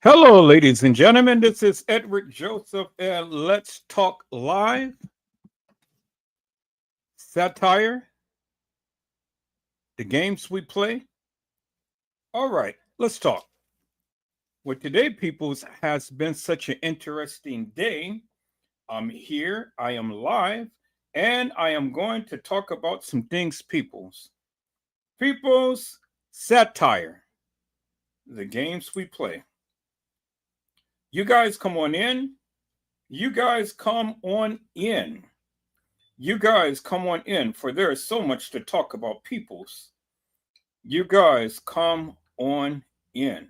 Hello, ladies and gentlemen. This is Edward Joseph, and let's talk live satire, the games we play. All right, let's talk. Well, today, peoples, has been such an interesting day. I'm here, I am live, and I am going to talk about some things, peoples. Peoples, satire, the games we play. You guys come on in. You guys come on in. You guys come on in, for there is so much to talk about, peoples. You guys come on in.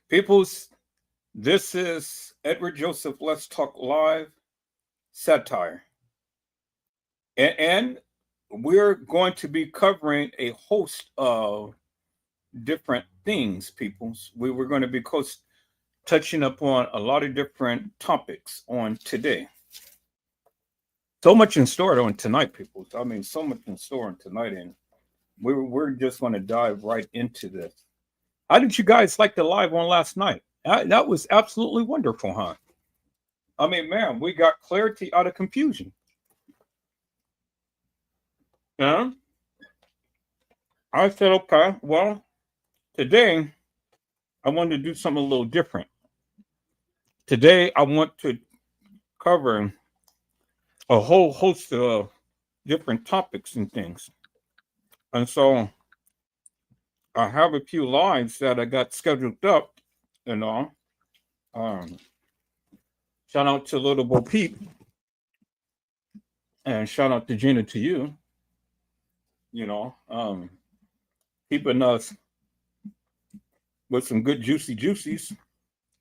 Peoples, this is Edward Joseph Let's Talk Live Satire. And we're going to be covering a host of different things, peoples. We were going to be touching upon a lot of different topics on today. So much in store on tonight, people. I mean, so much in store on tonight, and we're just going to dive right into this. How did you guys like the live one last night? That was absolutely wonderful, huh? I mean, man, we got clarity out of confusion. Yeah. I said, okay, well, today I wanted to do something a little different. Today I want to cover a whole host of different topics and things. And so I have a few lives that I got scheduled up and all. Um, Shout out to Little Bo Peep and shout out to Gina to you. You know, keeping us with some good juicy juicies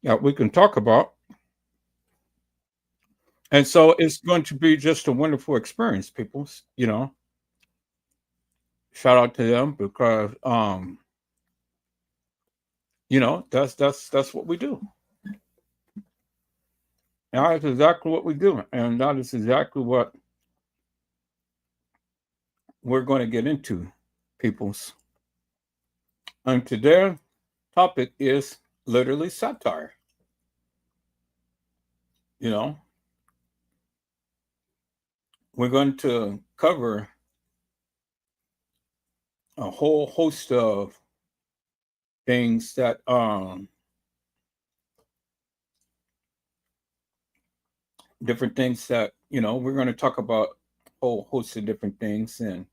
that we can talk about. And so it's going to be just a wonderful experience, people. You know, shout out to them because that's what we do. And that is exactly what we do, and that is exactly what we're going to get into, peoples. And today's topic is literally satire. You know, we're going to cover a whole host of things that different things that we're going to talk about a whole host of different things and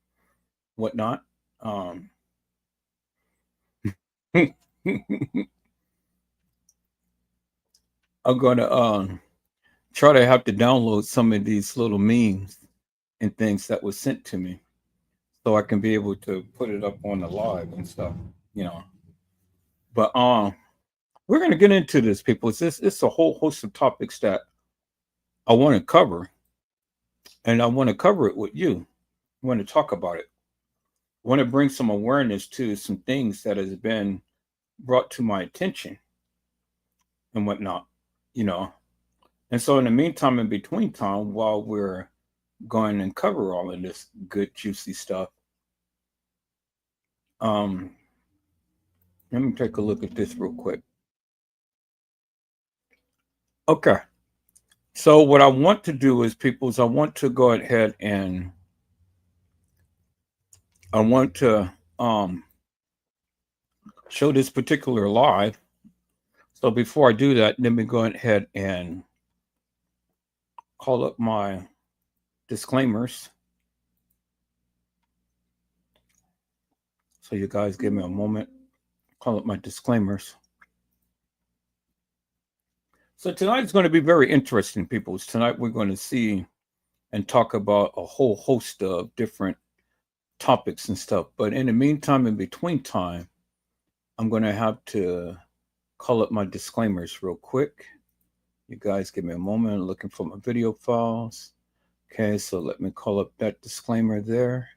whatnot. I'm going to try to have to download some of these little memes and things that was sent to me so I can be able to put it up on the live and stuff, But we're going to get into this, people. It's a whole host of topics that I want to cover, and I want to cover it with you. I want to talk about it. I want to bring some awareness to some things that has been brought to my attention and whatnot, And so in the meantime, in between time, while we're going and cover all of this good, juicy stuff, let me take a look at this real quick. Okay. So what I want to do is, people, is I want to go ahead and I want to show this particular live. So before I do that, let me go ahead and call up my disclaimers. So you guys give me a moment. Call up my disclaimers. So tonight is going to be very interesting, people. Tonight we're going to see and talk about a whole host of different topics and stuff. But in the meantime, in between time, I'm going to have to call up my disclaimers real quick. You guys give me a moment. I'm looking for my video files. Okay, so let me call up that disclaimer there.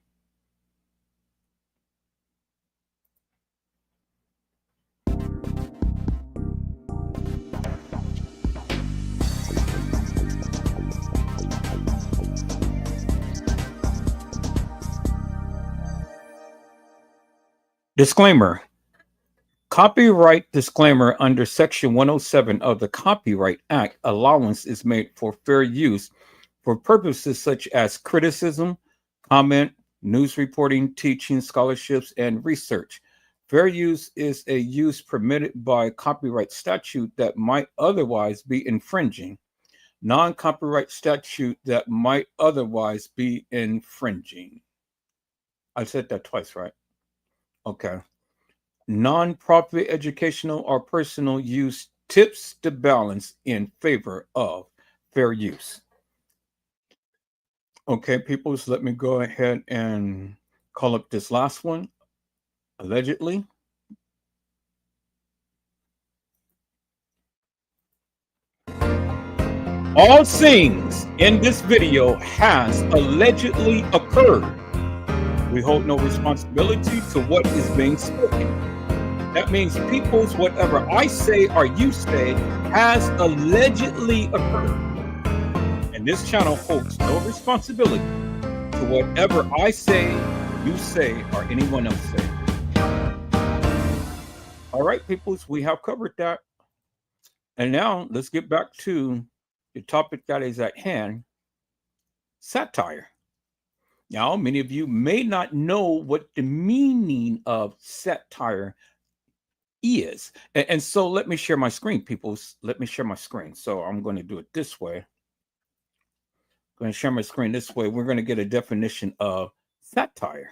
Disclaimer. Copyright disclaimer under Section 107 of the Copyright Act, allowance is made for fair use for purposes such as criticism, comment, news reporting, teaching, scholarships, and research. Fair use is a use permitted by copyright statute that might otherwise be infringing. Non-copyright statute that might otherwise be infringing. I said that twice, right? Okay. Non-profit educational or personal use tips the balance in favor of fair use. Okay, people, so let me go ahead and call up this last one. Allegedly. All things in this video has allegedly occurred. We hold no responsibility to what is being spoken. That means people's whatever I say or you say has allegedly occurred. And this channel holds no responsibility to whatever I say, you say, or anyone else say. All right, peoples, we have covered that. And now let's get back to the topic that is at hand, satire. Now, many of you may not know what the meaning of satire is. And so let me share my screen, people. Let me share my screen. So I'm going to do it this way. I'm going to share my screen this way. We're going to get a definition of satire.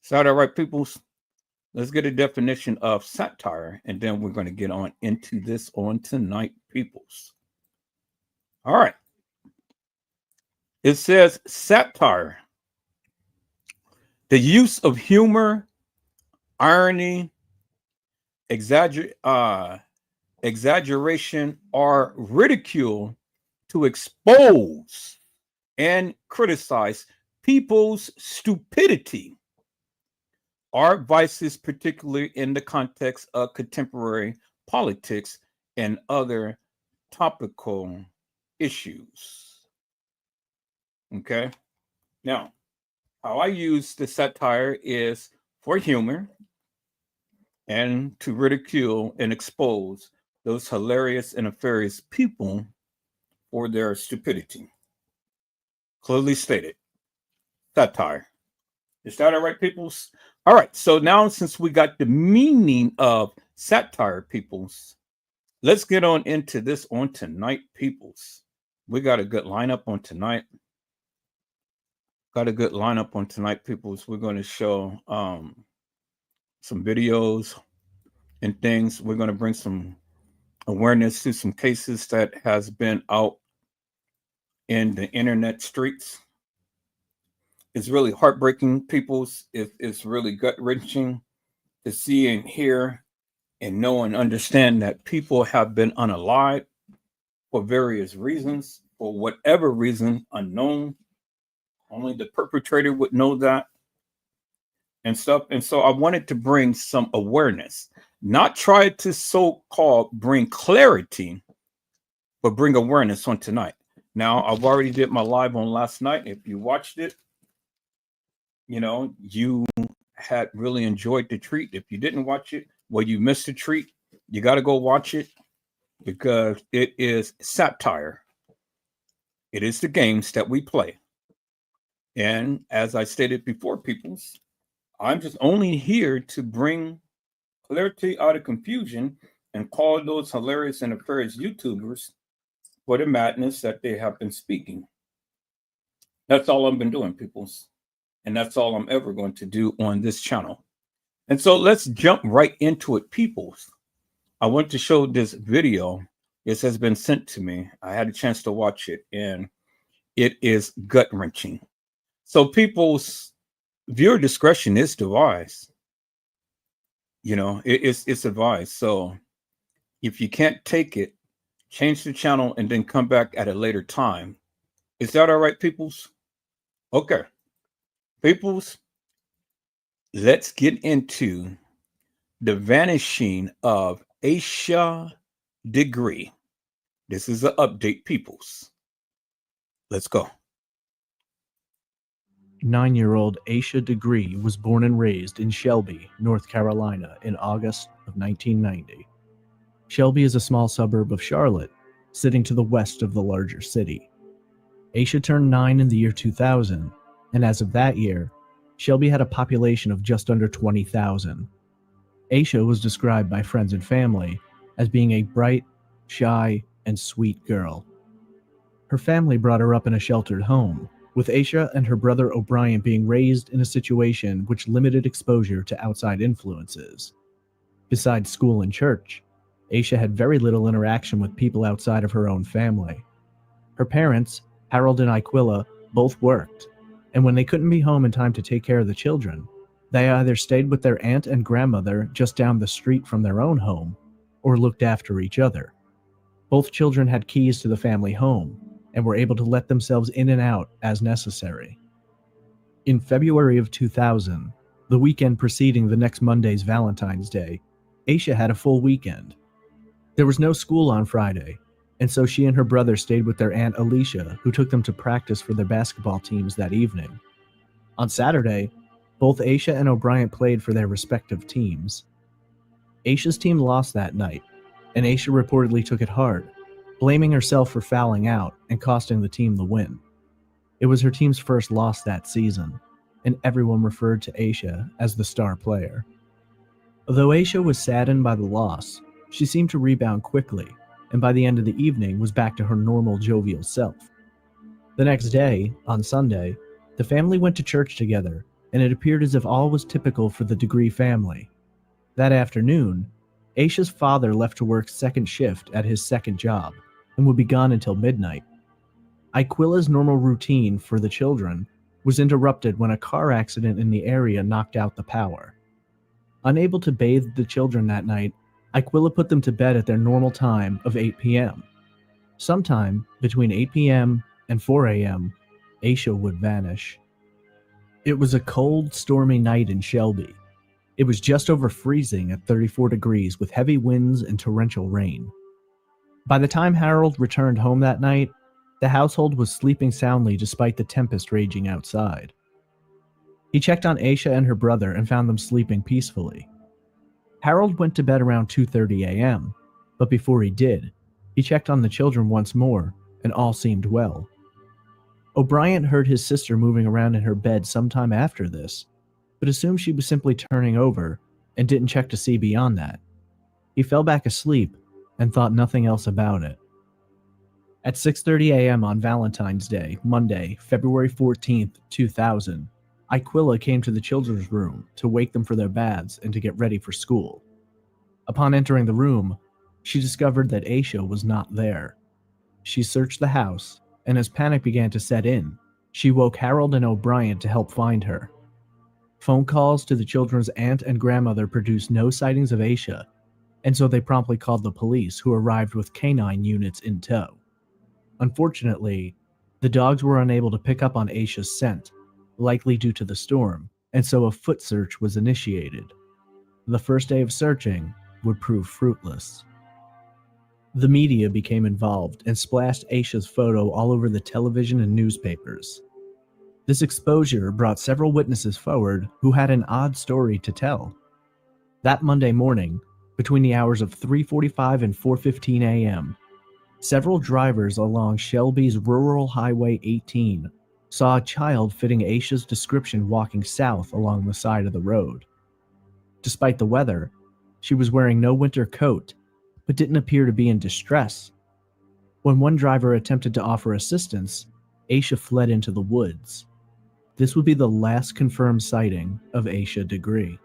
Is that all right, peoples? Let's get a definition of satire, and then we're going to get on into this on tonight, peoples. All right. It says satire, the use of humor, irony, exaggeration, or ridicule to expose and criticize people's stupidity or vices, particularly in the context of contemporary politics and other topical issues. Okay. Now, how I use the satire is for humor and to ridicule and expose those hilarious and nefarious people for their stupidity. Clearly stated. Satire. Is that all right, peoples? All right. So now, since we got the meaning of satire, peoples, let's get on into this on tonight, peoples. We got a good lineup on tonight. Got a good lineup on tonight, peoples. We're going to show some videos and things. We're going to bring some awareness to some cases that has been out in the internet streets. It's really heartbreaking, peoples. It's really gut-wrenching to see and hear and know and understand that people have been unalived for various reasons, for whatever reason unknown. Only the perpetrator would know that and stuff. And so I wanted to bring some awareness, not try to so-called bring clarity, but bring awareness on tonight. Now, I've already did my live on last night. If you watched it, you know, you had really enjoyed the treat. If you didn't watch it, well, you missed the treat. You got to go watch it because it is satire. It is the games that we play. And as I stated before, peoples, I'm just only here to bring clarity out of confusion and call those hilarious and nefarious YouTubers for the madness that they have been speaking. That's all I've been doing, peoples. And that's all I'm ever going to do on this channel. And so let's jump right into it, peoples. I want to show this video. This has been sent to me. I had a chance to watch it, and it is gut-wrenching. So people's viewer discretion is advised. You know, it's advised. So if you can't take it, change the channel and then come back at a later time. Is that all right, peoples? Okay. Peoples, let's get into the vanishing of Aisha Degree. This is an update, peoples. Let's go. 9-year-old Aisha Degree was born and raised in Shelby, North Carolina in August of 1990. Shelby is a small suburb of Charlotte, sitting to the west of the larger city. Aisha turned 9 in the year 2000, and as of that year, Shelby had a population of just under 20,000. Aisha was described by friends and family as being a bright, shy, and sweet girl. Her family brought her up in a sheltered home, with Aisha and her brother O'Brien being raised in a situation which limited exposure to outside influences. Besides school and church, Aisha had very little interaction with people outside of her own family. Her parents, Harold and Iquilla, both worked, and when they couldn't be home in time to take care of the children, they either stayed with their aunt and grandmother just down the street from their own home, or looked after each other. Both children had keys to the family home, and were able to let themselves in and out as necessary. In February of 2000, the weekend preceding the next Monday's Valentine's Day, Aisha had a full weekend. There was no school on Friday, and so she and her brother stayed with their aunt Alicia, who took them to practice for their basketball teams that evening. On Saturday, both Aisha and O'Brien played for their respective teams. Aisha's team lost that night, and Aisha reportedly took it hard, blaming herself for fouling out and costing the team the win. It was her team's first loss that season, and everyone referred to Aisha as the star player. Although Aisha was saddened by the loss, she seemed to rebound quickly, and by the end of the evening was back to her normal jovial self. The next day, on Sunday, the family went to church together, and it appeared as if all was typical for the Degree family. That afternoon, Aisha's father left to work second shift at his second job, and would be gone until midnight. Iquilla's normal routine for the children was interrupted when a car accident in the area knocked out the power. Unable to bathe the children that night, Iquilla put them to bed at their normal time of 8 p.m. Sometime between 8 p.m. and 4 a.m., Aisha would vanish. It was a cold, stormy night in Shelby. It was just over freezing at 34 degrees with heavy winds and torrential rain. By the time Harold returned home that night, the household was sleeping soundly despite the tempest raging outside. He checked on Aisha and her brother and found them sleeping peacefully. Harold went to bed around 2:30 a.m., but before he did, he checked on the children once more, and all seemed well. O'Brien heard his sister moving around in her bed sometime after this, but assumed she was simply turning over and didn't check to see beyond that. He fell back asleep and thought nothing else about it. At 6:30 a.m. on Valentine's Day, Monday, February 14th, 2000, Iquilla came to the children's room to wake them for their baths and to get ready for school. Upon entering the room, she discovered that Aisha was not there. She searched the house, and as panic began to set in, she woke Harold and O'Brien to help find her. Phone calls to the children's aunt and grandmother produced no sightings of Aisha, and so they promptly called the police, who arrived with canine units in tow. Unfortunately, the dogs were unable to pick up on Aisha's scent, likely due to the storm, and so a foot search was initiated. The first day of searching would prove fruitless. The media became involved and splashed Aisha's photo all over the television and newspapers. This exposure brought several witnesses forward who had an odd story to tell. That Monday morning, between the hours of 3:45 and 4:15 a.m., several drivers along Shelby's rural Highway 18 saw a child fitting Aisha's description walking south along the side of the road. Despite the weather, she was wearing no winter coat, but didn't appear to be in distress. When one driver attempted to offer assistance, Aisha fled into the woods. This would be the last confirmed sighting of Aisha Degree.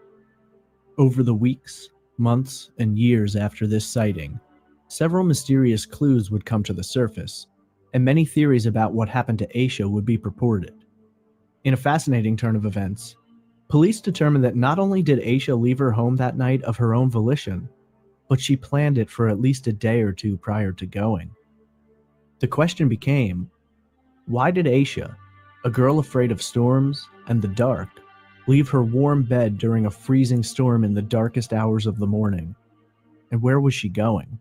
Over the weeks, months, and years after this sighting, several mysterious clues would come to the surface, and many theories about what happened to Aisha would be purported. In a fascinating turn of events, police determined that not only did Aisha leave her home that night of her own volition, but she planned it for at least a day or two prior to going. The question became, why did Aisha, a girl afraid of storms and the dark, leave her warm bed during a freezing storm in the darkest hours of the morning? And where was she going?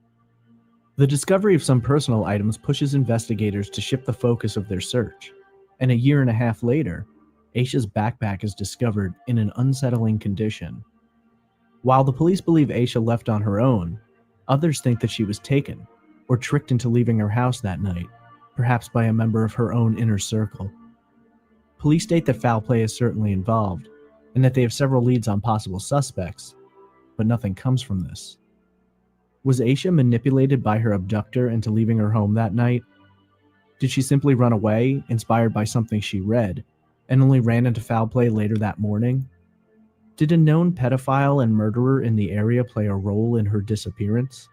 The discovery of some personal items pushes investigators to shift the focus of their search, and a year and a half later, Aisha's backpack is discovered in an unsettling condition. While the police believe Aisha left on her own, others think that she was taken or tricked into leaving her house that night, perhaps by a member of her own inner circle. Police state that foul play is certainly involved, and that they have several leads on possible suspects, but nothing comes from this. Was Aisha manipulated by her abductor into leaving her home that night? Did she simply run away, inspired by something she read, and only ran into foul play later that morning? Did a known pedophile and murderer in the area play a role in her disappearance?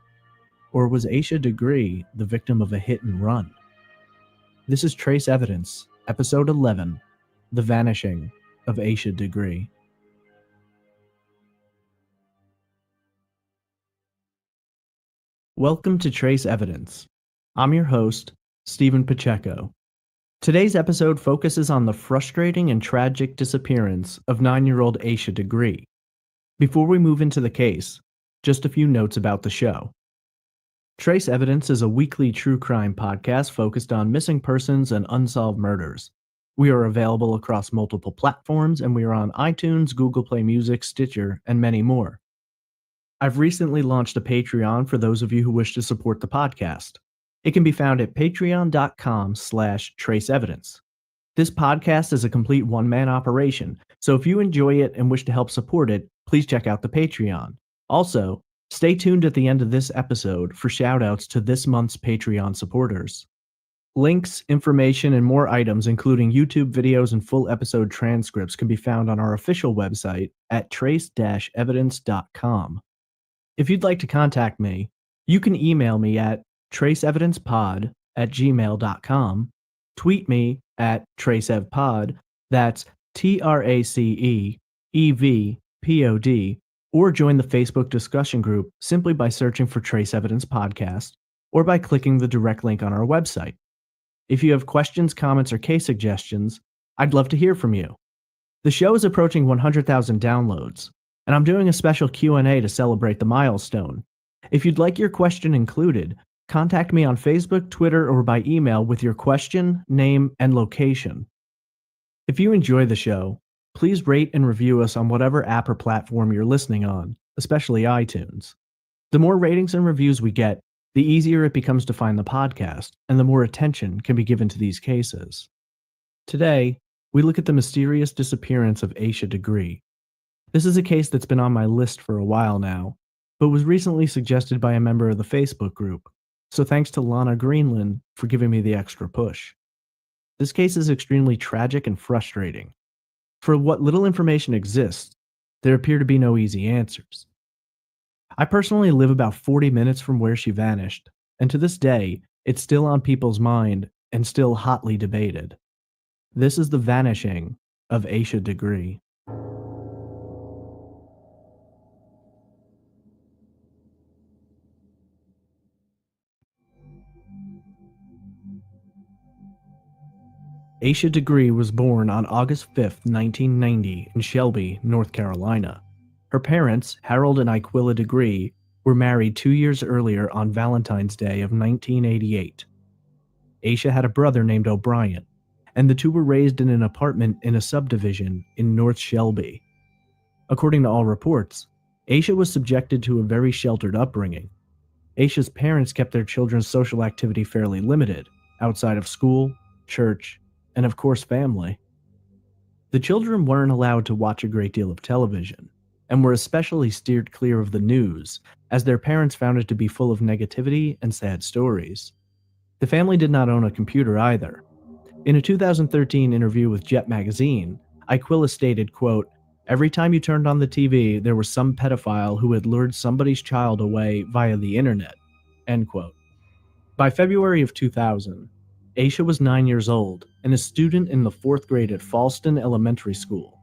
Or was Aisha Degree the victim of a hit and run? This is Trace Evidence, Episode 11, The Vanishing of Aisha Degree. Welcome to Trace Evidence. I'm your host, Stephen Pacheco. Today's episode focuses on the frustrating and tragic disappearance of 9-year-old Aisha Degree. Before we move into the case, just a few notes about the show. Trace Evidence is a weekly true crime podcast focused on missing persons and unsolved murders. We are available across multiple platforms, and we are on iTunes, Google Play Music, Stitcher, and many more. I've recently launched a Patreon for those of you who wish to support the podcast. It can be found at patreon.com/traceevidence. This podcast is a complete one-man operation, so if you enjoy it and wish to help support it, please check out the Patreon. Also, stay tuned at the end of this episode for shoutouts to this month's Patreon supporters. Links, information, and more items, including YouTube videos and full episode transcripts, can be found on our official website at trace-evidence.com. If you'd like to contact me, you can email me at traceevidencepod@gmail.com, tweet me at traceevpod, that's TRACEEVPOD, or join the Facebook discussion group simply by searching for Trace Evidence Podcast, or by clicking the direct link on our website. If you have questions, comments, or case suggestions, I'd love to hear from you. The show is approaching 100,000 downloads, and I'm doing a special Q&A to celebrate the milestone. If you'd like your question included, contact me on Facebook, Twitter, or by email with your question, name, and location. If you enjoy the show, please rate and review us on whatever app or platform you're listening on, especially iTunes. The more ratings and reviews we get, the easier it becomes to find the podcast, and the more attention can be given to these cases. Today, we look at the mysterious disappearance of Aisha Degree. This is a case that's been on my list for a while now, but was recently suggested by a member of the Facebook group, so thanks to Lana Greenland for giving me the extra push. This case is extremely tragic and frustrating. For what little information exists, there appear to be no easy answers. I personally live about 40 minutes from where she vanished, and to this day, it's still on people's mind and still hotly debated. This is the vanishing of Aisha Degree. Aisha Degree was born on August 5, 1990, in Shelby, North Carolina. Her parents, Harold and Iquilla Degree, were married 2 years earlier on Valentine's Day of 1988. Aisha had a brother named O'Brien, and the two were raised in an apartment in a subdivision in North Shelby. According to all reports, Aisha was subjected to a very sheltered upbringing. Aisha's parents kept their children's social activity fairly limited, outside of school, church, and of course family. The children weren't allowed to watch a great deal of television, and were especially steered clear of the news, as their parents found it to be full of negativity and sad stories. The family did not own a computer either. In a 2013 interview with Jet magazine, Iquilla stated, quote, "Every time you turned on the TV, there was some pedophile who had lured somebody's child away via the internet," end quote. By February of 2000, Aisha was 9 years old and a student in the 4th grade at Falston Elementary School.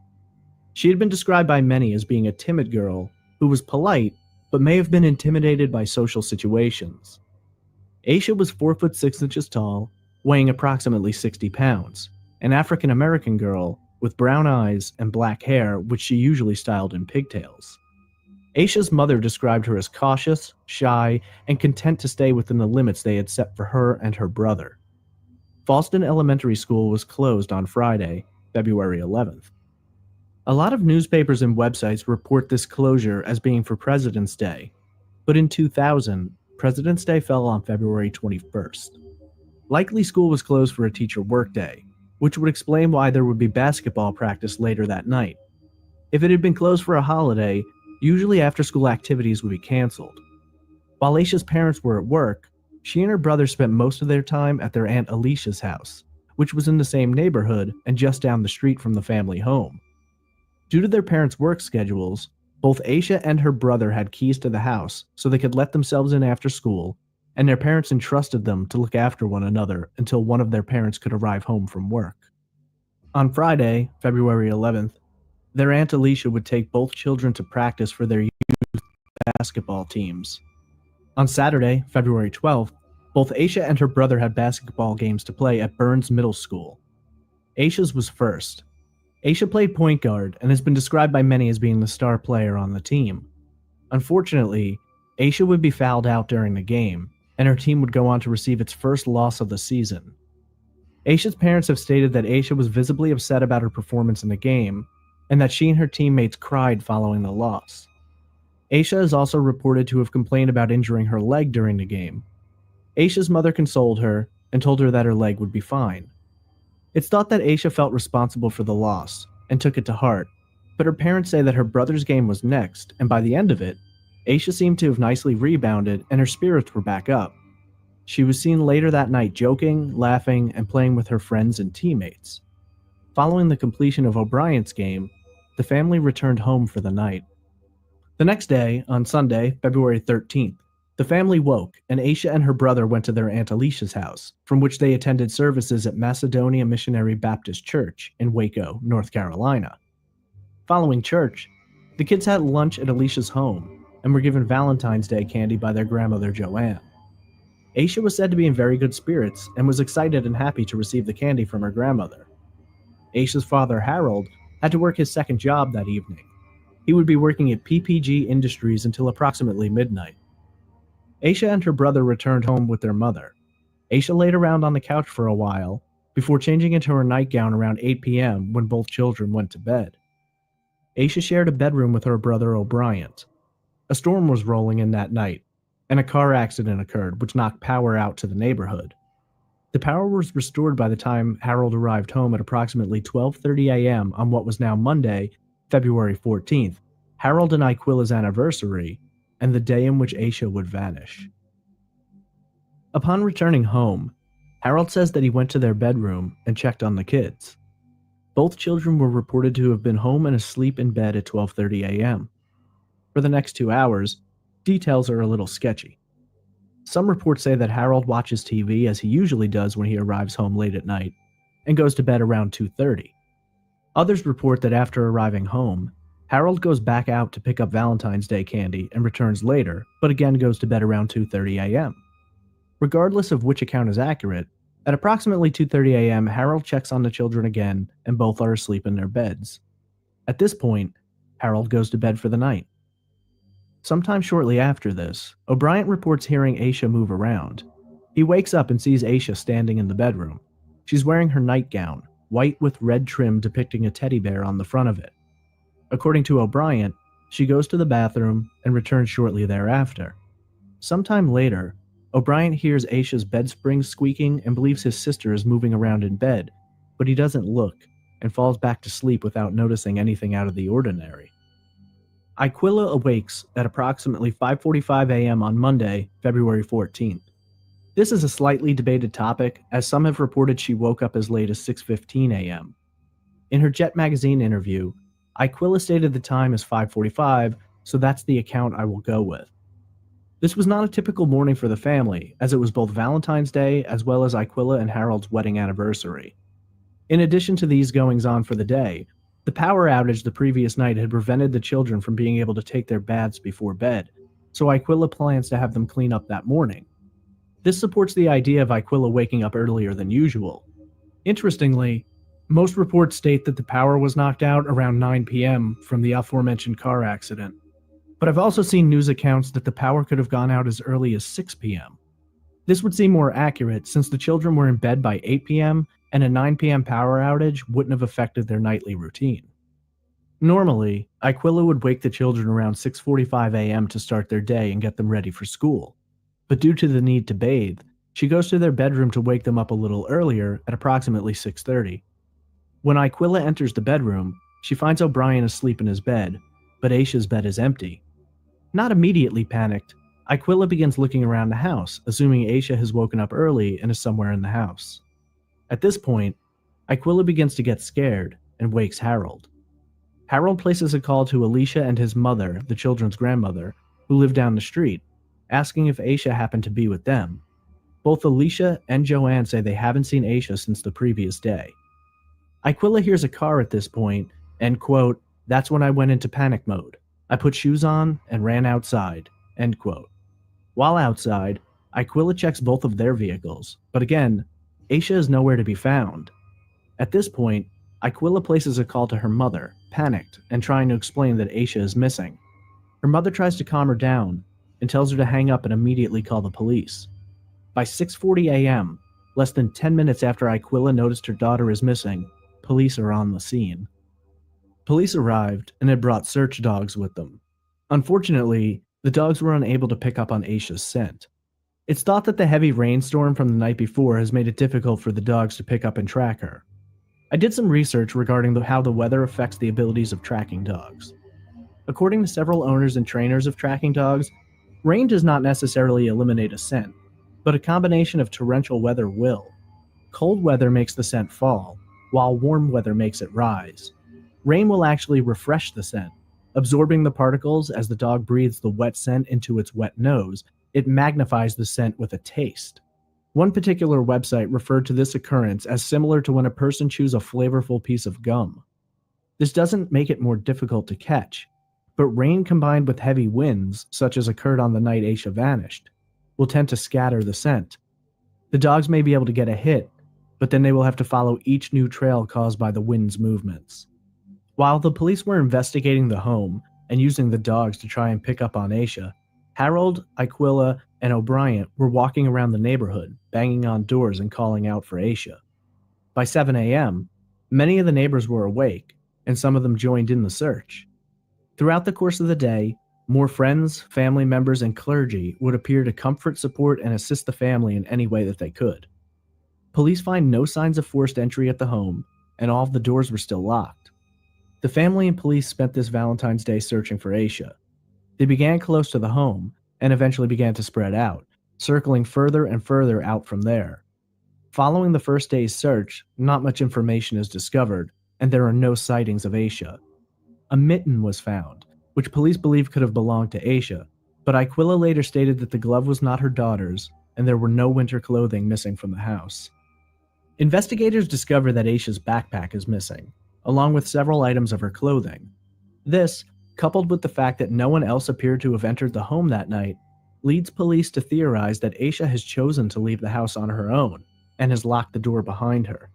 She had been described by many as being a timid girl who was polite but may have been intimidated by social situations. Aisha was 4 foot 6 inches tall, weighing approximately 60 pounds, an African-American girl with brown eyes and black hair, which she usually styled in pigtails. Aisha's mother described her as cautious, shy, and content to stay within the limits they had set for her and her brother. Falston Elementary School was closed on Friday, February 11th. A lot of newspapers and websites report this closure as being for President's Day, but in 2000, President's Day fell on February 21st. Likely school was closed for a teacher workday, which would explain why there would be basketball practice later that night. If it had been closed for a holiday, usually after-school activities would be canceled. While Aisha's parents were at work, she and her brother spent most of their time at their Aunt Alicia's house, which was in the same neighborhood and just down the street from the family home. Due to their parents' work schedules, both Aisha and her brother had keys to the house so they could let themselves in after school, and their parents entrusted them to look after one another until one of their parents could arrive home from work. On Friday, February 11th, their Aunt Alicia would take both children to practice for their youth basketball teams. On Saturday, February 12th, both Aisha and her brother had basketball games to play at Burns Middle School. Aisha's was first. Aisha played point guard and has been described by many as being the star player on the team. Unfortunately, Aisha would be fouled out during the game, and her team would go on to receive its first loss of the season. Aisha's parents have stated that Aisha was visibly upset about her performance in the game, and that she and her teammates cried following the loss. Aisha is also reported to have complained about injuring her leg during the game. Aisha's mother consoled her and told her that her leg would be fine. It's thought that Aisha felt responsible for the loss and took it to heart, but her parents say that her brother's game was next, and by the end of it, Aisha seemed to have nicely rebounded and her spirits were back up. She was seen later that night joking, laughing, and playing with her friends and teammates. Following the completion of O'Brien's game, the family returned home for the night. The next day, on Sunday, February 13th, the family woke and Aisha and her brother went to their Aunt Alicia's house, from which they attended services at Macedonia Missionary Baptist Church in Waco, North Carolina. Following church, the kids had lunch at Alicia's home and were given Valentine's Day candy by their grandmother Joanne. Aisha was said to be in very good spirits and was excited and happy to receive the candy from her grandmother. Aisha's father, Harold, had to work his second job that evening. He would be working at PPG Industries until approximately midnight. Aisha and her brother returned home with their mother. Aisha laid around on the couch for a while, before changing into her nightgown around 8 p.m. when both children went to bed. Aisha shared a bedroom with her brother O'Brien. A storm was rolling in that night, and a car accident occurred which knocked power out to the neighborhood. The power was restored by the time Harold arrived home at approximately 12:30 a.m. on what was now Monday, February 14th, Harold and Iquila's anniversary, and the day in which Aisha would vanish. Upon returning home, Harold says that he went to their bedroom and checked on the kids. Both children were reported to have been home and asleep in bed at 12:30 a.m. For the next 2 hours, details are a little sketchy. Some reports say that Harold watches TV as he usually does when he arrives home late at night, and goes to bed around 2:30. Others report that after arriving home, Harold goes back out to pick up Valentine's Day candy and returns later, but again goes to bed around 2:30 a.m. Regardless of which account is accurate, at approximately 2:30 a.m., Harold checks on the children again, and both are asleep in their beds. At this point, Harold goes to bed for the night. Sometime shortly after this, O'Brien reports hearing Aisha move around. He wakes up and sees Aisha standing in the bedroom. She's wearing her nightgown, white with red trim depicting a teddy bear on the front of it. According to O'Brien, she goes to the bathroom and returns shortly thereafter. Sometime later, O'Brien hears Aisha's bed springs squeaking and believes his sister is moving around in bed, but he doesn't look and falls back to sleep without noticing anything out of the ordinary. Iquila awakes at approximately 5:45 a.m. on Monday, February 14th. This is a slightly debated topic, as some have reported she woke up as late as 6:15 a.m. In her Jet magazine interview, Iquila stated the time as 5:45, so that's the account I will go with. This was not a typical morning for the family, as it was both Valentine's Day as well as Iquila and Harold's wedding anniversary. In addition to these goings-on for the day, the power outage the previous night had prevented the children from being able to take their baths before bed, so Iquila plans to have them clean up that morning. This supports the idea of Iquila waking up earlier than usual. Interestingly, most reports state that the power was knocked out around 9 p.m. from the aforementioned car accident, but I've also seen news accounts that the power could have gone out as early as 6 p.m. This would seem more accurate since the children were in bed by 8 p.m. and a 9 p.m. power outage wouldn't have affected their nightly routine. Normally, Aquila would wake the children around 6:45 a.m. to start their day and get them ready for school. But due to the need to bathe, she goes to their bedroom to wake them up a little earlier at approximately 6:30. When Aquila enters the bedroom, she finds O'Brien asleep in his bed, but Aisha's bed is empty. Not immediately panicked, Aquila begins looking around the house, assuming Aisha has woken up early and is somewhere in the house. At this point, Aquila begins to get scared and wakes Harold. Harold places a call to Alicia and his mother, the children's grandmother, who live down the street, asking if Aisha happened to be with them. Both Alicia and Joanne say they haven't seen Aisha since the previous day. Aquila hears a car at this point, and quote, "That's when I went into panic mode. I put shoes on and ran outside," end quote. While outside, Aquila checks both of their vehicles, but again, Aisha is nowhere to be found. At this point, Aquila places a call to her mother, panicked and trying to explain that Aisha is missing. Her mother tries to calm her down and tells her to hang up and immediately call the police. By 6:40 a.m., less than 10 minutes after Aquila noticed her daughter is missing, police are on the scene. Police arrived and had brought search dogs with them. Unfortunately, the dogs were unable to pick up on Aisha's scent. It's thought that the heavy rainstorm from the night before has made it difficult for the dogs to pick up and track her. I did some research regarding how the weather affects the abilities of tracking dogs. According to several owners and trainers of tracking dogs, rain does not necessarily eliminate a scent, but a combination of torrential weather will. Cold weather makes the scent fall, while warm weather makes it rise. Rain will actually refresh the scent, absorbing the particles as the dog breathes the wet scent into its wet nose. It magnifies the scent with a taste. One particular website referred to this occurrence as similar to when a person chews a flavorful piece of gum. This doesn't make it more difficult to catch, but rain combined with heavy winds, such as occurred on the night Aisha vanished, will tend to scatter the scent. The dogs may be able to get a hit, but then they will have to follow each new trail caused by the wind's movements. While the police were investigating the home and using the dogs to try and pick up on Aisha, Harold, Aquila, and O'Brien were walking around the neighborhood, banging on doors and calling out for Aisha. By 7 a.m., many of the neighbors were awake, and some of them joined in the search. Throughout the course of the day, more friends, family members, and clergy would appear to comfort, support, and assist the family in any way that they could. Police find no signs of forced entry at the home, and all of the doors were still locked. The family and police spent this Valentine's Day searching for Aisha. They began close to the home, and eventually began to spread out, circling further and further out from there. Following the first day's search, not much information is discovered, and there are no sightings of Aisha. A mitten was found, which police believe could have belonged to Aisha, but Aquila later stated that the glove was not her daughter's, and there were no winter clothing missing from the house. Investigators discover that Aisha's backpack is missing, along with several items of her clothing. This, coupled with the fact that no one else appeared to have entered the home that night, leads police to theorize that Aisha has chosen to leave the house on her own and has locked the door behind her.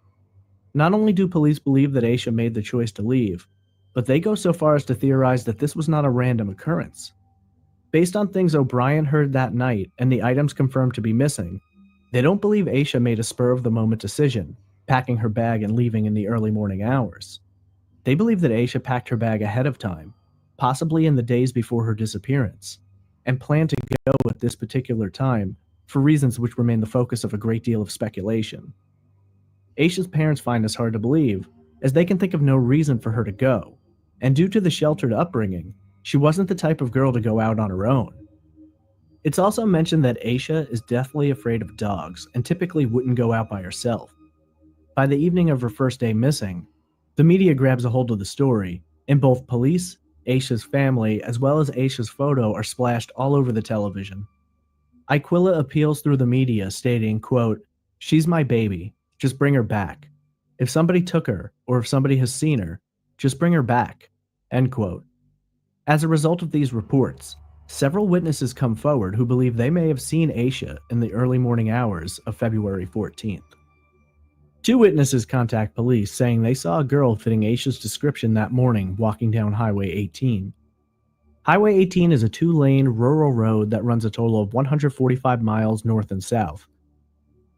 Not only do police believe that Aisha made the choice to leave, but they go so far as to theorize that this was not a random occurrence. Based on things O'Brien heard that night and the items confirmed to be missing, they don't believe Aisha made a spur-of-the-moment decision, packing her bag and leaving in the early morning hours. They believe that Aisha packed her bag ahead of time, possibly in the days before her disappearance, and planned to go at this particular time for reasons which remain the focus of a great deal of speculation. Aisha's parents find this hard to believe, as they can think of no reason for her to go, and due to the sheltered upbringing, she wasn't the type of girl to go out on her own. It's also mentioned that Aisha is deathly afraid of dogs and typically wouldn't go out by herself. By the evening of her first day missing, the media grabs a hold of the story, and both police, Aisha's family, as well as Aisha's photo are splashed all over the television. Aquila appeals through the media stating, quote, "She's my baby, just bring her back. If somebody took her, or if somebody has seen her, just bring her back," end quote. As a result of these reports, several witnesses come forward who believe they may have seen Aisha in the early morning hours of February 14th. Two witnesses contact police saying they saw a girl fitting Aisha's description that morning walking down Highway 18. Highway 18 is a 2-lane rural road that runs a total of 145 miles north and south.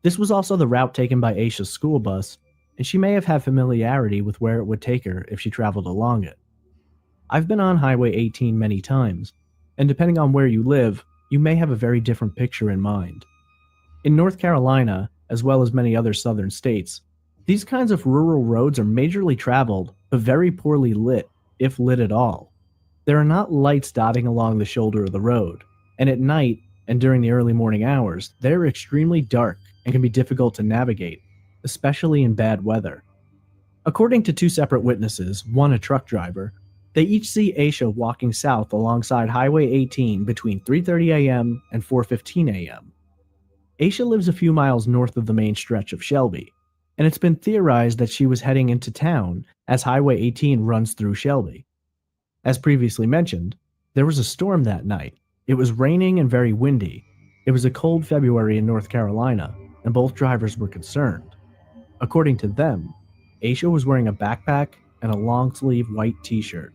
This was also the route taken by Aisha's school bus, and she may have had familiarity with where it would take her if she traveled along it. I've been on Highway 18 many times, and depending on where you live, you may have a very different picture in mind. In North Carolina, as well as many other southern states, these kinds of rural roads are majorly traveled, but very poorly lit, if lit at all. There are not lights dotting along the shoulder of the road, and at night and during the early morning hours, they are extremely dark and can be difficult to navigate, especially in bad weather. According to two separate witnesses, one a truck driver, they each see Aisha walking south alongside Highway 18 between 3:30 a.m. and 4:15 a.m. Aisha lives a few miles north of the main stretch of Shelby, and it's been theorized that she was heading into town as Highway 18 runs through Shelby. As previously mentioned, there was a storm that night. It was raining and very windy. It was a cold February in North Carolina, and both drivers were concerned. According to them, Aisha was wearing a backpack and a long-sleeve white t-shirt.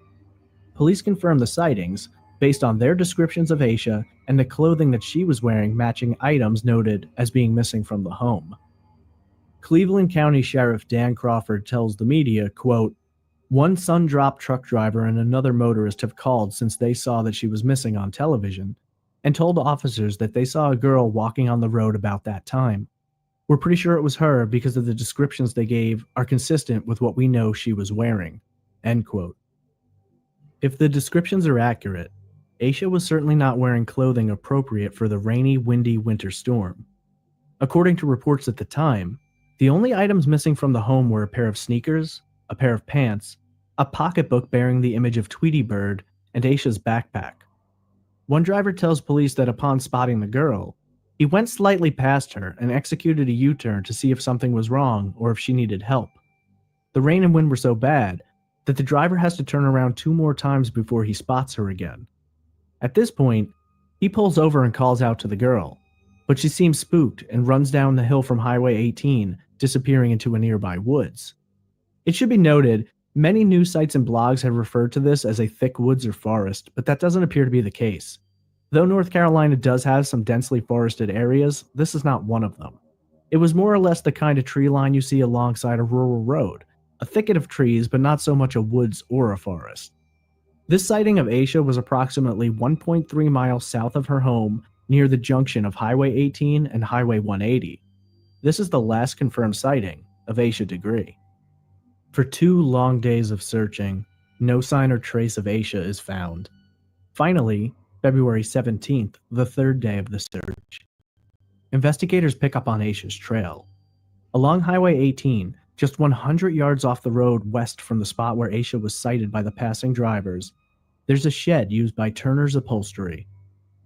Police confirmed the sightings based on their descriptions of Aisha and the clothing that she was wearing matching items noted as being missing from the home. Cleveland County Sheriff Dan Crawford tells the media, quote, "One sun-dropped truck driver and another motorist have called since they saw that she was missing on television and told officers that they saw a girl walking on the road about that time. We're pretty sure it was her because of the descriptions they gave are consistent with what we know she was wearing." End quote. If the descriptions are accurate, Aisha was certainly not wearing clothing appropriate for the rainy, windy winter storm. According to reports at the time, the only items missing from the home were a pair of sneakers, a pair of pants, a pocketbook bearing the image of Tweety Bird, and Aisha's backpack. One driver tells police that upon spotting the girl, he went slightly past her and executed a U-turn to see if something was wrong or if she needed help. The rain and wind were so bad that the driver has to turn around 2 more times before he spots her again. At this point, he pulls over and calls out to the girl, but she seems spooked and runs down the hill from Highway 18, disappearing into a nearby woods. It should be noted, many news sites and blogs have referred to this as a thick woods or forest, but that doesn't appear to be the case. Though North Carolina does have some densely forested areas, this is not one of them. It was more or less the kind of tree line you see alongside a rural road, a thicket of trees, but not so much a woods or a forest. This sighting of Aisha was approximately 1.3 miles south of her home, near the junction of Highway 18 and Highway 180. This is the last confirmed sighting of Aisha Degree. For 2 long days of searching, no sign or trace of Aisha is found. Finally, February 17th, the 3rd day of the search, investigators pick up on Aisha's trail. Along Highway 18, just 100 yards off the road west from the spot where Aisha was sighted by the passing drivers, there's a shed used by Turner's Upholstery.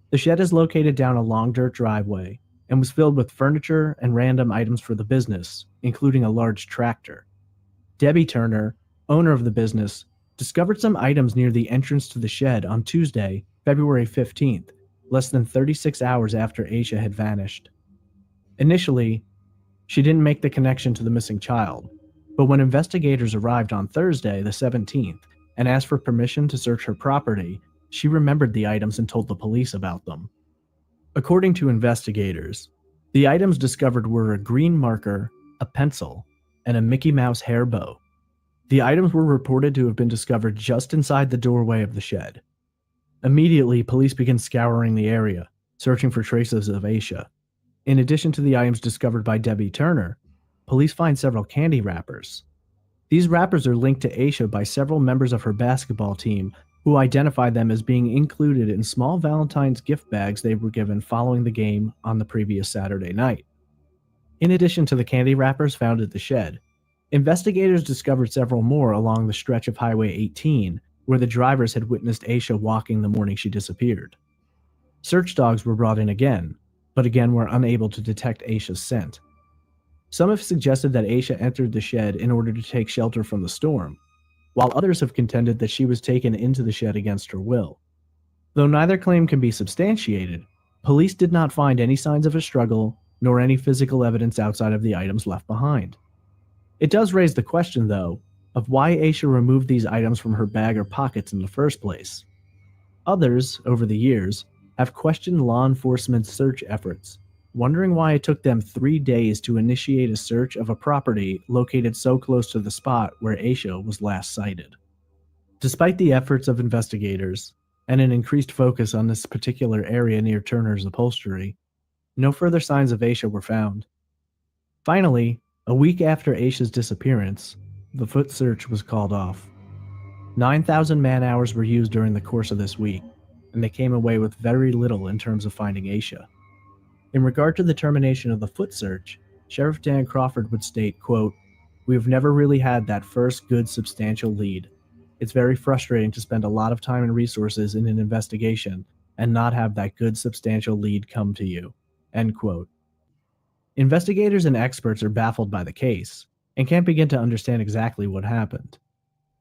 The shed is located down a long dirt driveway and was filled with furniture and random items for the business, including a large tractor. Debbie Turner, owner of the business, discovered some items near the entrance to the shed on Tuesday, February 15th, less than 36 hours after Aisha had vanished. Initially, she didn't make the connection to the missing child, but when investigators arrived on Thursday, the 17th, and asked for permission to search her property, she remembered the items and told the police about them. According to investigators, the items discovered were a green marker, a pencil, and a Mickey Mouse hair bow. The items were reported to have been discovered just inside the doorway of the shed. Immediately, police began scouring the area, searching for traces of Aisha. In addition to the items discovered by Debbie Turner, police find several candy wrappers. These wrappers are linked to Aisha by several members of her basketball team who identified them as being included in small Valentine's gift bags they were given following the game on the previous Saturday night. In addition to the candy wrappers found at the shed, investigators discovered several more along the stretch of Highway 18 where the drivers had witnessed Aisha walking the morning she disappeared. Search dogs were brought in again, but again were unable to detect Aisha's scent. Some have suggested that Aisha entered the shed in order to take shelter from the storm, while others have contended that she was taken into the shed against her will. Though neither claim can be substantiated, police did not find any signs of a struggle nor any physical evidence outside of the items left behind. It does raise the question, though, of why Aisha removed these items from her bag or pockets in the first place. Others, over the years, have questioned law enforcement's search efforts, wondering why it took them 3 days to initiate a search of a property located so close to the spot where Aisha was last sighted. Despite the efforts of investigators and an increased focus on this particular area near Turner's upholstery, no further signs of Aisha were found. Finally, a week after Aisha's disappearance, the foot search was called off. 9,000 man-hours were used during the course of this week, and they came away with very little in terms of finding Aisha. In regard to the termination of the foot search, Sheriff Dan Crawford would state, quote, "We have never really had that first good substantial lead. It's very frustrating to spend a lot of time and resources in an investigation and not have that good substantial lead come to you." End quote. Investigators and experts are baffled by the case and can't begin to understand exactly what happened.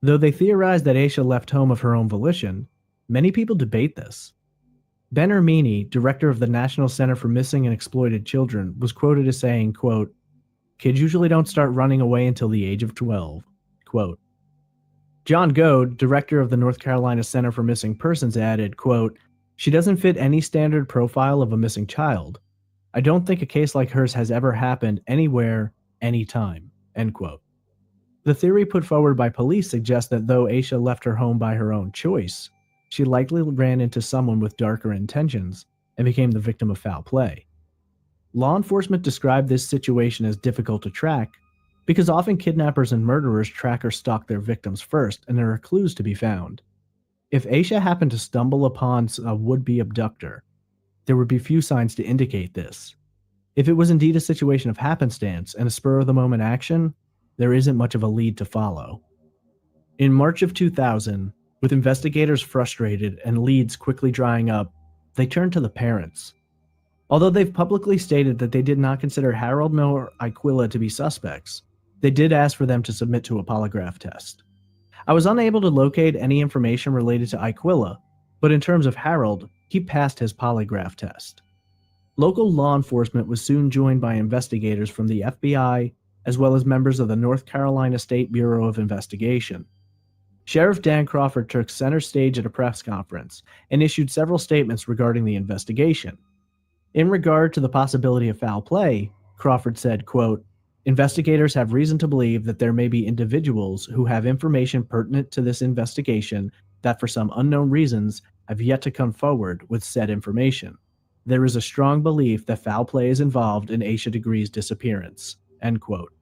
Though they theorize that Aisha left home of her own volition, many people debate this. Ben Ermini, director of the National Center for Missing and Exploited Children, was quoted as saying, quote, "Kids usually don't start running away until the age of 12. Quote. John Goad, director of the North Carolina Center for Missing Persons, added, quote, "She doesn't fit any standard profile of a missing child. I don't think a case like hers has ever happened anywhere, anytime." End quote. The theory put forward by police suggests that though Aisha left her home by her own choice, she likely ran into someone with darker intentions and became the victim of foul play. Law enforcement described this situation as difficult to track because often kidnappers and murderers track or stalk their victims first, and there are clues to be found. If Aisha happened to stumble upon a would-be abductor, there would be few signs to indicate this. If it was indeed a situation of happenstance and a spur-of-the-moment action, there isn't much of a lead to follow. In March of 2000, with investigators frustrated and leads quickly drying up, they turned to the parents. Although they've publicly stated that they did not consider Harold nor Aquila to be suspects, they did ask for them to submit to a polygraph test. I was unable to locate any information related to Aquila, but in terms of Harold, he passed his polygraph test. Local law enforcement was soon joined by investigators from the FBI, as well as members of the North Carolina State Bureau of Investigation. Sheriff Dan Crawford took center stage at a press conference and issued several statements regarding the investigation. In regard to the possibility of foul play, Crawford said, quote, "Investigators have reason to believe that there may be individuals who have information pertinent to this investigation that for some unknown reasons have yet to come forward with said information. There is a strong belief that foul play is involved in Aisha Degree's disappearance." End quote.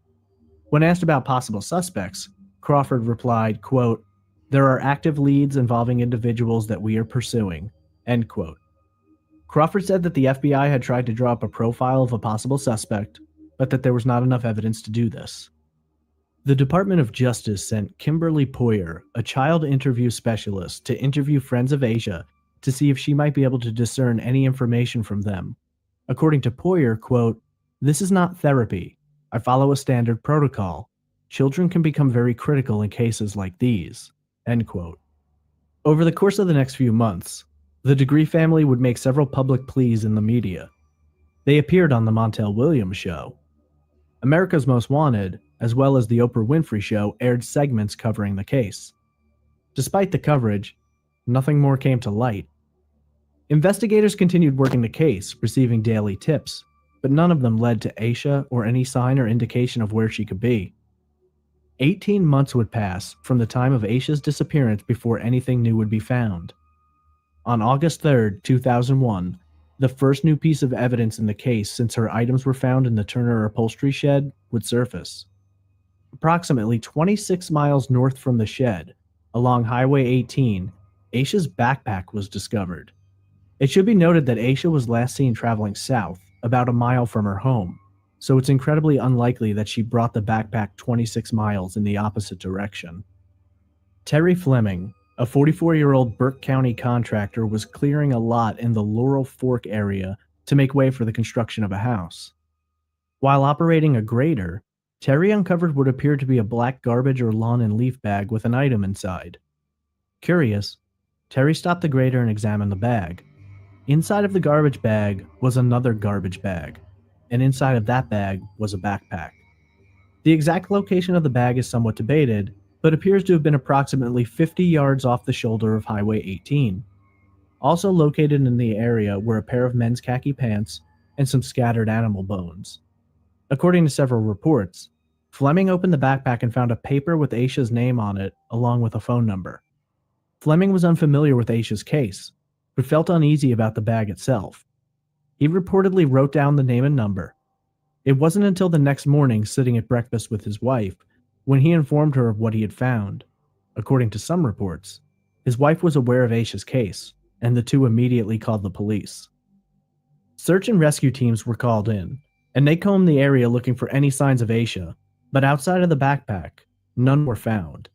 When asked about possible suspects, Crawford replied, quote, "There are active leads involving individuals that we are pursuing." End quote. Crawford said that the FBI had tried to draw up a profile of a possible suspect, but that there was not enough evidence to do this. The Department of Justice sent Kimberly Poyer, a child interview specialist, to interview friends of Aisha to see if she might be able to discern any information from them. According to Poyer, quote, "This is not therapy. I follow a standard protocol. Children can become very critical in cases like these." End quote. Over the course of the next few months, the Degree family would make several public pleas in the media. They appeared on The Montel Williams Show. America's Most Wanted, as well as The Oprah Winfrey Show, aired segments covering the case. Despite the coverage, nothing more came to light. Investigators continued working the case, receiving daily tips, but none of them led to Aisha or any sign or indication of where she could be. 18 months would pass from the time of Aisha's disappearance before anything new would be found. On August 3, 2001, the first new piece of evidence in the case since her items were found in the Turner upholstery shed would surface. Approximately 26 miles north from the shed, along Highway 18, Aisha's backpack was discovered. It should be noted that Aisha was last seen traveling south, about a mile from her home, so it's incredibly unlikely that she brought the backpack 26 miles in the opposite direction. Terry Fleming, a 44-year-old Burke County contractor, was clearing a lot in the Laurel Fork area to make way for the construction of a house. While operating a grader, Terry uncovered what appeared to be a black garbage or lawn and leaf bag with an item inside. Curious, Terry stopped the grader and examined the bag. Inside of the garbage bag was another garbage bag, and inside of that bag was a backpack. The exact location of the bag is somewhat debated, but appears to have been approximately 50 yards off the shoulder of Highway 18. Also located in the area were a pair of men's khaki pants, and some scattered animal bones. According to several reports, Fleming opened the backpack and found a paper with Aisha's name on it, along with a phone number. Fleming was unfamiliar with Aisha's case, but felt uneasy about the bag itself. He reportedly wrote down the name and number. It wasn't until the next morning, sitting at breakfast with his wife, when he informed her of what he had found. According to some reports, his wife was aware of Aisha's case, and the two immediately called the police. Search and rescue teams were called in, and they combed the area looking for any signs of Aisha, but outside of the backpack, none were found.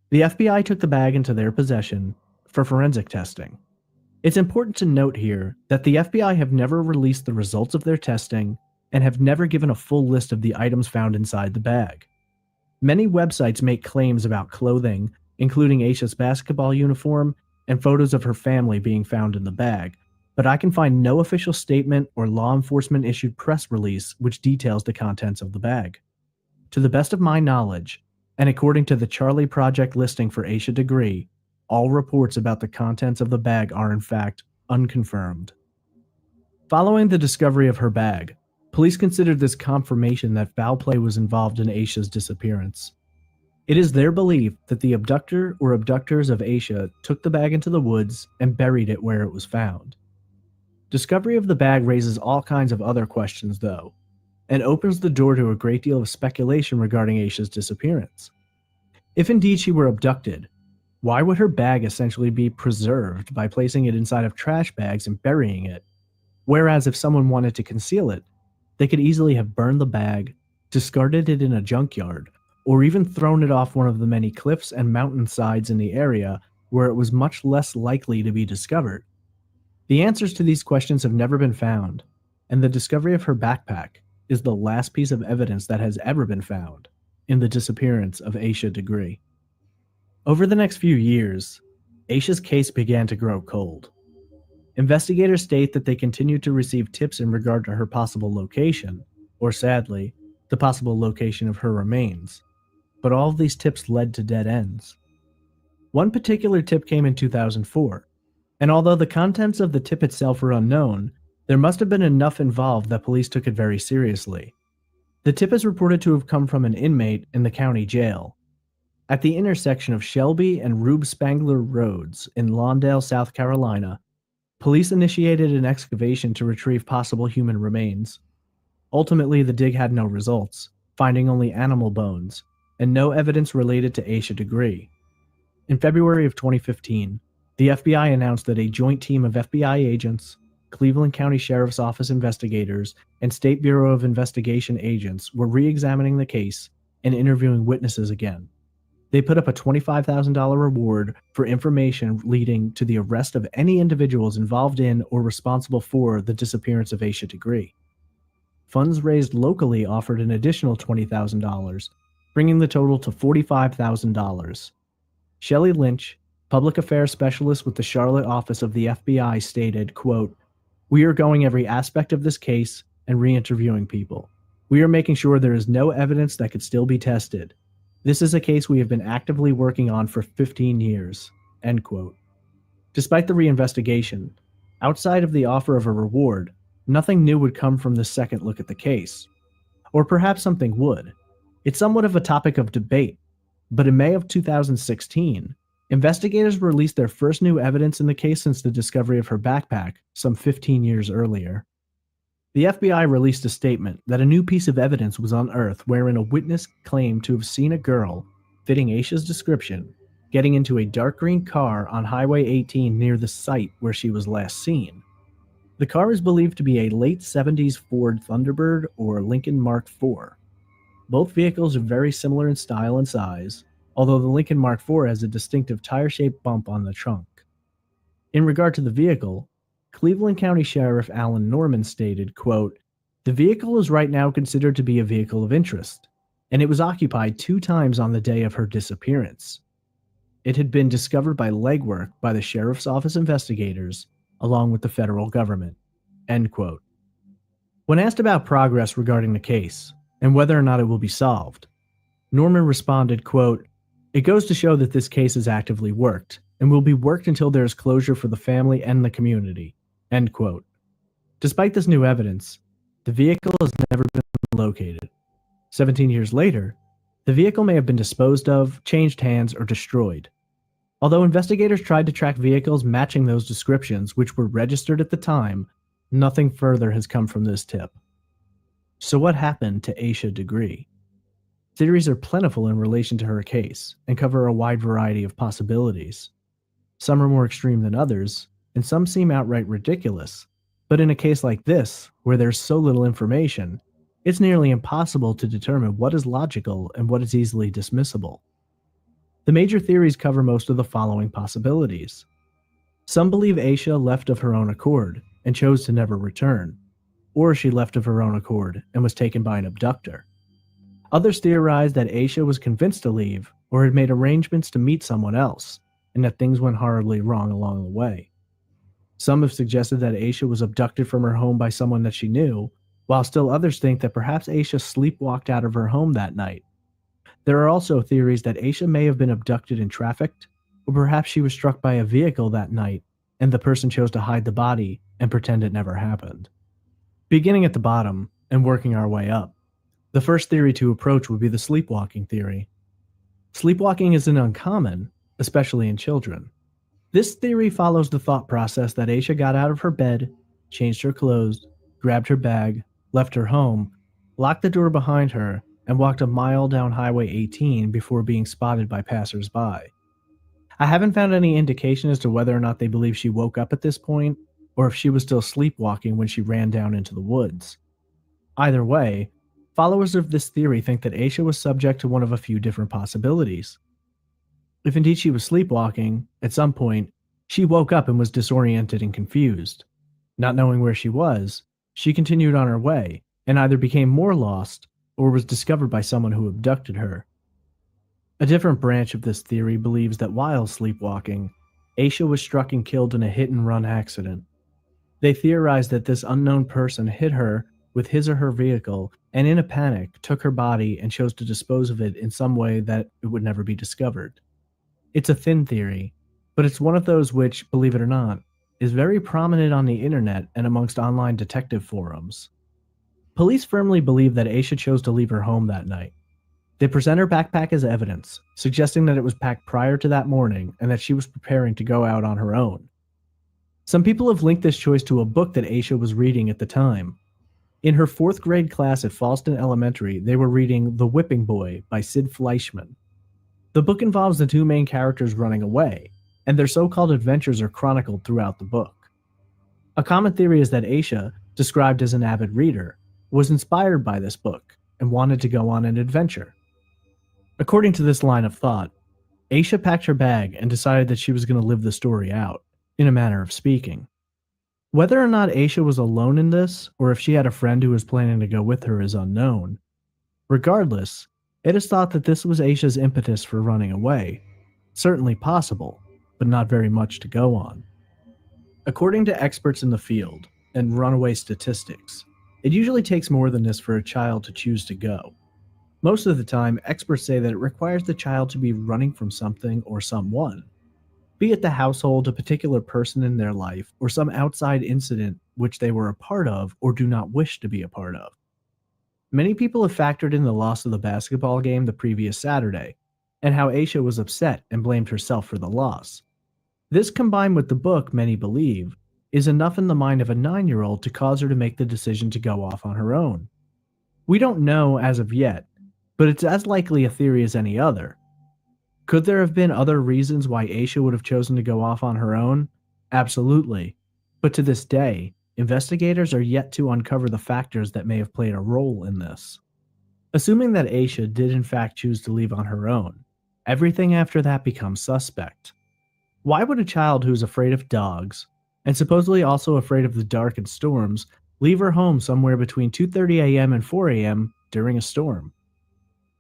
The FBI took the bag into their possession for forensic testing. It's important to note here that the FBI have never released the results of their testing and have never given a full list of the items found inside the bag. Many websites make claims about clothing, including Aisha's basketball uniform and photos of her family being found in the bag, but I can find no official statement or law enforcement issued press release which details the contents of the bag. To the best of my knowledge, and according to the Charlie Project listing for Aisha Degree, all reports about the contents of the bag are in fact unconfirmed. Following the discovery of her bag, police considered this confirmation that foul play was involved in Aisha's disappearance. It is their belief that the abductor or abductors of Aisha took the bag into the woods and buried it where it was found. Discovery of the bag raises all kinds of other questions, though, and opens the door to a great deal of speculation regarding Aisha's disappearance. If indeed she were abducted, why would her bag essentially be preserved by placing it inside of trash bags and burying it? Whereas if someone wanted to conceal it, they could easily have burned the bag, discarded it in a junkyard, or even thrown it off one of the many cliffs and mountainsides in the area where it was much less likely to be discovered. The answers to these questions have never been found, and the discovery of her backpack is the last piece of evidence that has ever been found in the disappearance of Aisha Degree. Over the next few years, Aisha's case began to grow cold. Investigators state that they continued to receive tips in regard to her possible location, or sadly, the possible location of her remains, but all of these tips led to dead ends. One particular tip came in 2004, and although the contents of the tip itself were unknown, there must have been enough involved that police took it very seriously. The tip is reported to have come from an inmate in the county jail. At the intersection of Shelby and Rube Spangler Roads in Lawndale, South Carolina, police initiated an excavation to retrieve possible human remains. Ultimately, the dig had no results, finding only animal bones, and no evidence related to Aisha Degree. In February of 2015, the FBI announced that a joint team of FBI agents, Cleveland County Sheriff's Office investigators, and State Bureau of Investigation agents were re-examining the case and interviewing witnesses again. They put up a $25,000 reward for information leading to the arrest of any individuals involved in or responsible for the disappearance of Aisha Degree. Funds raised locally offered an additional $20,000, bringing the total to $45,000. Shelley Lynch, public affairs specialist with the Charlotte office of the FBI, stated, quote, "We are going every aspect of this case and re-interviewing people. We are making sure there is no evidence that could still be tested. This is a case we have been actively working on for 15 years, end quote. Despite the reinvestigation, outside of the offer of a reward, nothing new would come from this second look at the case. Or perhaps something would. It's somewhat of a topic of debate, but in May of 2016, investigators released their first new evidence in the case since the discovery of her backpack some 15 years earlier. The FBI released a statement that a new piece of evidence was unearthed wherein a witness claimed to have seen a girl, fitting Aisha's description, getting into a dark green car on Highway 18 near the site where she was last seen. The car is believed to be a late 70s Ford Thunderbird or Lincoln Mark IV. Both vehicles are very similar in style and size, although the Lincoln Mark IV has a distinctive tire-shaped bump on the trunk. In regard to the vehicle, Cleveland County Sheriff Alan Norman stated, quote, "The vehicle is right now considered to be a vehicle of interest, and it was occupied 2 times on the day of her disappearance. It had been discovered by legwork by the Sheriff's Office investigators, along with the federal government," end quote. When asked about progress regarding the case, and whether or not it will be solved, Norman responded, quote, "It goes to show that this case is actively worked, and will be worked until there is closure for the family and the community," end quote. Despite this new evidence, the vehicle has never been located. 17 years later, the vehicle may have been disposed of, changed hands, or destroyed. Although investigators tried to track vehicles matching those descriptions, which were registered at the time, nothing further has come from this tip. So what happened to Aisha Degree? Theories are plentiful in relation to her case and cover a wide variety of possibilities. Some are more extreme than others, and some seem outright ridiculous. But in a case like this, where there's so little information, it's nearly impossible to determine what is logical and what is easily dismissible. The major theories cover most of the following possibilities. Some believe Aisha left of her own accord and chose to never return, or she left of her own accord and was taken by an abductor. Others theorize that Aisha was convinced to leave or had made arrangements to meet someone else, and that things went horribly wrong along the way. Some have suggested that Aisha was abducted from her home by someone that she knew, while still others think that perhaps Aisha sleepwalked out of her home that night. There are also theories that Aisha may have been abducted and trafficked, or perhaps she was struck by a vehicle that night, and the person chose to hide the body and pretend it never happened. Beginning at the bottom and working our way up, the first theory to approach would be the sleepwalking theory. Sleepwalking isn't uncommon, especially in children. This theory follows the thought process that Aisha got out of her bed, changed her clothes, grabbed her bag, left her home, locked the door behind her, and walked a mile down Highway 18 before being spotted by passers-by. I haven't found any indication as to whether or not they believe she woke up at this point, or if she was still sleepwalking when she ran down into the woods. Either way, followers of this theory think that Aisha was subject to one of a few different possibilities. If indeed she was sleepwalking, at some point, she woke up and was disoriented and confused. Not knowing where she was, she continued on her way, and either became more lost, or was discovered by someone who abducted her. A different branch of this theory believes that while sleepwalking, Aisha was struck and killed in a hit-and-run accident. They theorize that this unknown person hit her with his or her vehicle, and in a panic, took her body and chose to dispose of it in some way that it would never be discovered. It's a thin theory, but it's one of those which, believe it or not, is very prominent on the internet and amongst online detective forums. Police firmly believe that Aisha chose to leave her home that night. They present her backpack as evidence, suggesting that it was packed prior to that morning and that she was preparing to go out on her own. Some people have linked this choice to a book that Aisha was reading at the time. In her 4th grade class at Fallston Elementary, they were reading The Whipping Boy by Sid Fleischman. The book involves the two main characters running away, and their so-called adventures are chronicled throughout the book. A common theory is that Aisha, described as an avid reader, was inspired by this book and wanted to go on an adventure. According to this line of thought, Aisha packed her bag and decided that she was going to live the story out, in a manner of speaking. Whether or not Aisha was alone in this, or if she had a friend who was planning to go with her, is unknown. Regardless, it is thought that this was Aisha's impetus for running away. Certainly possible, but not very much to go on. According to experts in the field and runaway statistics, it usually takes more than this for a child to choose to go. Most of the time, experts say that it requires the child to be running from something or someone, be it the household, a particular person in their life, or some outside incident which they were a part of or do not wish to be a part of. Many people have factored in the loss of the basketball game the previous Saturday, and how Aisha was upset and blamed herself for the loss. This, combined with the book, many believe, is enough in the mind of a 9-year-old to cause her to make the decision to go off on her own. We don't know as of yet, but it's as likely a theory as any other. Could there have been other reasons why Aisha would have chosen to go off on her own? Absolutely. But to this day, investigators are yet to uncover the factors that may have played a role in this. Assuming that Aisha did in fact choose to leave on her own, everything after that becomes suspect. Why would a child who's afraid of dogs, and supposedly also afraid of the dark and storms, leave her home somewhere between 2:30 a.m. and 4 a.m. during a storm?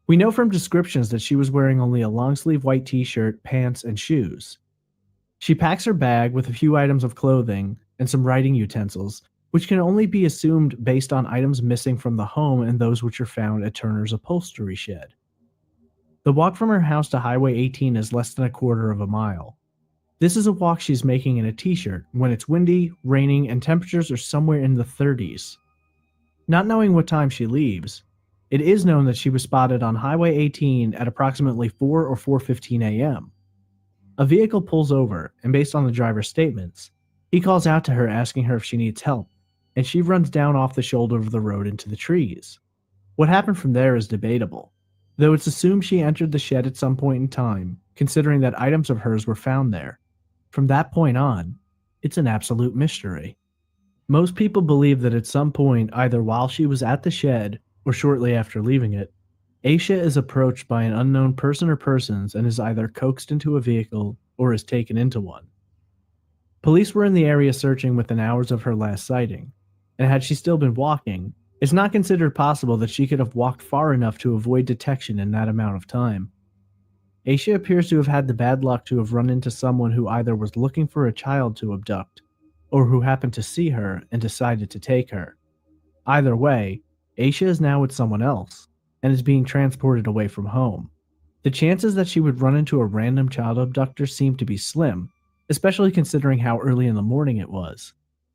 We know from descriptions that she was wearing only a long-sleeve white t-shirt, pants, and shoes. She packs her bag with a few items of clothing and some writing utensils, which can only be assumed based on items missing from the home and those which are found at Turner's upholstery shed. The walk from her house to Highway 18 is less than a quarter of a mile. This is a walk she's making in a t-shirt when it's windy, raining, and temperatures are somewhere in the 30s. Not knowing what time she leaves, it is known that she was spotted on Highway 18 at approximately 4 or 4:15 a.m. A vehicle pulls over, and based on the driver's statements, he calls out to her asking her if she needs help, and she runs down off the shoulder of the road into the trees. What happened from there is debatable, though it's assumed she entered the shed at some point in time, considering that items of hers were found there. From that point on, it's an absolute mystery. Most people believe that at some point, either while she was at the shed or shortly after leaving it, Aisha is approached by an unknown person or persons and is either coaxed into a vehicle or is taken into one. Police were in the area searching within hours of her last sighting, and had she still been walking, it's not considered possible that she could have walked far enough to avoid detection in that amount of time. Aisha appears to have had the bad luck to have run into someone who either was looking for a child to abduct, or who happened to see her and decided to take her. Either way, Aisha is now with someone else, and is being transported away from home. The chances that she would run into a random child abductor seem to be slim, especially considering how early in the morning it was.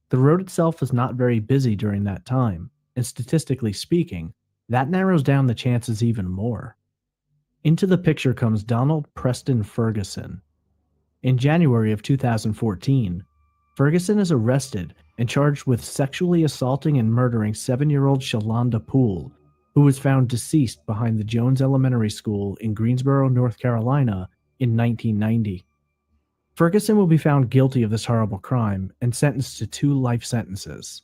The road itself is not very busy during that time, and statistically speaking, that narrows down the chances even more. Into the picture comes Donald Preston Ferguson. In January of 2014, Ferguson is arrested and charged with sexually assaulting and murdering 7-year-old Shalonda Poole, who was found deceased behind the Jones Elementary School in Greensboro, North Carolina in 1990. Ferguson will be found guilty of this horrible crime and sentenced to 2 life sentences.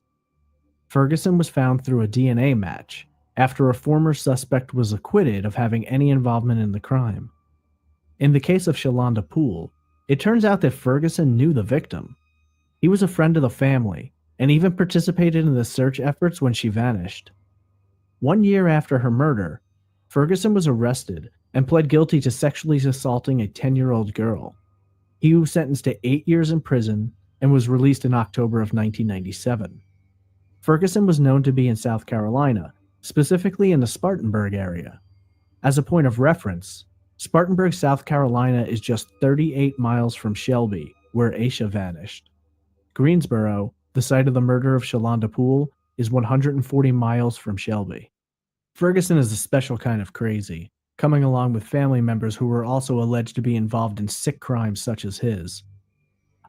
Ferguson was found through a DNA match after a former suspect was acquitted of having any involvement in the crime. In the case of Shalonda Poole, it turns out that Ferguson knew the victim. He was a friend of the family, and even participated in the search efforts when she vanished. 1 year after her murder, Ferguson was arrested and pled guilty to sexually assaulting a 10-year-old girl. He was sentenced to 8 years in prison and was released in October of 1997. Ferguson was known to be in South Carolina, specifically in the Spartanburg area. As a point of reference, Spartanburg, South Carolina is just 38 miles from Shelby, where Aisha vanished. Greensboro, the site of the murder of Shalonda Poole, is 140 miles from Shelby. Ferguson is a special kind of crazy, coming along with family members who were also alleged to be involved in sick crimes such as his.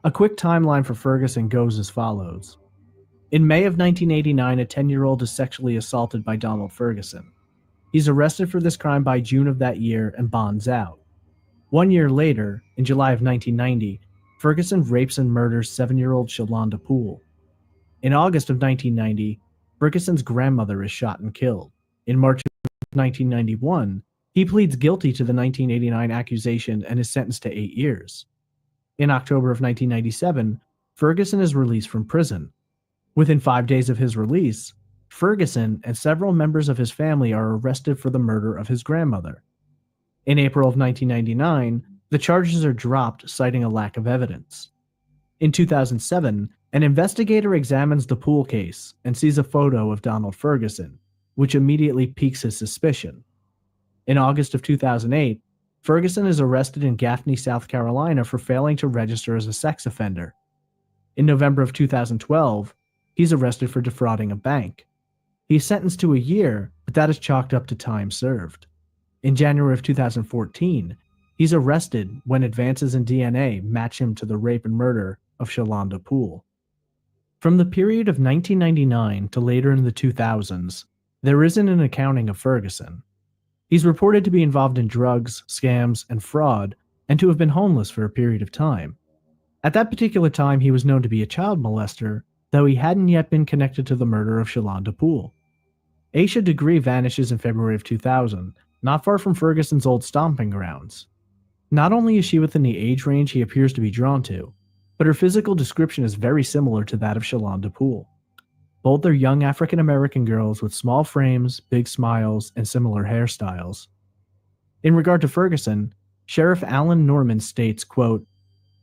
A quick timeline for Ferguson goes as follows. In May of 1989, a 10-year-old is sexually assaulted by Donald Ferguson. He's arrested for this crime by June of that year and bonds out. 1 year later, in July of 1990, Ferguson rapes and murders 7-year-old Shalonda Poole. In August of 1990, Ferguson's grandmother is shot and killed. In March of 1991, he pleads guilty to the 1989 accusation and is sentenced to 8 years. In October of 1997, Ferguson is released from prison. Within 5 days of his release, Ferguson and several members of his family are arrested for the murder of his grandmother. In April of 1999, the charges are dropped, citing a lack of evidence. In 2007, an investigator examines the Poole case and sees a photo of Donald Ferguson, which immediately piques his suspicion. In August of 2008, Ferguson is arrested in Gaffney, South Carolina for failing to register as a sex offender. In November of 2012, he's arrested for defrauding a bank. He's sentenced to a year, but that is chalked up to time served. In January of 2014, he's arrested when advances in DNA match him to the rape and murder of Shalonda Poole. From the period of 1999 to later in the 2000s, there isn't an accounting of Ferguson. He's reported to be involved in drugs, scams, and fraud, and to have been homeless for a period of time. At that particular time, he was known to be a child molester, though he hadn't yet been connected to the murder of Shalonda Poole. Aisha Degree vanishes in February of 2000, not far from Ferguson's old stomping grounds. Not only is she within the age range he appears to be drawn to, but her physical description is very similar to that of Shalonda Poole. Both are young African American girls with small frames, big smiles, and similar hairstyles. In regard to Ferguson, Sheriff Alan Norman states, quote,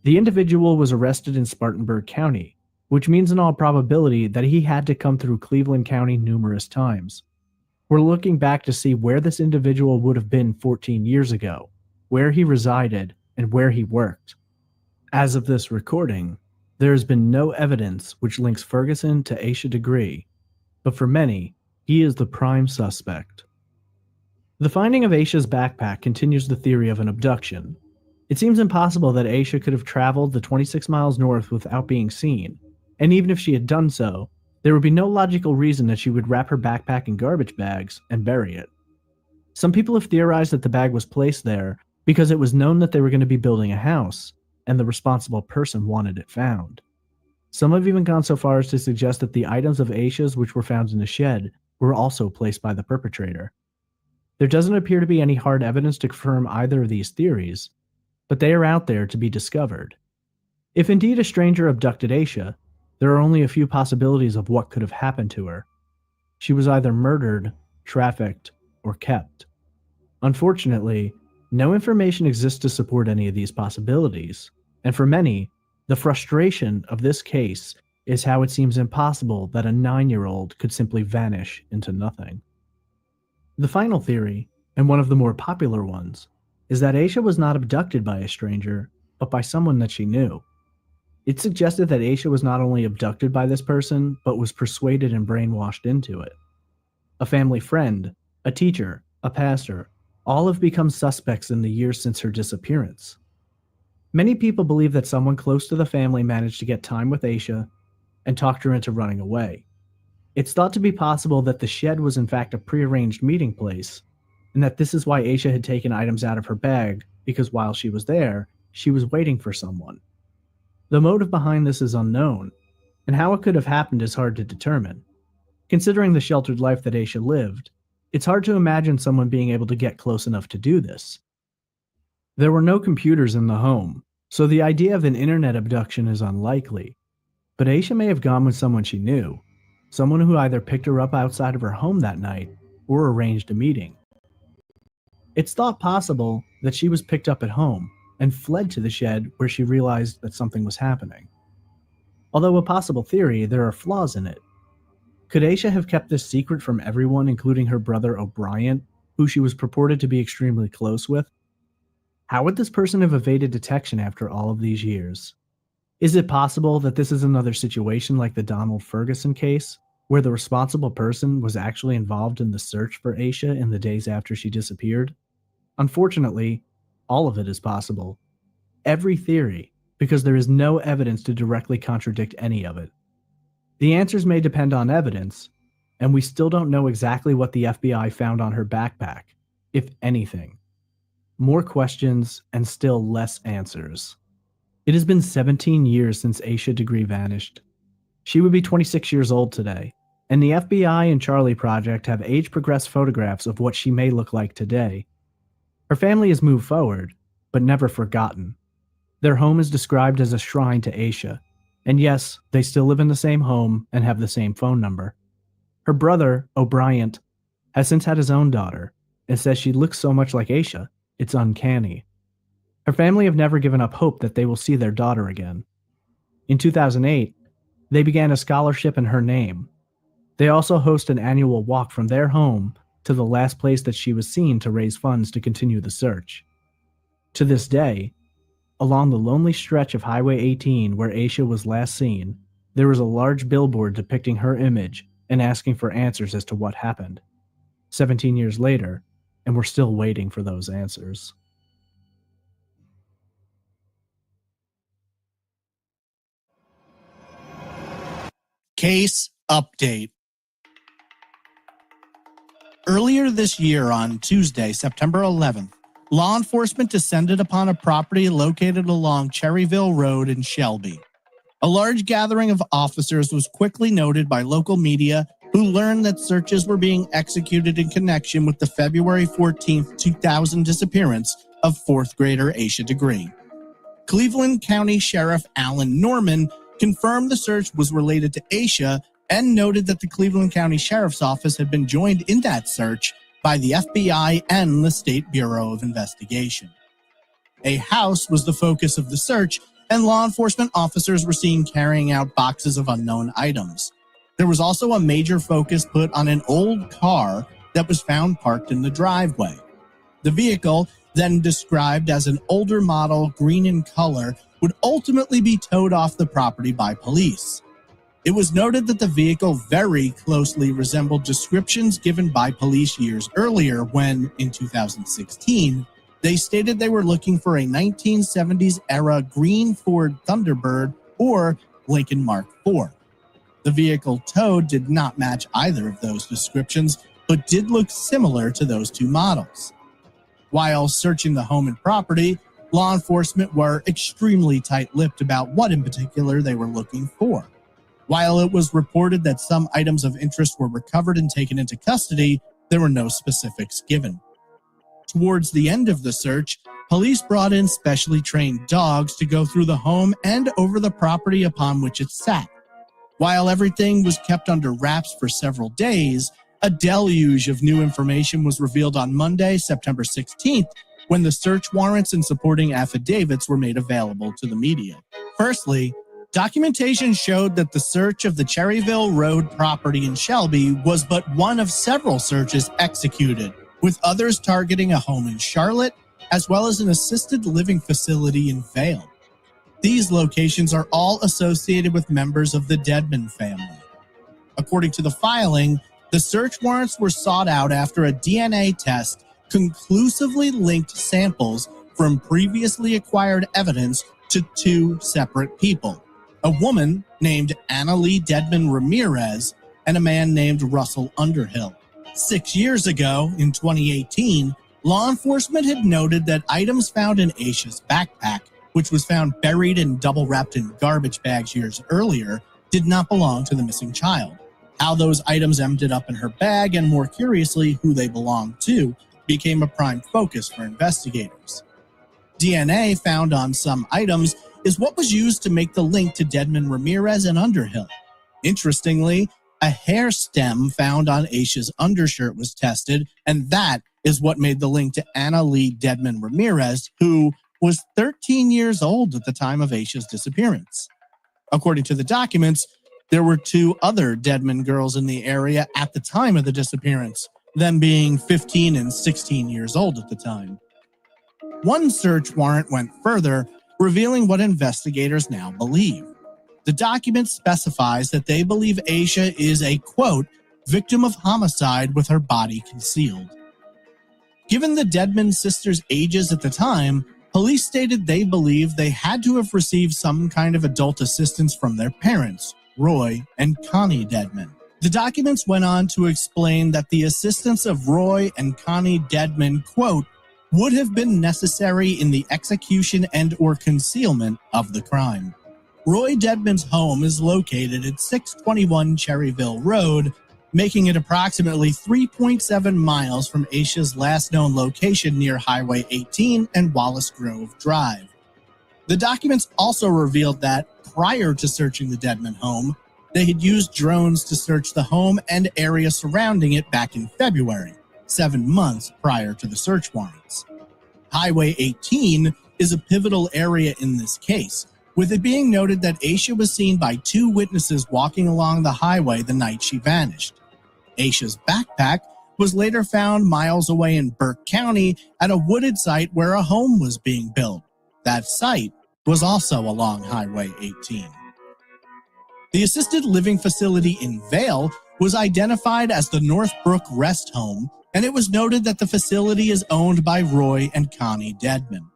"The individual was arrested in Spartanburg County, which means in all probability that he had to come through Cleveland County numerous times. We're looking back to see where this individual would have been 14 years ago, where he resided, and where he worked. As of this recording, there has been no evidence which links Ferguson to Aisha Degree, but for many, he is the prime suspect. The finding of Aisha's backpack continues the theory of an abduction. It seems impossible that Aisha could have traveled the 26 miles north without being seen, and even if she had done so, there would be no logical reason that she would wrap her backpack in garbage bags and bury it. Some people have theorized that the bag was placed there because it was known that they were going to be building a house, and the responsible person wanted it found. Some have even gone so far as to suggest that the items of Aisha's which were found in the shed were also placed by the perpetrator. There doesn't appear to be any hard evidence to confirm either of these theories, but they are out there to be discovered. If indeed a stranger abducted Aisha, there are only a few possibilities of what could have happened to her. She was either murdered, trafficked, or kept. Unfortunately, no information exists to support any of these possibilities, and for many, the frustration of this case is how it seems impossible that a 9-year-old could simply vanish into nothing. The final theory, and one of the more popular ones, is that Aisha was not abducted by a stranger, but by someone that she knew. It suggested that Aisha was not only abducted by this person, but was persuaded and brainwashed into it. A family friend, a teacher, a pastor, all have become suspects in the years since her disappearance. Many people believe that someone close to the family managed to get time with Aisha and talked her into running away. It's thought to be possible that the shed was in fact a prearranged meeting place, and that this is why Aisha had taken items out of her bag, because while she was there, she was waiting for someone. The motive behind this is unknown, and how it could have happened is hard to determine. Considering the sheltered life that Aisha lived, it's hard to imagine someone being able to get close enough to do this. There were no computers in the home, so the idea of an internet abduction is unlikely. But Aisha may have gone with someone she knew, someone who either picked her up outside of her home that night or arranged a meeting. It's thought possible that she was picked up at home and fled to the shed where she realized that something was happening. Although a possible theory, there are flaws in it. Could Aisha have kept this secret from everyone, including her brother O'Brien, who she was purported to be extremely close with? How would this person have evaded detection after all of these years? Is it possible that this is another situation like the Donald Ferguson case, where the responsible person was actually involved in the search for Aisha in the days after she disappeared? Unfortunately, all of it is possible. Every theory, because there is no evidence to directly contradict any of it. The answers may depend on evidence, and we still don't know exactly what the FBI found on her backpack, if anything. More questions and still less answers. It has been 17 years since Aisha Degree vanished. She would be 26 years old today, and the FBI and Charlie Project have age-progressed photographs of what she may look like today. Her family has moved forward, but never forgotten. Their home is described as a shrine to Aisha, and yes, they still live in the same home and have the same phone number. Her brother, O'Brien, has since had his own daughter, and says she looks so much like Aisha, it's uncanny. Her family have never given up hope that they will see their daughter again. In 2008, they began a scholarship in her name. They also host an annual walk from their home to the last place that she was seen to raise funds to continue the search. To this day, along the lonely stretch of Highway 18 where Aisha was last seen, there is a large billboard depicting her image and asking for answers as to what happened. 17 years later, and we're still waiting for those answers. Case update. Earlier this year on Tuesday, September 11th, law enforcement descended upon a property located along Cherryville Road in Shelby. A large gathering of officers was quickly noted by local media, who learned that searches were being executed in connection with the February 14, 2000 disappearance of fourth grader Aisha Degree. Cleveland County Sheriff Alan Norman confirmed the search was related to Aisha and noted that the Cleveland County Sheriff's Office had been joined in that search by the FBI and the State Bureau of Investigation. A house was the focus of the search, and law enforcement officers were seen carrying out boxes of unknown items. There was also a major focus put on an old car that was found parked in the driveway. The vehicle, then described as an older model, green in color, would ultimately be towed off the property by police. It was noted that the vehicle very closely resembled descriptions given by police years earlier when, in 2016, they stated they were looking for a 1970s-era green Ford Thunderbird or Lincoln Mark IV. The vehicle towed did not match either of those descriptions, but did look similar to those two models. While searching the home and property, law enforcement were extremely tight-lipped about what in particular they were looking for. While it was reported that some items of interest were recovered and taken into custody, there were no specifics given. Towards the end of the search, police brought in specially trained dogs to go through the home and over the property upon which it sat. While everything was kept under wraps for several days, a deluge of new information was revealed on Monday, September 16th, when the search warrants and supporting affidavits were made available to the media. Firstly, documentation showed that the search of the Cherryville Road property in Shelby was but one of several searches executed, with others targeting a home in Charlotte, as well as an assisted living facility in Vail. These locations are all associated with members of the Dedmon family. According to the filing, the search warrants were sought out after a DNA test conclusively linked samples from previously acquired evidence to two separate people, a woman named Annalee Dedmon Ramirez and a man named Russell Underhill. 6 years ago, in 2018, law enforcement had noted that items found in Aisha's backpack, which was found buried and double-wrapped in garbage bags years earlier, did not belong to the missing child. How those items ended up in her bag, and more curiously, who they belonged to, became a prime focus for investigators. DNA found on some items is what was used to make the link to Dedmon Ramirez and Underhill. Interestingly, a hair stem found on Aisha's undershirt was tested, and that is what made the link to Annalee Dedmon Ramirez, who was 13 years old at the time of Aisha's disappearance. According to the documents, there were two other Dedmon girls in the area at the time of the disappearance, them being 15 and 16 years old at the time. One search warrant went further, revealing what investigators now believe. The document specifies that they believe Aisha is a, quote, victim of homicide with her body concealed. Given the Dedmon sisters' ages at the time, police stated they believe they had to have received some kind of adult assistance from their parents, Roy and Connie Dedmon. The documents went on to explain that the assistance of Roy and Connie Dedmon, quote, would have been necessary in the execution and or concealment of the crime. Roy Dedmon's home is located at 621 Cherryville Road, making it approximately 3.7 miles from Aisha's last known location near Highway 18 and Wallace Grove Drive. The documents also revealed that, prior to searching the Dedmon home, they had used drones to search the home and area surrounding it back in February, 7 months prior to the search warrants. Highway 18 is a pivotal area in this case, with it being noted that Aisha was seen by two witnesses walking along the highway the night she vanished. Aisha's backpack was later found miles away in Burke County at a wooded site where a home was being built. That site was also along Highway 18. The assisted living facility in Vail was identified as the Northbrook Rest Home, and it was noted that the facility is owned by Roy and Connie Dedmon.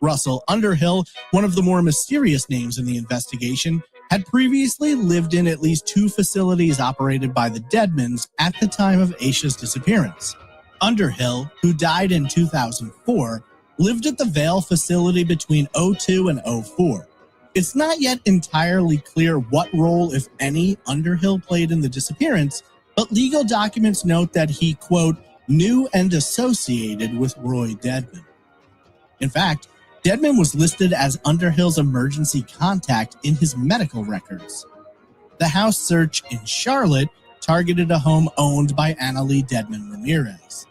Russell Underhill, one of the more mysterious names in the investigation, had previously lived in at least two facilities operated by the Dedmons at the time of Aisha's disappearance. Underhill, who died in 2004, lived at the Vail facility between 2002 and 2004. It's not yet entirely clear what role, if any, Underhill played in the disappearance, but legal documents note that he, quote, knew and associated with Roy Dedmon. In fact, Dedmon was listed as Underhill's emergency contact in his medical records. The house search in Charlotte targeted a home owned by Annalee Dedmon Ramirez.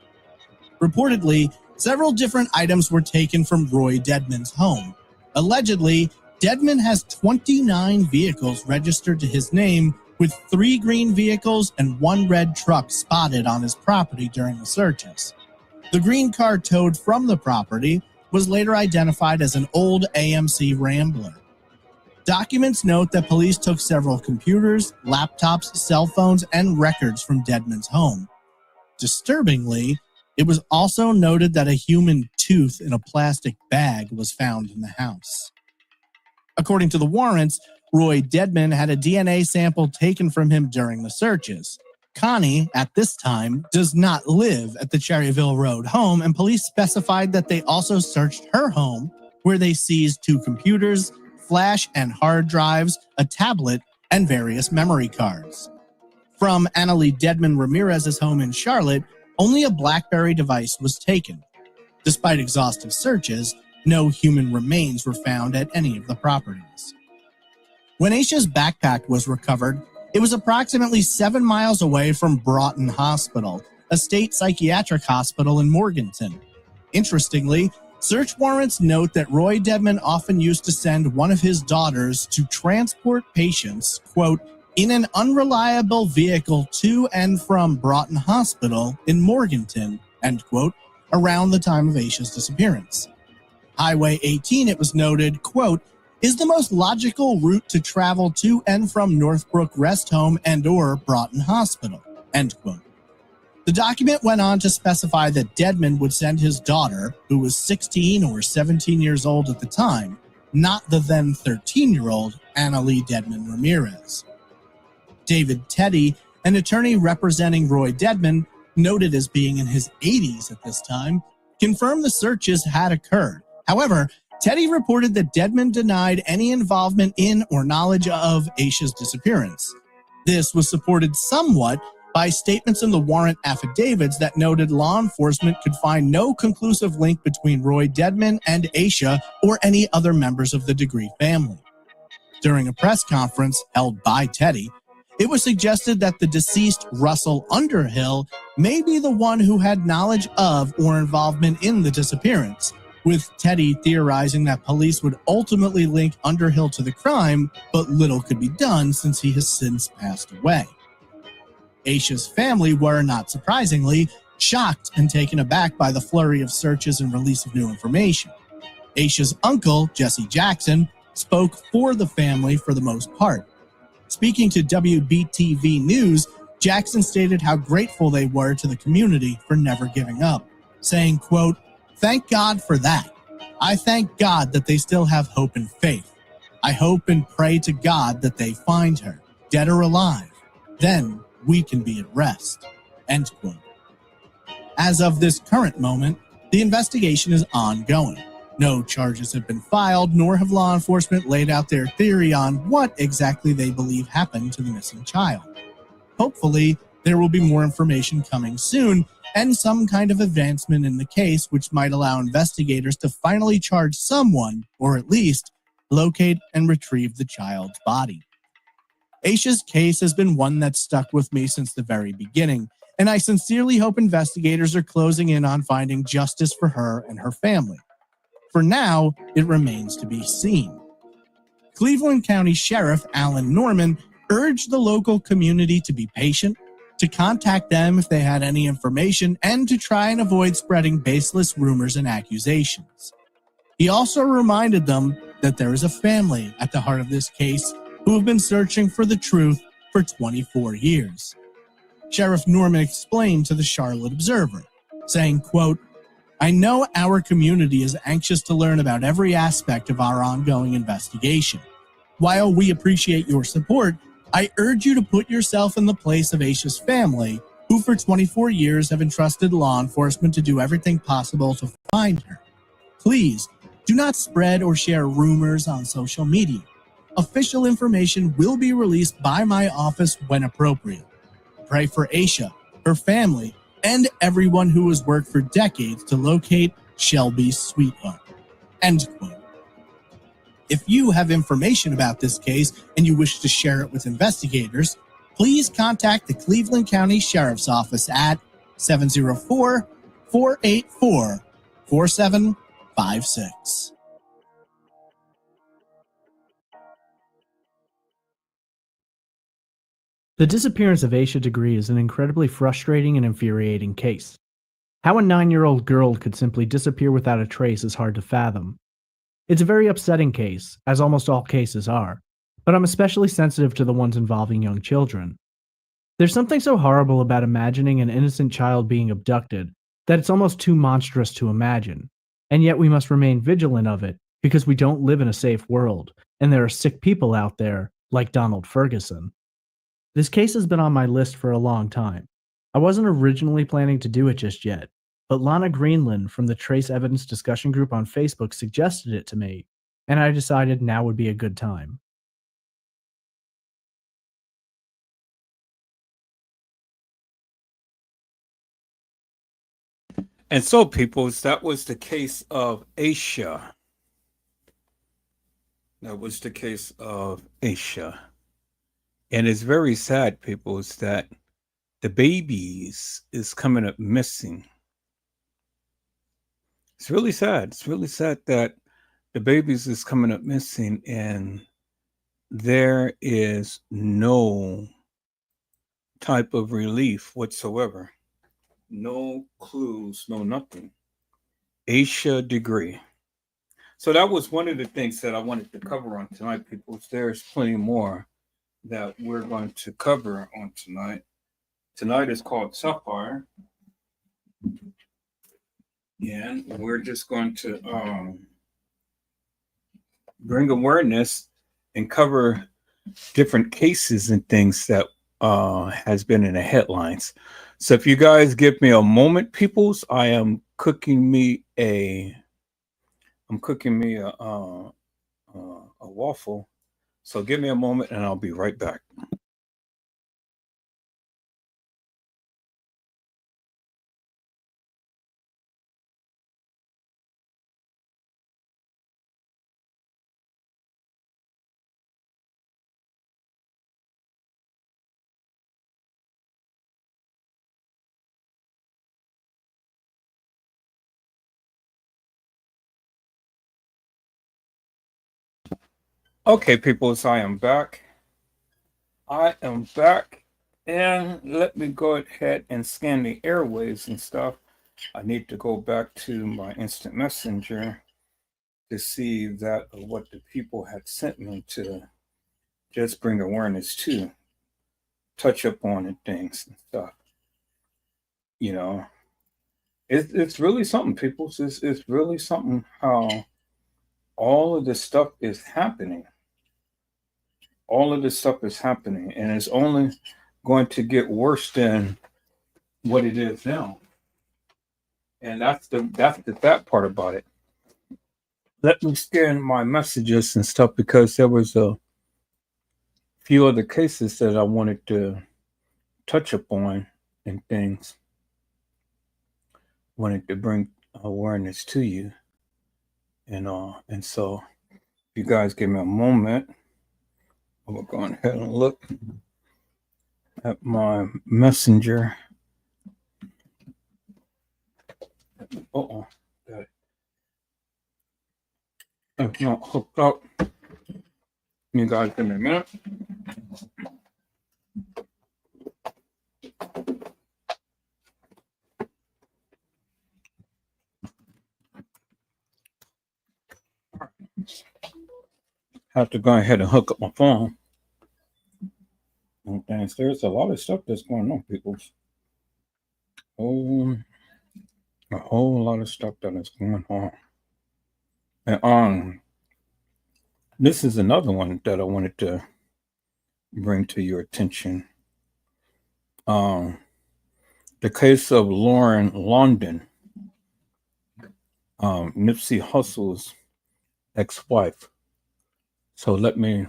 Reportedly, several different items were taken from Roy Dedmon's home. Allegedly, Dedmon has 29 vehicles registered to his name, with 3 green vehicles and 1 red truck spotted on his property during the searches. The green car towed from the property was later identified as an old AMC Rambler. Documents note that police took several computers, laptops, cell phones, and records from Deadman's home. Disturbingly, it was also noted that a human tooth in a plastic bag was found in the house. According to the warrants, Roy Deadman had a DNA sample taken from him during the searches. Connie, at this time, does not live at the Cherryville Road home, and police specified that they also searched her home, where they seized 2 computers, flash and hard drives, a tablet, and various memory cards. From Annalee Deadman Ramirez's home in Charlotte, only a BlackBerry device was taken. Despite exhaustive searches, no human remains were found at any of the properties. When Aisha's backpack was recovered, it was approximately 7 miles away from Broughton Hospital, a state psychiatric hospital in Morganton. Interestingly, search warrants note that Roy Deadman often used to send one of his daughters to transport patients, quote, in an unreliable vehicle to and from Broughton Hospital in Morganton, end quote, around the time of Aisha's disappearance. Highway 18, it was noted, quote, is the most logical route to travel to and from Northbrook Rest Home and or Broughton Hospital, end quote. The document went on to specify that Deadman would send his daughter, who was 16 or 17 years old at the time, not the then 13-year-old Annalee Deadman Ramirez. David Teddy, an attorney representing Roy Deadman, noted as being in his 80s at this time, confirmed the searches had occurred. However, Teddy reported that Deadman denied any involvement in or knowledge of Aisha's disappearance. This was supported somewhat by statements in the warrant affidavits that noted law enforcement could find no conclusive link between Roy Deadman and Aisha or any other members of the Degree family. During a press conference held by Teddy, it was suggested that the deceased Russell Underhill may be the one who had knowledge of or involvement in the disappearance, with Teddy theorizing that police would ultimately link Underhill to the crime, but little could be done since he has since passed away. Aisha's family were, not surprisingly, shocked and taken aback by the flurry of searches and release of new information. Aisha's uncle, Jesse Jackson, spoke for the family for the most part. Speaking to WBTV News, Jackson stated how grateful they were to the community for never giving up, saying, quote, "Thank God for that. I thank God that they still have hope and faith. I hope and pray to God that they find her, dead or alive. Then we can be at rest." End quote. As of this current moment, the investigation is ongoing. No charges have been filed, nor have law enforcement laid out their theory on what exactly they believe happened to the missing child. Hopefully, there will be more information coming soon and some kind of advancement in the case which might allow investigators to finally charge someone, or at least locate and retrieve the child's body. Aisha's case has been one that's stuck with me since the very beginning, and I sincerely hope investigators are closing in on finding justice for her and her family. For now, it remains to be seen. Cleveland County Sheriff Alan Norman urged the local community to be patient, to contact them if they had any information, and to try and avoid spreading baseless rumors and accusations. He also reminded them that there is a family at the heart of this case who have been searching for the truth for 24 years. Sheriff Norman explained to the Charlotte Observer, saying, quote, "I know our community is anxious to learn about every aspect of our ongoing investigation. While we appreciate your support, I urge you to put yourself in the place of Aisha's family, who for 24 years have entrusted law enforcement to do everything possible to find her. Please, do not spread or share rumors on social media. Official information will be released by my office when appropriate. Pray for Aisha, her family, and everyone who has worked for decades to locate Shelby's sweetheart." End quote. If you have information about this case and you wish to share it with investigators, please contact the Cleveland County Sheriff's Office at 704-484-4756. The disappearance of Aisha Degree is an incredibly frustrating and infuriating case. How a 9-year-old girl could simply disappear without a trace is hard to fathom. It's a very upsetting case, as almost all cases are, but I'm especially sensitive to the ones involving young children. There's something so horrible about imagining an innocent child being abducted that it's almost too monstrous to imagine, and yet we must remain vigilant of it because we don't live in a safe world, and there are sick people out there like Donald Ferguson. This case has been on my list for a long time. I wasn't originally planning to do it just yet, but Lana Greenland from the Trace Evidence Discussion Group on Facebook suggested it to me, and I decided now would be a good time. And so, peoples, that was the case of Aisha. That was the case of Aisha. And it's very sad, peoples, that the babies is coming up missing. It's really sad. It's really sad that the babies is coming up missing and there is no type of relief whatsoever. No clues, no nothing. Aisha degree. So that was one of the things that I wanted to cover on tonight, people. There's plenty more that we're going to cover on tonight. Tonight is called Satire. And we're just going to bring awareness and cover different cases and things that has been in the headlines. So if you guys give me a moment, peoples, I am cooking me a waffle. So give me a moment and I'll be right back. Okay, peoples, I am back. And let me go ahead and scan the airwaves and stuff. I need to go back to my instant messenger to see that what the people had sent me to just bring awareness to, touch up on and things and stuff. You know, it's really something, people. It's really something how all of this stuff is happening. All of this stuff is happening, and it's only going to get worse than what it is now. And that's the that part about it. Let me scan my messages and stuff because there was a few other cases that I wanted to touch upon and things. Wanted to bring awareness to you and so if you guys give me a moment, I'm gonna go ahead and look at my messenger. Uh-oh. It's not hooked up. You guys give me a minute. Have to go ahead and hook up my phone. And things. There's a lot of stuff that's going on, people. Oh, a whole lot of stuff that is going on. And this is another one that I wanted to bring to your attention. The case of Lauren London, Nipsey Hussle's ex-wife. So let me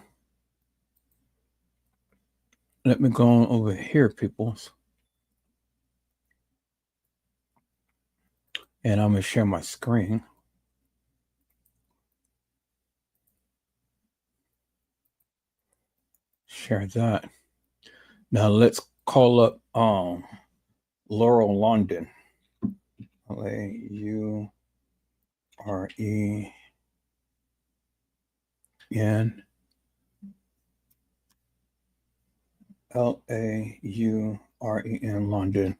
go on over here, people. And I'm gonna share my screen. Share that. Now let's call up Laurel London. Lauren Lauren London.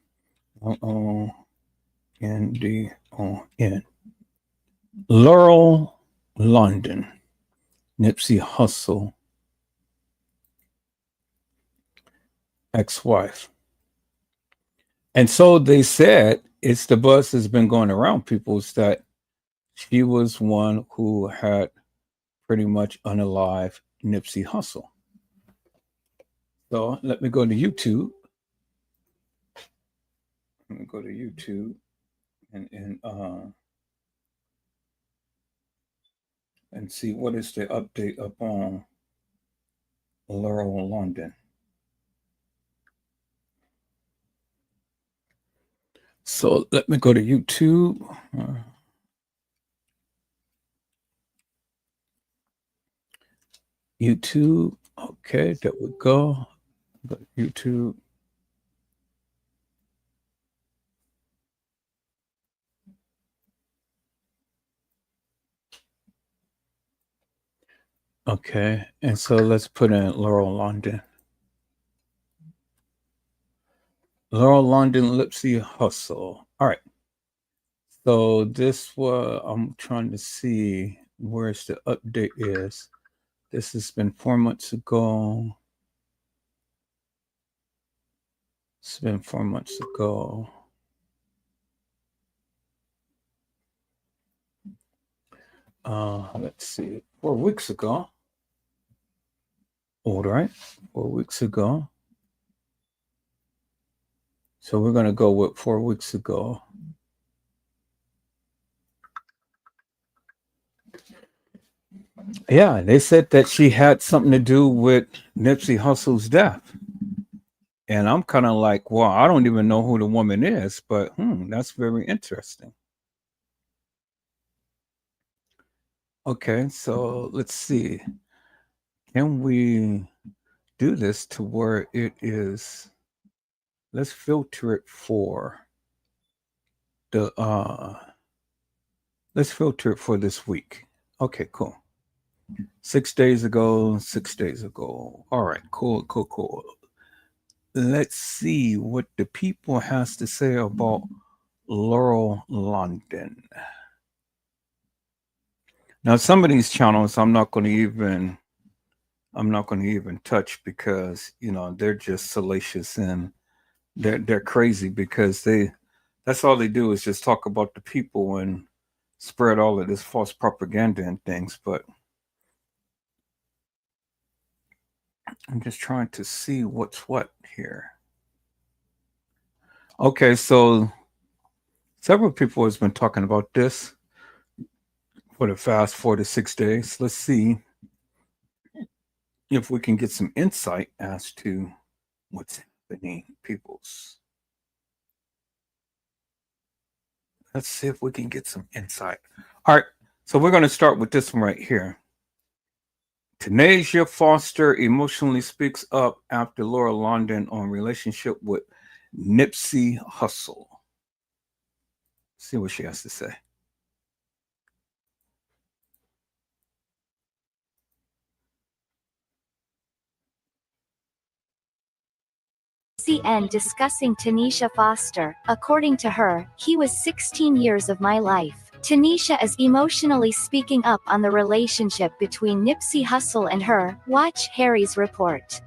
N-D-O-N. Laurel London, Nipsey Hussle, ex-wife. And so they said, it's the buzz that's been going around people, is that she was one who had pretty much unalived Nipsey Hussle. So let me go to YouTube. Let me go to YouTube and see what is the update up on Laurel London. So let me go to YouTube. YouTube. Okay, there we go. Go to YouTube. Okay, and so let's put in Laurel London. Laurel London, Nipsey Hussle. All right. So this was, I'm trying to see where's the update is. This has been 4 months ago. It's been 4 months ago. Let's see, 4 weeks ago. All right, 4 weeks ago. So we're going to go with 4 weeks ago. Yeah, they said that she had something to do with Nipsey Hussle's death. And I'm kind of like, well, I don't even know who the woman is, but that's very interesting. Okay, so let's see. Can we do this to where it is? Let's filter it for the let's filter it for this week. Okay, cool. 6 days ago, 6 days ago. All right, cool. Let's see what the people has to say about Laurel London. Now, some of these channels I'm not going to even touch because they're just salacious and they're crazy because that's all they do is just talk about the people and spread all of this false propaganda and things. But I'm just trying to see what's what here. Okay, so several people has been talking about this for the past 4 to 6 days. Let's see if we can get some insight as to what's happening, peoples. Let's see if we can get some insight. All right, so we're going to start with this one right here. Tanisha Foster emotionally speaks up after Laurel London on relationship with Nipsey Hussle. See what she has to say. CN discussing Tanisha Foster. According to her, he was 16 years of my life. Tanisha is emotionally speaking up on the relationship between Nipsey Hussle and her. Watch Harry's report.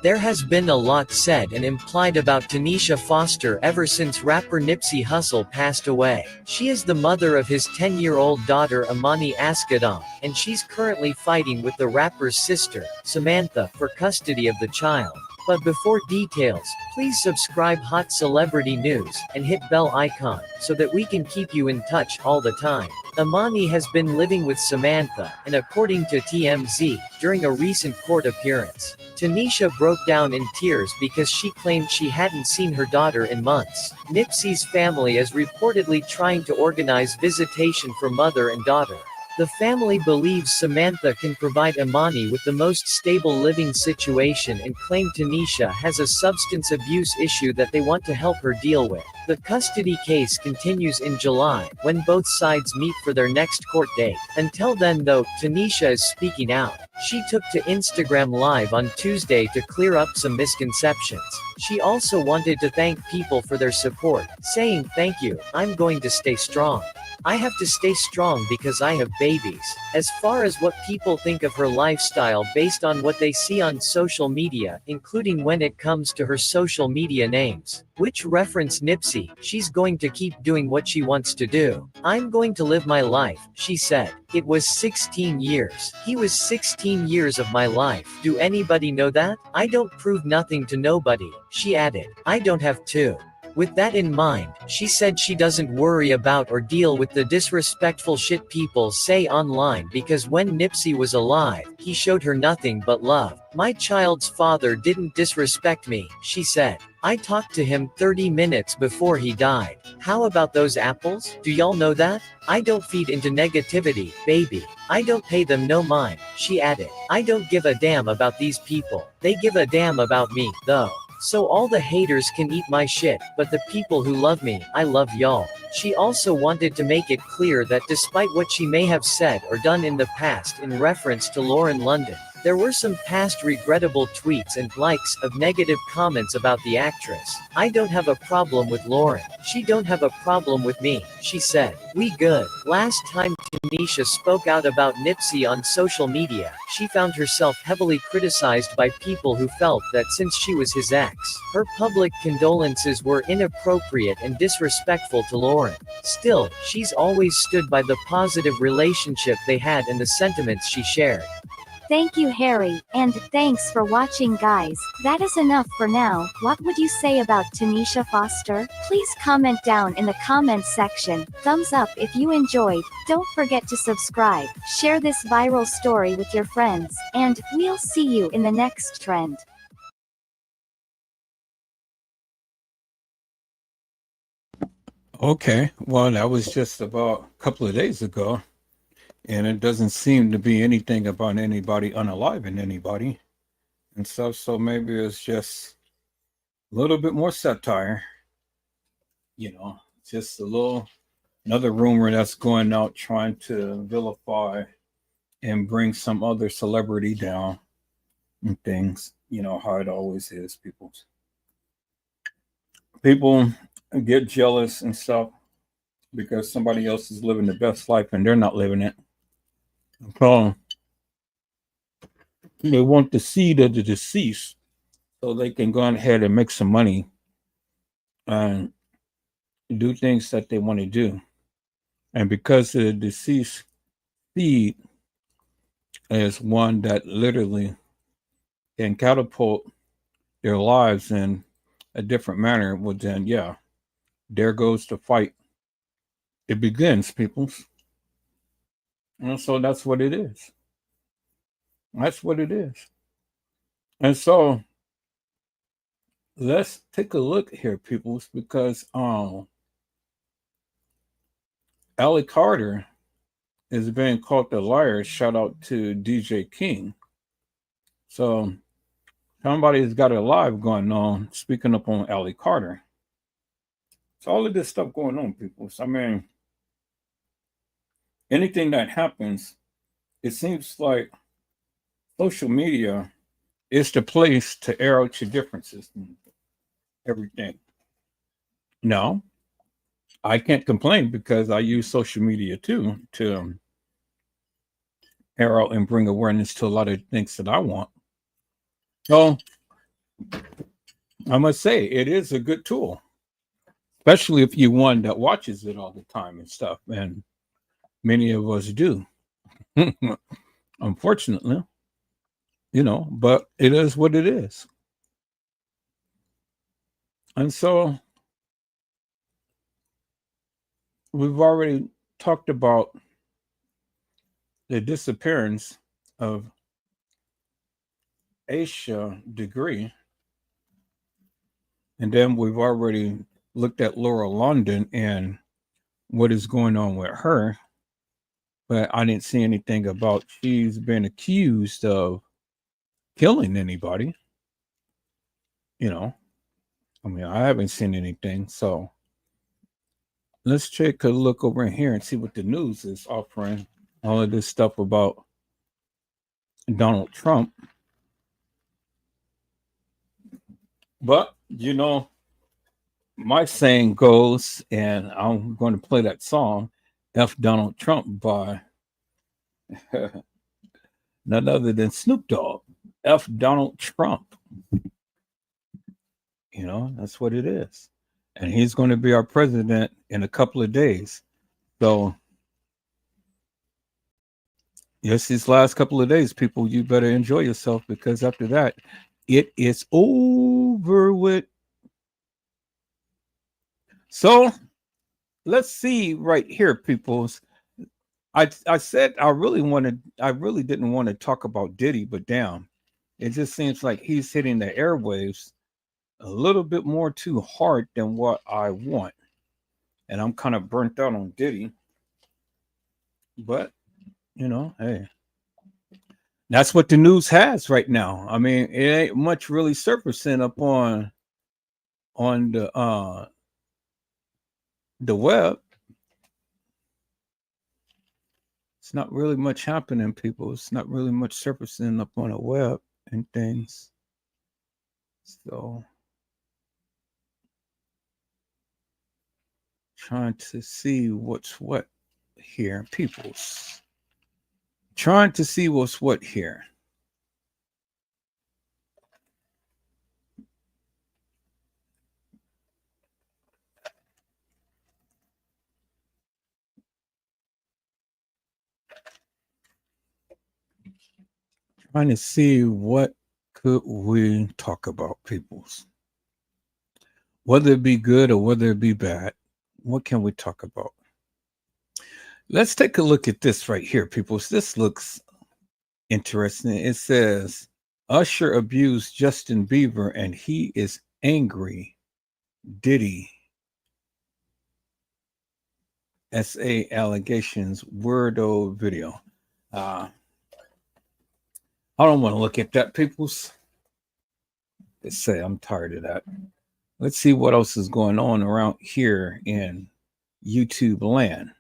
There has been a lot said and implied about Tanisha Foster ever since rapper Nipsey Hussle passed away. She is the mother of his 10-year-old daughter Amani Askadam, and she's currently fighting with the rapper's sister, Samantha, for custody of the child. But before details, please subscribe Hot Celebrity News and hit bell icon so that we can keep you in touch all the time. Amani has been living with Samantha, and according to TMZ, during a recent court appearance, Tanisha broke down in tears because she claimed she hadn't seen her daughter in months. Nipsey's family is reportedly trying to organize visitation for mother and daughter. The family believes Samantha can provide Amani with the most stable living situation and claim Tanisha has a substance abuse issue that they want to help her deal with. The custody case continues in July, when both sides meet for their next court date. Until then though, Tanisha is speaking out. She took to Instagram Live on Tuesday to clear up some misconceptions. She also wanted to thank people for their support, saying, "Thank you, I'm going to stay strong. I have to stay strong because I have babies." As far as what people think of her lifestyle based on what they see on social media, including when it comes to her social media names, which reference Nipsey, she's going to keep doing what she wants to do. "I'm going to live my life," she said. "It was 16 years. He was 16 years of my life. Do anybody know that? I don't prove nothing to nobody," she added. "I don't have to." With that in mind, she said she doesn't worry about or deal with the disrespectful shit people say online because when Nipsey was alive, he showed her nothing but love. "My child's father didn't disrespect me," she said. "I talked to him 30 minutes before he died. How about those apples? Do y'all know that? I don't feed into negativity, baby. I don't pay them no mind," she added. "I don't give a damn about these people. They give a damn about me, though. So all the haters can eat my shit, but the people who love me, I love y'all." She also wanted to make it clear that despite what she may have said or done in the past in reference to Lauren London, there were some past regrettable tweets and likes of negative comments about the actress. "I don't have a problem with Lauren. She don't have a problem with me," she said. "We good." Last time Tanisha spoke out about Nipsey on social media, she found herself heavily criticized by people who felt that since she was his ex, her public condolences were inappropriate and disrespectful to Lauren. Still, she's always stood by the positive relationship they had and the sentiments she shared. Thank you, Harry, and thanks for watching, guys. That is enough for now. What would you say about Tanisha Foster? Please comment down in the comments section. Thumbs up if you enjoyed. Don't forget to subscribe, share this viral story with your friends, and we'll see you in the next trend. Okay, well, that was just about a couple of days ago, and it doesn't seem to be anything about anybody unaliving anybody and stuff. So maybe it's just a little bit more satire, just a little another rumor that's going out trying to vilify and bring some other celebrity down and things. You know how it always is. People get jealous and stuff because somebody else is living the best life and they're not living it. So they want the seed of the deceased so they can go ahead and make some money and do things that they want to do. And because the deceased seed is one that literally can catapult their lives in a different manner, well then yeah, there goes the fight. It begins, peoples. And so that's what it is. That's what it is. And so let's take a look here, peoples, because Allie Carter is being called a liar. Shout out to DJ King. So somebody's got a live going on speaking up on Allie Carter. So all of this stuff going on, people. I mean, anything that happens, it seems like social media is the place to air out your differences and everything. No, I can't complain because I use social media too to air out and bring awareness to a lot of things that I want. So I must say it is a good tool, especially if you're one that watches it all the time and stuff. And many of us do, unfortunately, but it is what it is. And so we've already talked about the disappearance of Aisha Degree. And then we've already looked at Laura London and what is going on with her. But I didn't see anything about she's been accused of killing anybody. I mean, I haven't seen anything. So let's take a look over here and see what the news is offering. All of this stuff about Donald Trump. But, my saying goes, and I'm going to play that song, F Donald Trump by none other than Snoop Dogg. F Donald Trump. That's what it is. And he's going to be our president in a couple of days. So, yes, these last couple of days, people, you better enjoy yourself, because after that, it is over with. So, let's see right here, peoples. I said I really didn't want to talk about Diddy, but damn, it just seems like he's hitting the airwaves a little bit more too hard than what I want. And I'm kind of burnt out on Diddy. But, hey, that's what the news has right now. I mean, it ain't much really surfacing up on the web. It's not really much happening, people. It's not really much surfacing up on the web and things. So, trying to see what's what here, peoples. Trying to see what's what here. Trying to see what could we talk about, peoples. Whether it be good or whether it be bad, what can we talk about? Let's take a look at this right here, peoples. This looks interesting. It says Usher abused Justin Bieber and he is angry. Diddy SA allegations weirdo video. I don't want to look at that, peoples. Let's say I'm tired of that. Let's see what else is going on around here in YouTube land.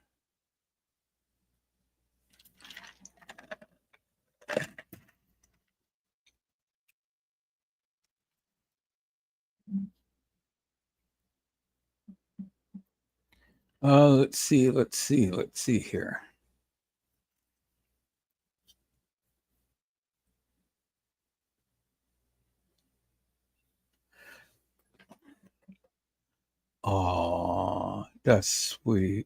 Let's see here. Oh, that's sweet.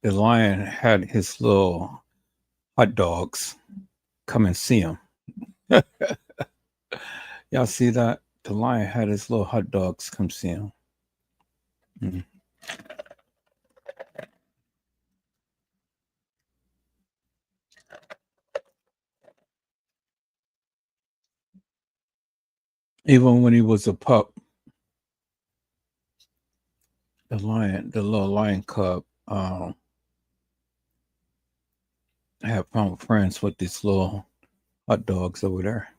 The lion had his little hot dogs. Come and see him. Y'all see that? The lion had his little hot dogs. Come see him. Mm. Even when he was a pup, the little lion cub, have found friends with these little hot dogs over there.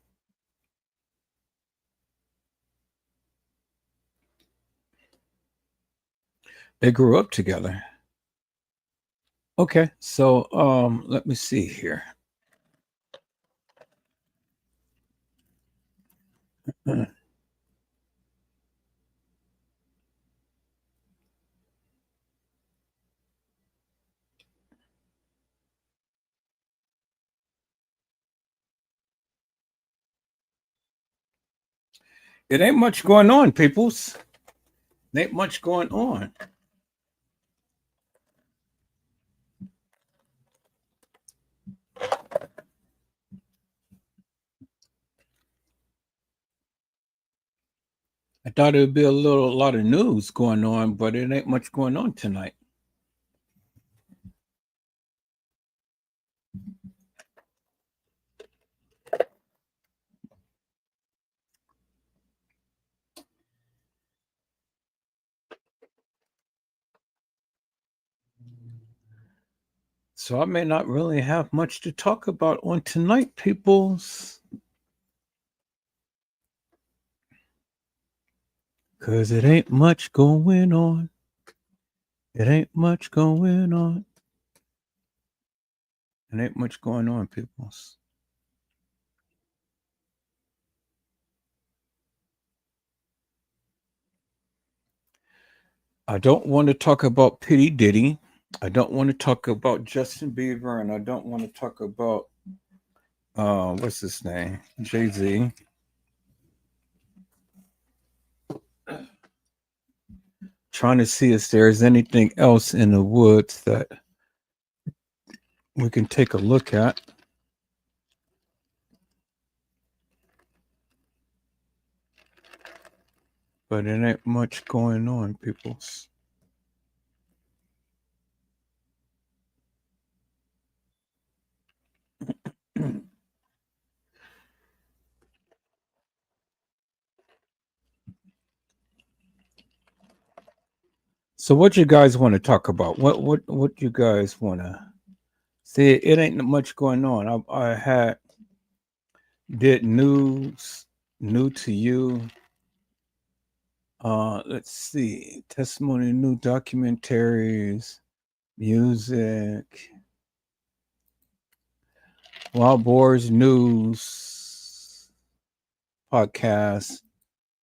They grew up together. Okay, so let me see here. It ain't much going on, peoples. It ain't much going on. I thought it'd be a lot of news going on, but it ain't much going on tonight. So I may not really have much to talk about on tonight, peoples. 'Cause it ain't much going on. It ain't much going on. It ain't much going on, peoples. I don't want to talk about P. Diddy. I don't want to talk about Justin Bieber, and I don't want to talk about what's his name? Jay-Z. Trying to see if there's anything else in the woods that we can take a look at. But it ain't much going on, peoples. So what you guys want to talk about? What you guys want to see? It ain't much going on. I did news, new to you. Let's see, testimony, new documentaries, music, Wild Boars news, podcasts.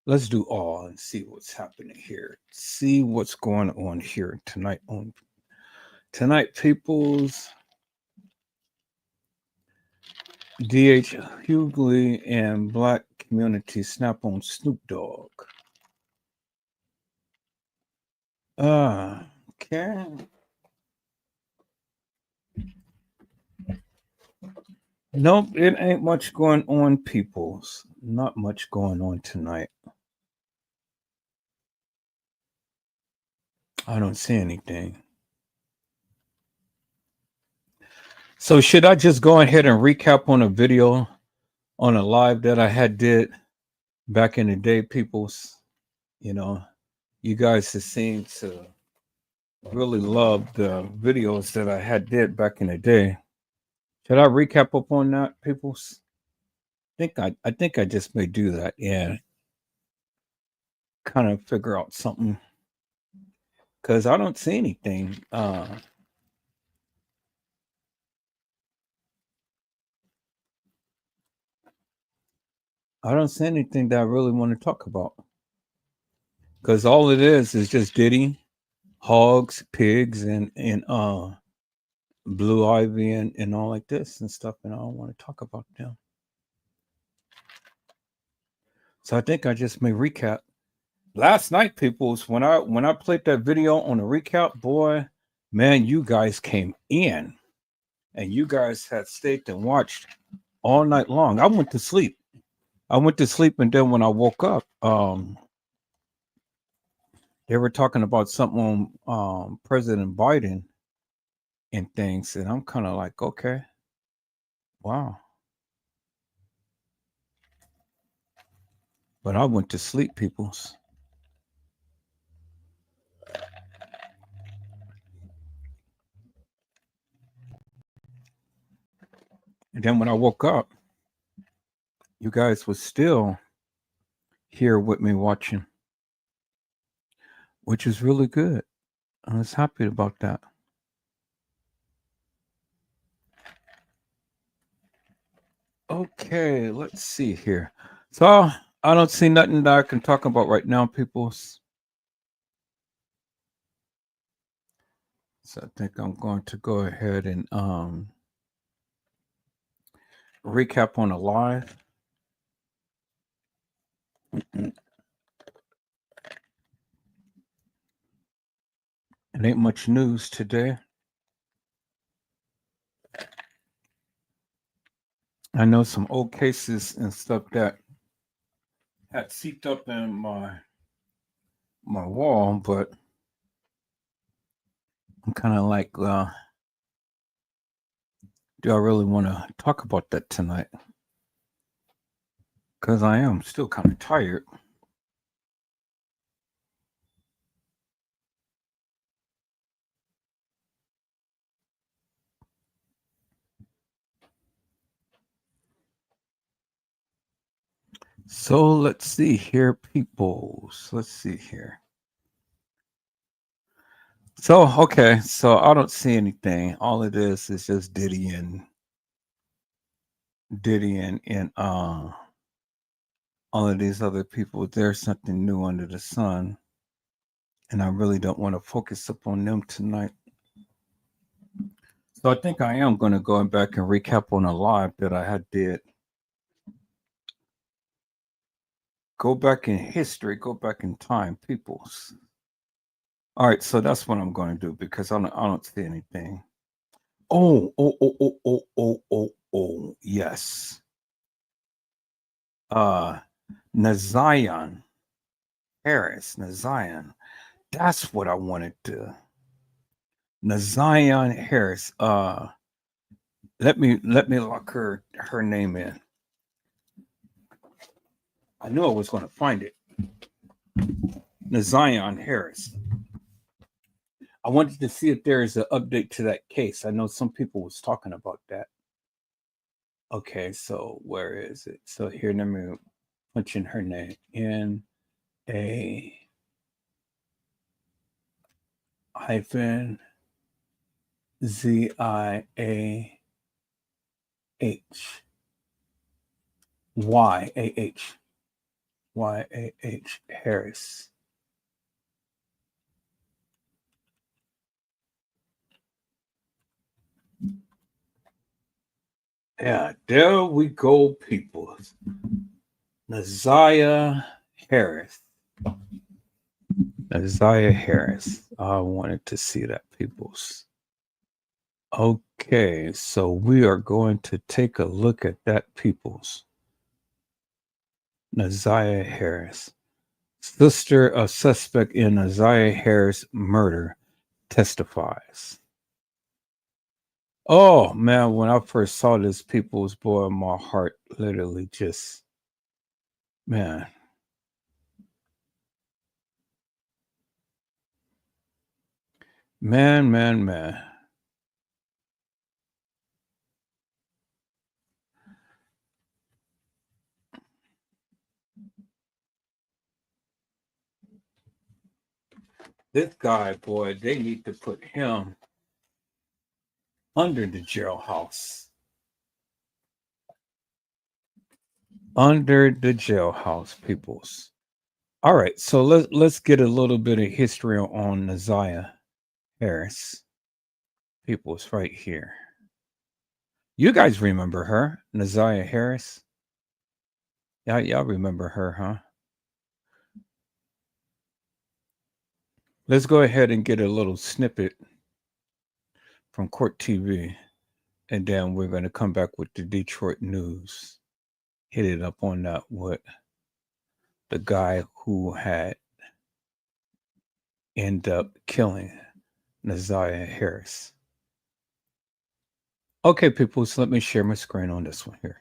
Let's do all and see what's happening here. See what's going on here tonight on tonight, people's DH Hughley and Black community snap on Snoop Dogg. Okay. Nope, it ain't much going on, peoples. Not much going on tonight. I don't see anything. So should I just go ahead and recap on a video on a live that I had did back in the day, peoples? You know, you guys have seemed to really love the videos that I had did back in the day. Should I recap up on that, peoples? I think I just may do that. Yeah. Kind of figure out something. Because I don't see anything. I don't see anything that I really want to talk about. Because all it is just Diddy, hogs, pigs, and Blue Ivy and all like this and stuff, and I don't want to talk about them. So I think I just may recap. Last night, peoples, when I played that video on the recap, boy, man, you guys came in and you guys had stayed and watched all night long. I went to sleep. And then when I woke up, they were talking about something on President Biden and things, and I'm kind of like, okay, wow. But I went to sleep, peoples. And then when I woke up, you guys were still here with me watching, which is really good. I was happy about that. Okay, let's see here. So I don't see nothing that I can talk about right now, peoples. So I think I'm going to go ahead and recap on a live. It ain't much news today. I know some old cases and stuff that had seeped up in my wall, but I'm kind of like, do I really want to talk about that tonight? Because I am still kind of tired. So let's see here, peoples. Let's see here. So, okay, so I don't see anything. All it is just Diddy and all of these other people. There's something new under the sun, and I really don't want to focus up on them tonight. So I think I am going to go back and recap on a live that I had did. Go back in history, go back in time, peoples. All right, so that's what I'm going to do because I don't see anything. Oh, yes. Nazayan Harris, Nazayan. That's what I wanted to. Nazayan Harris. Let me lock her name in. I knew I was going to find it. Nazayan Harris. I wanted to see if there is an update to that case. I know some people was talking about that. Okay, so where is it? So here, let me punch in her name. N-A-Z-I-A-H-Y-A-H Harris. Yeah, there we go, people. Naziah Harris. Naziah Harris. I wanted to see that, peoples. Okay, so we are going to take a look at that, peoples. Naziah Harris. Sister of suspect in Naziah Harris murder testifies. Oh man, when I first saw this, people's boy, my heart literally just, man. Man. This guy, boy, they need to put him under the jailhouse. Under the jailhouse, peoples. All right, so let's get a little bit of history on Naziah Harris. People's right here. You guys remember her, Naziah Harris? Yeah, y'all remember her, huh? Let's go ahead and get a little snippet from Court TV, and then we're going to come back with the Detroit news. Hit it up on that with the guy who had ended up killing Naziah Harris. Okay, people, so let me share my screen on this one here.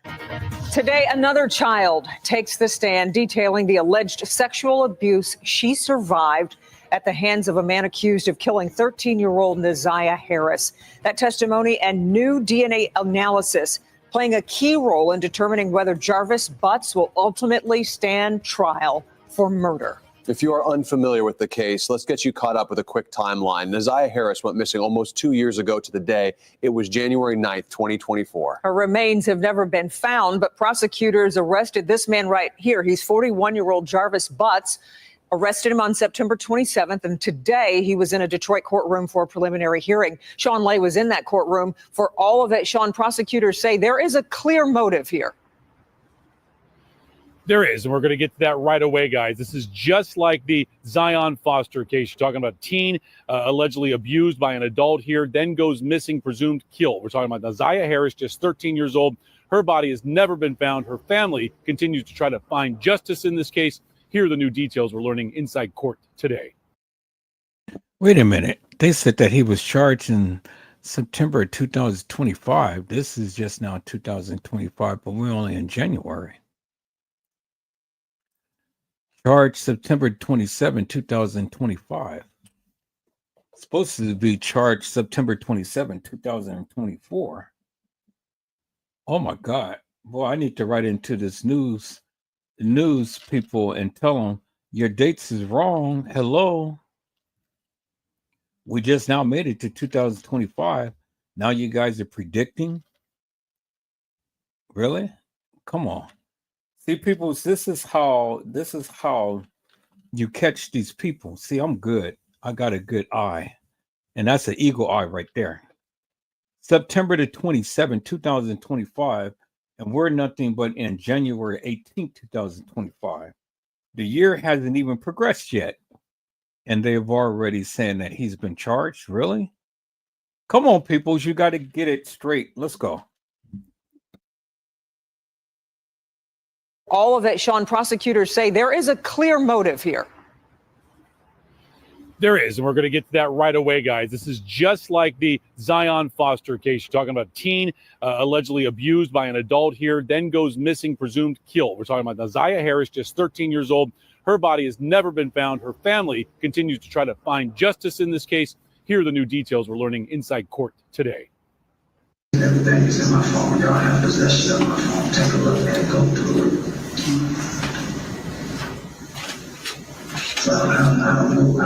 Today, another child takes the stand detailing the alleged sexual abuse she survived at the hands of a man accused of killing 13-year-old Naziah Harris. That testimony and new DNA analysis playing a key role in determining whether Jarvis Butts will ultimately stand trial for murder. If you are unfamiliar with the case, let's get you caught up with a quick timeline. Naziah Harris went missing almost 2 years ago to the day. It was January 9th, 2024. Her remains have never been found, but prosecutors arrested this man right here. He's 41-year-old Jarvis Butts. Arrested him on September 27th, and today he was in a Detroit courtroom for a preliminary hearing. Sean Lay was in that courtroom for all of it. Sean, prosecutors say there is a clear motive here. There is, and we're going to get to that right away, guys. This is just like the Zion Foster case. You're talking about a teen allegedly abused by an adult here, then goes missing, presumed killed. We're talking about Naziah Harris, just 13 years old. Her body has never been found. Her family continues to try to find justice in this case. Here are the new details we're learning inside court today. Wait a minute. They said that he was charged in September 2025. This is just now 2025, but we're only in January. Charged September 27, 2025. Supposed to be charged September 27, 2024. Oh my God. Boy, I need to write into this news news people and tell them your dates is wrong. Hello. We just now made it to 2025. Now you guys are predicting? Really? Come on. See, people, this is how you catch these people. See, I'm good. I got a good eye. And that's an eagle eye right there. September the 27th, 2025. And we're nothing but in January 18th, 2025. The year hasn't even progressed yet. And they've already saying that he's been charged. Really? Come on, people. You got to get it straight. Let's go. All of it, Sean, prosecutors say there is a clear motive here. There is, and we're going to get to that right away, guys. This is just like the Zion Foster case. You're talking about a teen allegedly abused by an adult here, then goes missing, presumed killed. We're talking about Naziah Harris, just 13 years old. Her body has never been found. Her family continues to try to find justice in this case. Here are the new details we're learning inside court today. Everything is in my phone. Y'all have possession of my phone. Take a look at it, go through it. So I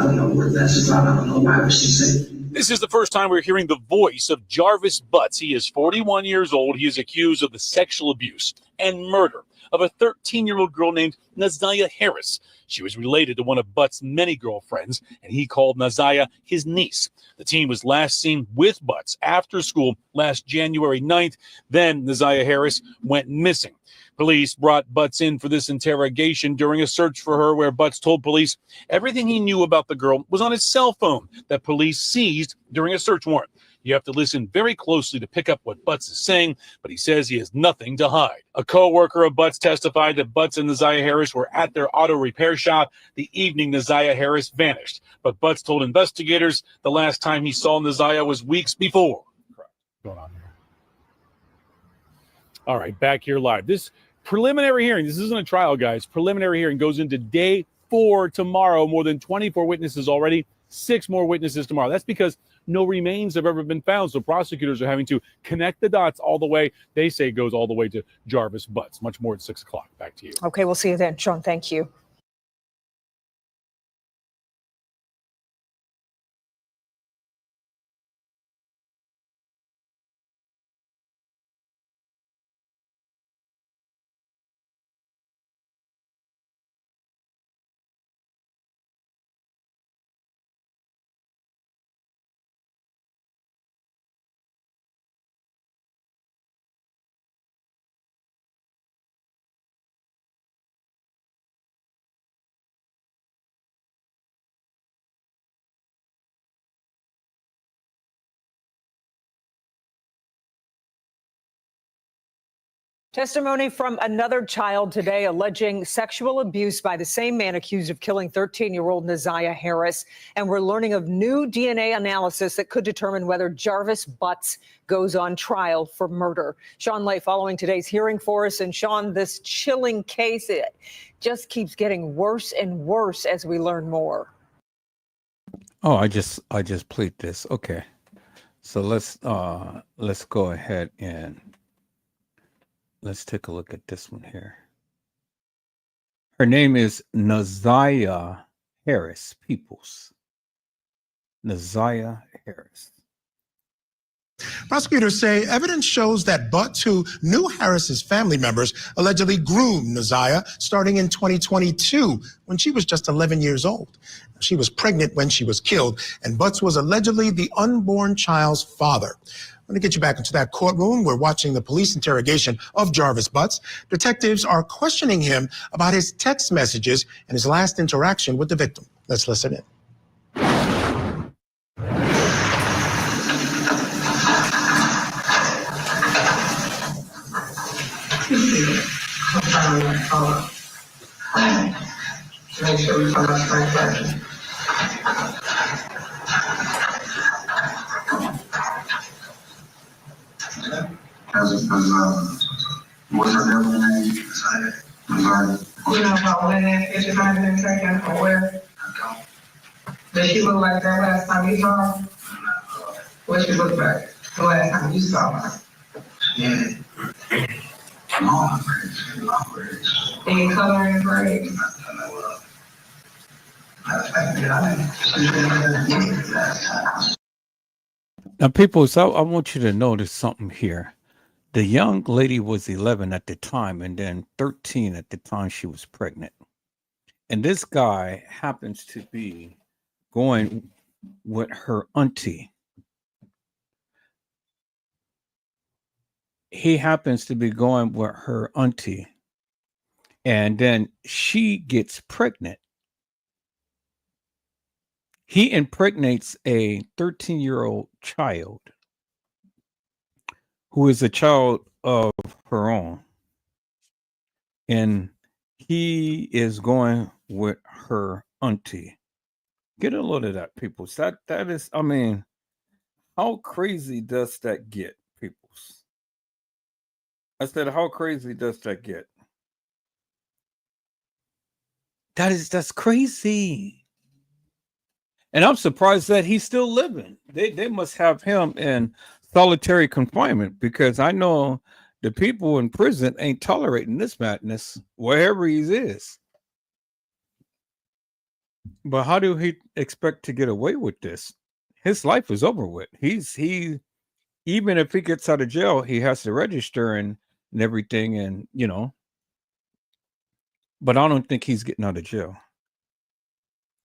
don't know what that's about. I don't know why she said. This is the first time we're hearing the voice of Jarvis Butts. He is 41 years old. He is accused of the sexual abuse and murder of a 13-year-old girl named Naziah Harris. She was related to one of Butts' many girlfriends, and he called Naziah his niece. The teen was last seen with Butts after school last January 9th. Then Naziah Harris went missing. Police brought Butts in for this interrogation during a search for her, where Butts told police everything he knew about the girl was on his cell phone that police seized during a search warrant. You have to listen very closely to pick up what Butts is saying, but he says he has nothing to hide. A co-worker of Butts testified that Butts and Naziah Harris were at their auto repair shop the evening Naziah Harris vanished. But Butts told investigators the last time he saw Naziah was weeks before. Correct. Going on here. All right, back here live. This preliminary hearing, this isn't a trial, guys. Preliminary hearing goes into day 4 tomorrow. More than 24 witnesses already, 6 more witnesses tomorrow. That's because no remains have ever been found. So prosecutors are having to connect the dots all the way. They say it goes all the way to Jarvis Butts. Much more at 6 o'clock. Back to you. Okay, we'll see you then, Sean. Thank you. Testimony from another child today alleging sexual abuse by the same man accused of killing 13-year-old Naziah Harris. And we're learning of new DNA analysis that could determine whether Jarvis Butts goes on trial for murder. Sean Lay following today's hearing for us. And Sean, this chilling case, it just keeps getting worse and worse as we learn more. Oh, I just played this. Okay. So let's go ahead and let's take a look at this one here. Her name is Naziah Harris Peoples. Naziah Harris. Prosecutors say evidence shows that Butts, who knew Harris's family members, allegedly groomed Naziah starting in 2022 when she was just 11 years old. She was pregnant when she was killed, and Butts was allegedly the unborn child's father. I'm going to get you back into that courtroom. We're watching the police interrogation of Jarvis Butts. Detectives are questioning him about his text messages and his last interaction with the victim. Let's listen in. Make sure we find out right back. What's her devil name? You know about when that picture might have been taken or where? Did she look like that last time you saw her? What she look like the last time you saw her? Yeah. No, I'm ready. Any color in braids? Now, people, so I want you to notice something here. The young lady was 11 at the time and then 13 at the time she was pregnant. And this guy happens to be going with her auntie. He happens to be going with her auntie. And then she gets pregnant. He impregnates a 13-year-old child who is a child of her own. And he is going with her auntie. Get a load of that, people. That is, I mean, how crazy does that get, peoples? I said, how crazy does that get? That's crazy. And I'm surprised that he's still living. They must have him in solitary confinement, because I know the people in prison ain't tolerating this madness wherever he is. But how do he expect to get away with this? His life is over with. He even if he gets out of jail, he has to register and everything, and but I don't think he's getting out of jail.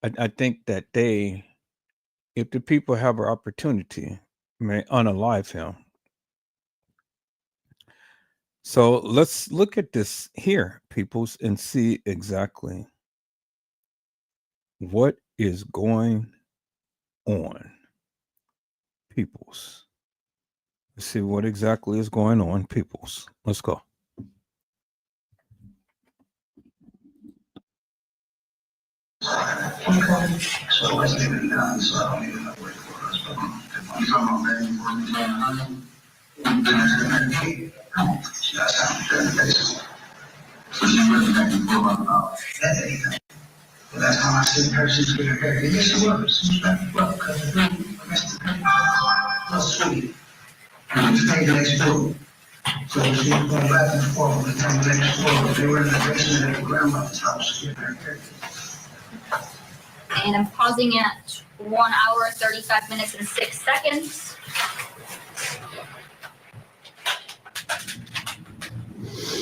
I think that if the people have an opportunity, may unalive him. So let's look at this here, peoples, and see exactly what is going on, peoples. Let's see what exactly is going on, peoples. Let's go. Okay. So let's get it done. So I don't even know where it was. But I'm talking about begging for me to money. That's how I'm doing it. So she really begging for $400. That ain't nothing. Well, that's how I seen her. She's getting married. And yes, she was. She was begging for because I missed the penny. That's sweet. And she paid the next door. So she was going back and forth with the time next door. They were in the basement at her grandmother's house getting her hair. And I'm pausing at 1 hour, 35 minutes, and 6 seconds.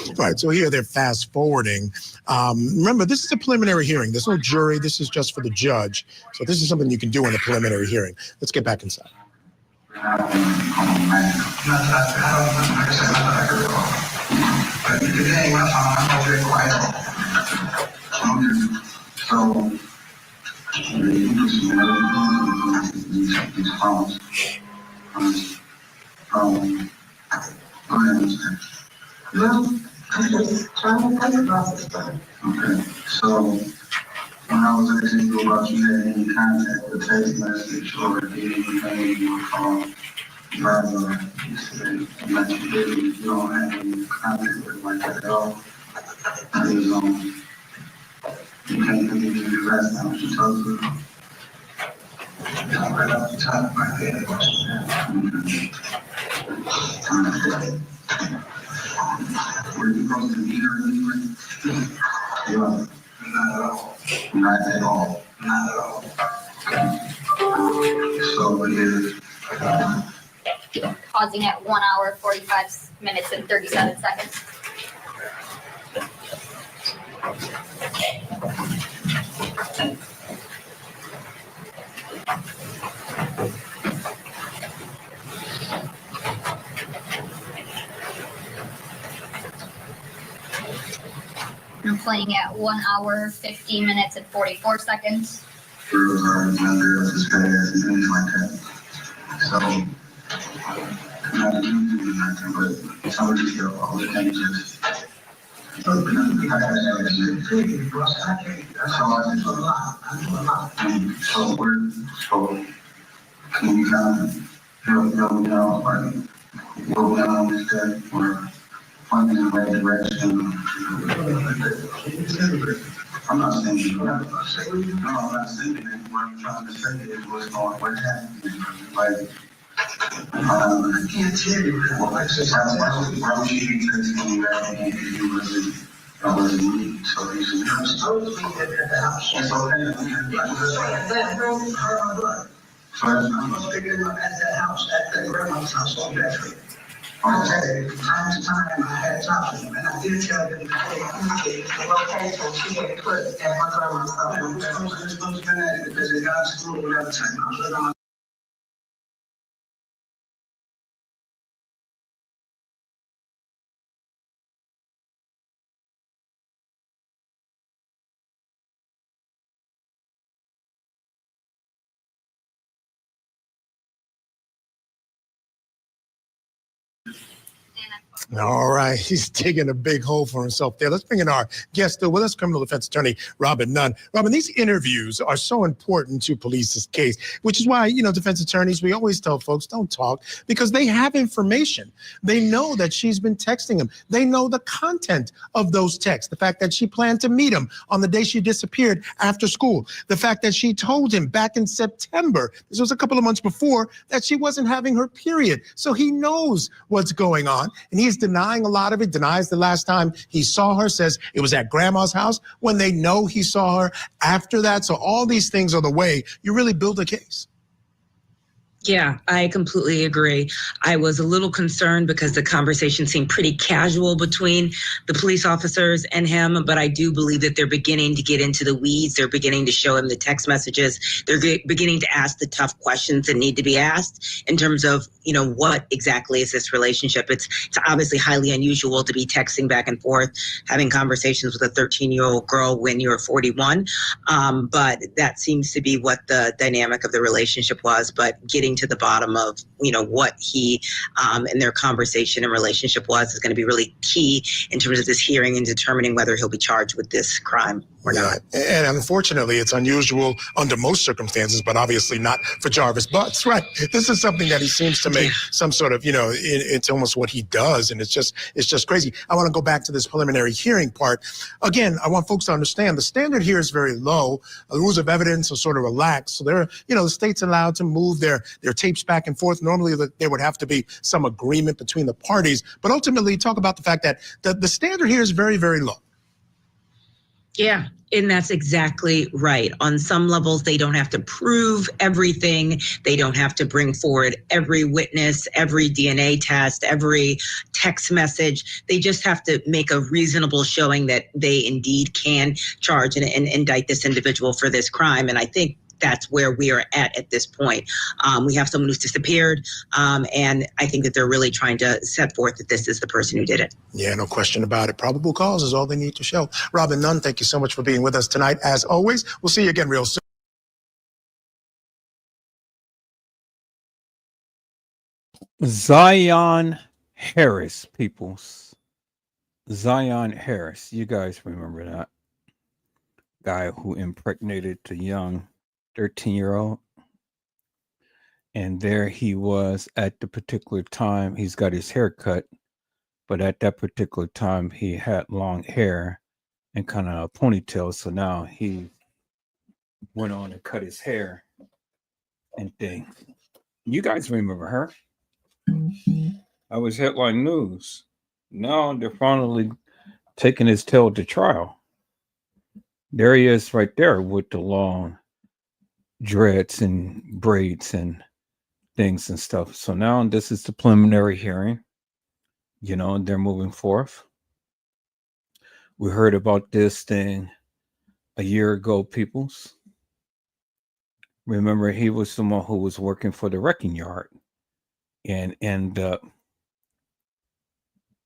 All right, so here they're fast forwarding. Remember, this is a preliminary hearing. There's no jury. This is just for the judge. So this is something you can do in a preliminary hearing. Let's get back inside. Well, I'm just trying to think about this stuff. Okay, so when I was asking you about you had any contact with text message or did anything you would call brother, you said that you didn't, you don't have any contact with like that at all. Because you can't think of the last time she talked to you. Right off the top of my head. Were you supposed to meet her anyway? Yeah. Not at all. Not at all. Not at all. So it is. Pausing at 1 hour, 45 minutes, and 37 seconds. I'm playing at 1 hour, 50 minutes, and 44 seconds. Girls are young girls as fast and things like that. So, not usually nothing, but some of these girls always can't just. That's all I can do. I do a lot. So can you kind of help me out, like, go down with that, or point me in the right direction? I'm not saying you know. No, I'm not saying it. What I'm trying to say is what's happening. Like, I can't tell you. Well, I just why would you be texting me back and I wasn't me? So he said, you're supposed to be at the house. It's okay. So I'm supposed to pick him up at that house, at the grandma's house on Bedford. Okay, from time to time, I had talked to him, and I did tell him, hey, the location she had put at my grandma's house. We're supposed to do that because it got to school whatever time. I was living on. All right, he's digging a big hole for himself there. Let's bring in our guest still with us, criminal defense attorney Robin Nunn. Robin, these interviews are so important to police this case, which is why, you know, defense attorneys, we always tell folks, don't talk, because they have information. They know that she's been texting him. They know the content of those texts, the fact that she planned to meet him on the day she disappeared after school, the fact that she told him back in September, this was a couple of months before, that she wasn't having her period. So he knows what's going on, and he's denying a lot of it, denies the last time he saw her, says it was at grandma's house when they know he saw her after that. So all these things are the way you really build a case. Yeah, I completely agree. I was a little concerned because the conversation seemed pretty casual between the police officers and him, but I do believe that they're beginning to get into the weeds. They're beginning to show him the text messages. They're beginning to ask the tough questions that need to be asked in terms of, you know, what exactly is this relationship? It's obviously highly unusual to be texting back and forth, having conversations with a 13-year-old girl when you're 41. But that seems to be what the dynamic of the relationship was. But getting to the bottom of, you know, what he and their conversation and relationship was is going to be really key in terms of this hearing and determining whether he'll be charged with this crime or not. And unfortunately, it's unusual under most circumstances, but obviously not for Jarvis Butts, right? This is something that he seems to make some sort of, you know, it's almost what he does, and it's just crazy. I want to go back to this preliminary hearing part. Again, I want folks to understand the standard here is very low. The rules of evidence are sort of relaxed. So they're, you know, the state's allowed to move their tapes back and forth. Normally, there would have to be some agreement between the parties, but ultimately talk about the fact that the standard here is very, very low. Yeah, and that's exactly right. On some levels, they don't have to prove everything. They don't have to bring forward every witness, every DNA test, every text message. They just have to make a reasonable showing that they indeed can charge and indict this individual for this crime. And I think that's where we are at this point. We have someone who's disappeared, and I think that they're really trying to set forth that this is the person who did it. Yeah, no question about it. Probable cause is all they need to show. Robin Nunn, thank you so much for being with us tonight. As always, we'll see you again real soon. Zion Harris, peoples. Zion Harris. You guys remember that guy who impregnated the young 13-year-old? And there he was at the particular time. He's got his hair cut, but at that particular time, he had long hair and kind of a ponytail. So now he went on to cut his hair and things. You guys remember her? That was headline news. Now they're finally taking his tail to trial. There he is right there with the long dreads and braids and things and stuff. So now this is the preliminary hearing. You know, they're moving forth. We heard about this thing a year ago, peoples. Remember, he was someone who was working for the wrecking yard and ended up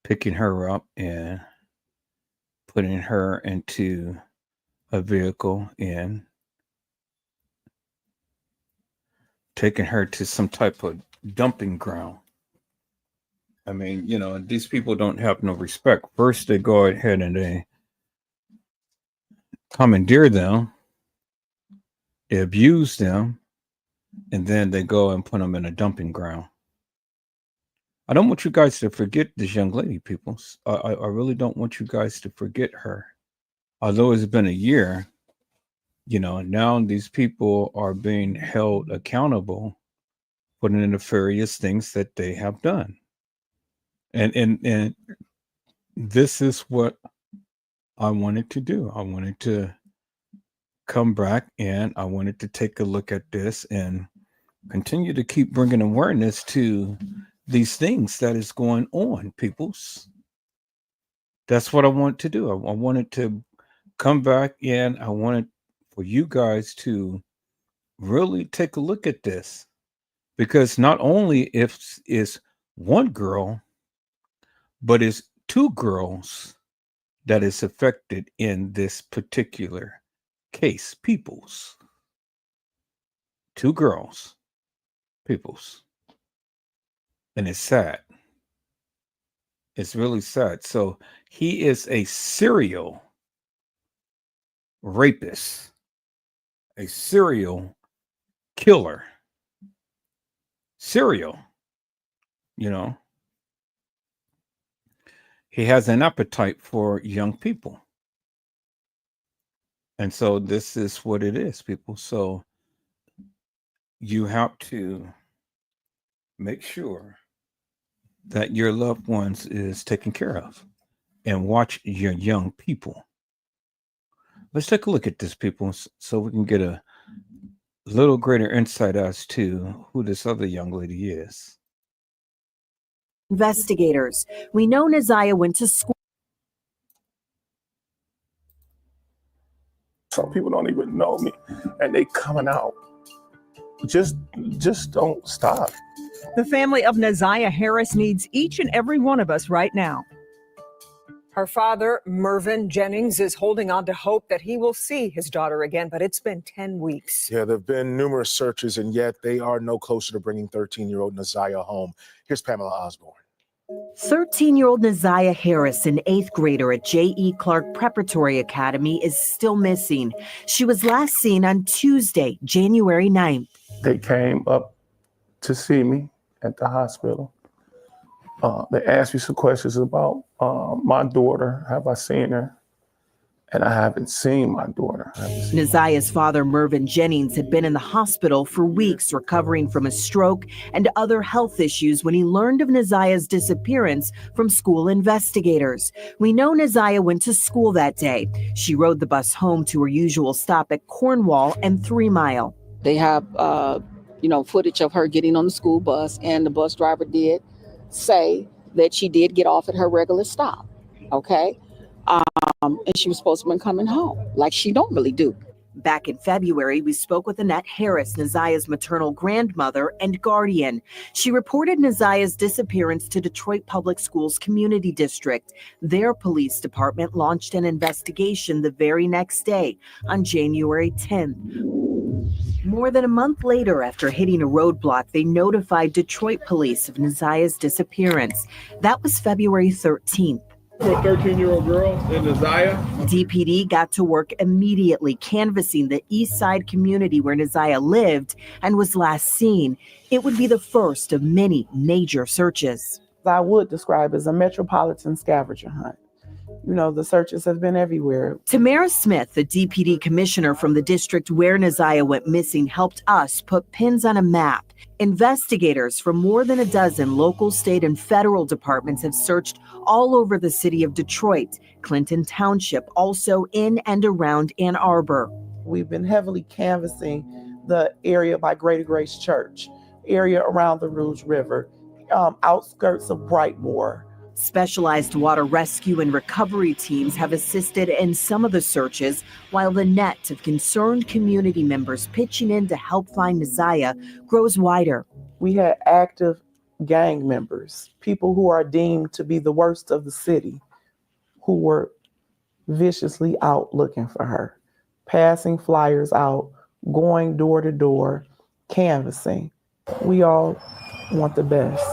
picking her up and putting her into a vehicle and taking her to some type of dumping ground. I mean, you know, these people don't have no respect. First, they go ahead and they commandeer them, they abuse them, and then they go and put them in a dumping ground. I don't want you guys to forget this young lady, people. I really don't want you guys to forget her. Although it's been a year, you know, now these people are being held accountable for the nefarious things that they have done. And this is what I wanted to do. I wanted to come back and I wanted to take a look at this and continue to keep bringing awareness to these things that is going on, peoples. That's what I want to do. I wanted to come back and I wanted for you guys to really take a look at this, because not only if it's one girl, but it's two girls that is affected in this particular case, peoples. Two girls, peoples. And it's sad. It's really sad. So he is a serial rapist, a serial killer. Serial, you know. He has an appetite for young people. And so this is what it is, people. So you have to make sure that your loved ones is taken care of and watch your young people. Let's take a look at this, people, so we can get a little greater insight as to who this other young lady is. Investigators. We know Naziah went to school. Some people don't even know me, and they coming out. Just don't stop. The family of Naziah Harris needs each and every one of us right now. Her father, Mervyn Jennings, is holding on to hope that he will see his daughter again, but it's been 10 weeks. Yeah, there have been numerous searches, and yet they are no closer to bringing 13-year-old Naziah home. Here's Pamela Osborne. 13-year-old Naziah Harris, an 8th grader at J.E. Clark Preparatory Academy, is still missing. She was last seen on Tuesday, January 9th. They came up to see me at the hospital. They asked me some questions about my daughter. Have I seen her? And I haven't seen my daughter. Naziah's father, Mervyn Jennings, had been in the hospital for weeks recovering from a stroke and other health issues when he learned of Naziah's disappearance from school investigators. We know Naziah went to school that day. She rode the bus home to her usual stop at Cornwall and 3 Mile. They have, footage of her getting on the school bus, and the bus driver did say that she did get off at her regular stop. Okay. And she was supposed to have been coming home like she normally do. Back in February, we spoke with Annette Harris, Naziah's maternal grandmother and guardian. She reported Naziah's disappearance to Detroit Public Schools Community District. Their police department launched an investigation the very next day, on January 10th. More than a month later, after hitting a roadblock, they notified Detroit police of Naziah's disappearance. That was February 13th. For a 13-year-old girl in Naziah. DPD got to work immediately canvassing the East Side community where Naziah lived and was last seen. It would be the first of many major searches. I would describe as a metropolitan scavenger hunt. The searches have been everywhere. Tamara Smith, the DPD commissioner from the district where Naziah went missing, helped us put pins on a map. Investigators from more than a dozen local, state, and federal departments have searched all over the city of Detroit, Clinton Township, also in and around Ann Arbor. We've been heavily canvassing the area by Greater Grace Church, area around the Rouge River, outskirts of Brightmoor. Specialized water rescue and recovery teams have assisted in some of the searches, while the net of concerned community members pitching in to help find Naziah grows wider. We had active gang members, people who are deemed to be the worst of the city, who were viciously out looking for her, passing flyers out, going door to door, canvassing. We all want the best.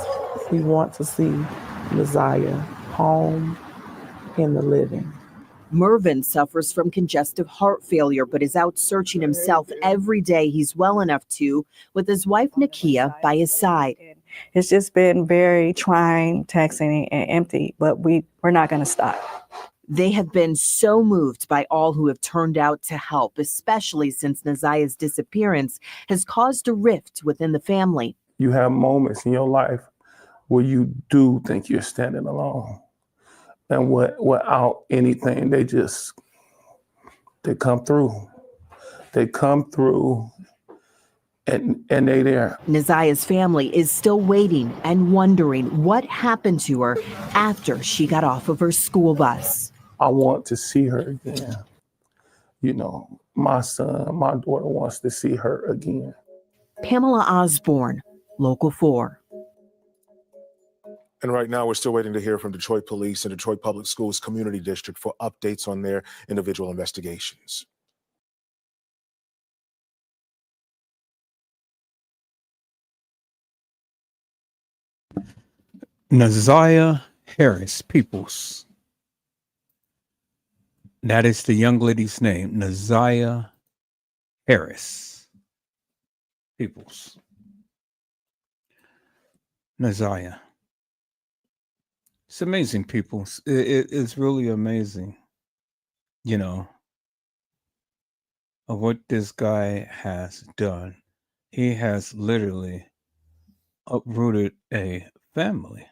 We want to see Naziah home in the living. Mervyn suffers from congestive heart failure, but is out searching himself every day he's well enough to, with his wife Nakia by his side. It's just been very trying, taxing, and empty, but we're not going to stop. They have been so moved by all who have turned out to help, especially since Naziah's disappearance has caused a rift within the family. You have moments in your life where you do think you're standing alone. And without anything, they come through. They come through and they there. Nazia's family is still waiting and wondering what happened to her after she got off of her school bus. I want to see her again. You know, my son, my daughter wants to see her again. Pamela Osborne, Local 4. And right now, we're still waiting to hear from Detroit Police and Detroit Public Schools Community District for updates on their individual investigations. Naziah Harris Peoples. That is the young lady's name, Naziah Harris Peoples. Naziah. It's amazing, people. It's really amazing, you know, of what this guy has done. He has literally uprooted a family.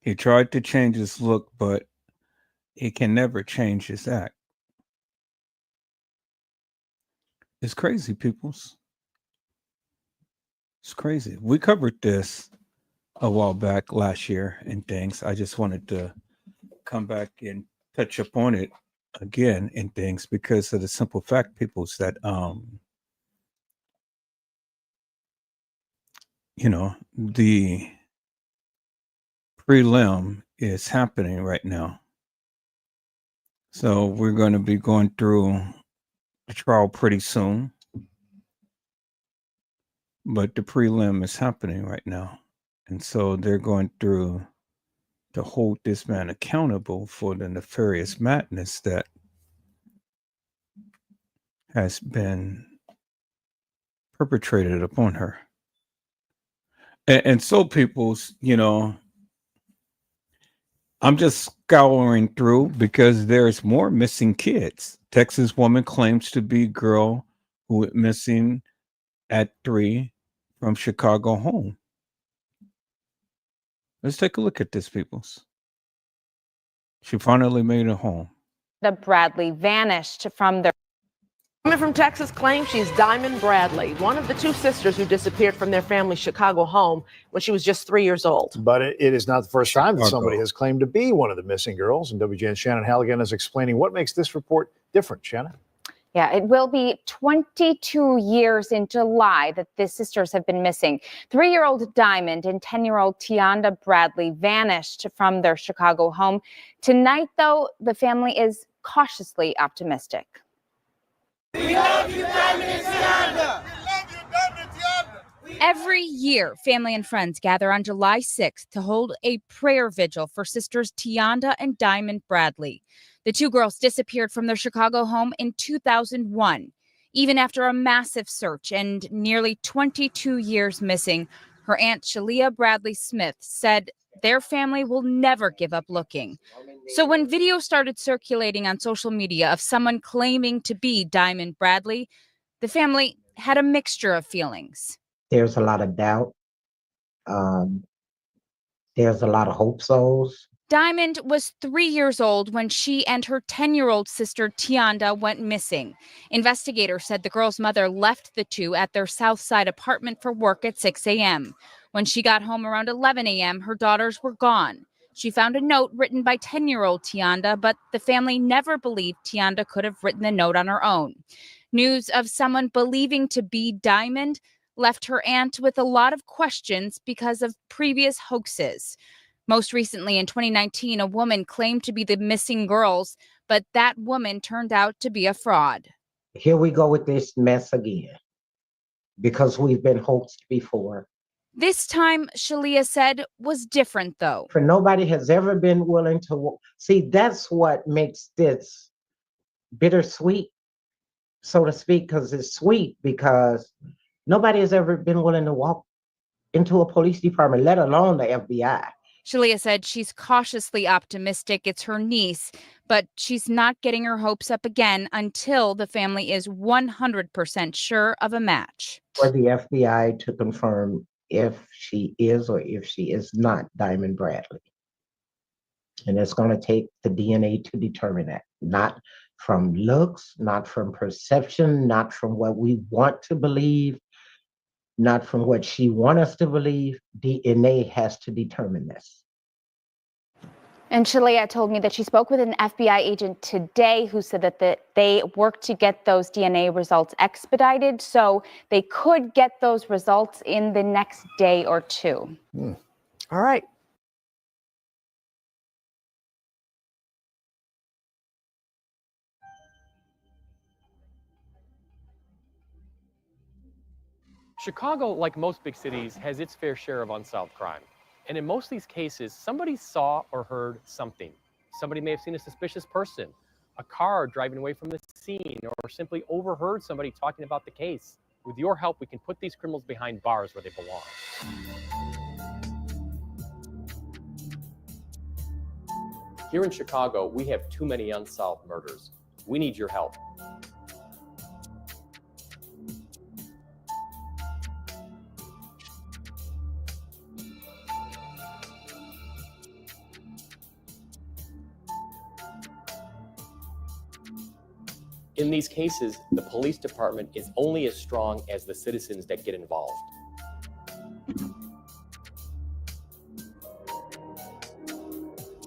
He tried to change his look, but he can never change his act. It's crazy, peoples. It's crazy. We covered this a while back last year and things. I just wanted to come back and touch upon it again and things because of the simple fact, peoples, that you know, the prelim is happening right now. So we're going to be going through the trial pretty soon. But the prelim is happening right now. And so they're going through to hold this man accountable for the nefarious madness that has been perpetrated upon her. And so people's, you know, I'm just scouring through because there's more missing kids. Texas woman claims to be girl who went missing at 3 from Chicago home. Let's take a look at this, peoples. She finally made it home. The Bradley vanished from their... Woman from Texas claims she's Diamond Bradley, one of the two sisters who disappeared from their family's Chicago home when she was just 3 years old. But it is not the first time that somebody has claimed to be one of the missing girls. And WGN's Shannon Halligan is explaining what makes this report different. Shannon? Yeah, it will be 22 years in July that the sisters have been missing. 3-year-old Diamond and 10-year-old Tianda Bradley vanished from their Chicago home. Tonight, though, the family is cautiously optimistic. We love you, Diamond and Tianda. Every year, family and friends gather on July 6th to hold a prayer vigil for sisters Tianda and Diamond Bradley. The two girls disappeared from their Chicago home in 2001. Even after a massive search and nearly 22 years missing, her aunt Shalia Bradley Smith said their family will never give up looking. So when video started circulating on social media of someone claiming to be Diamond Bradley, the family had a mixture of feelings. There's a lot of doubt. There's a lot of hope souls. Diamond was 3 years old when she and her 10-year-old sister Tianda went missing. Investigators said the girl's mother left the two at their South Side apartment for work at 6 a.m. When she got home around 11 a.m., her daughters were gone. She found a note written by 10-year-old Tianda, but the family never believed Tianda could have written the note on her own. News of someone believing to be Diamond left her aunt with a lot of questions because of previous hoaxes. Most recently, in 2019, a woman claimed to be the missing girls, but that woman turned out to be a fraud. Here we go with this mess again, because we've been hoaxed before. This time, Shalia said, was different, though. For nobody has ever been willing to see. That's what makes this bittersweet, so to speak, because it's sweet, because nobody has ever been willing to walk into a police department, let alone the FBI. Shalia said she's cautiously optimistic it's her niece, but she's not getting her hopes up again until the family is 100% sure of a match. For the FBI to confirm if she is or if she is not Diamond Bradley. And it's going to take the DNA to determine that, not from looks, not from perception, not from what we want to believe, not from what she wants us to believe. DNA has to determine this. And Shalea told me that she spoke with an FBI agent today who said that they worked to get those DNA results expedited, so they could get those results in the next day or two. All right. Chicago, like most big cities, has its fair share of unsolved crime. And in most of these cases, somebody saw or heard something. Somebody may have seen a suspicious person, a car driving away from the scene, or simply overheard somebody talking about the case. With your help, we can put these criminals behind bars where they belong. Here in Chicago, we have too many unsolved murders. We need your help. In these cases, the police department is only as strong as the citizens that get involved.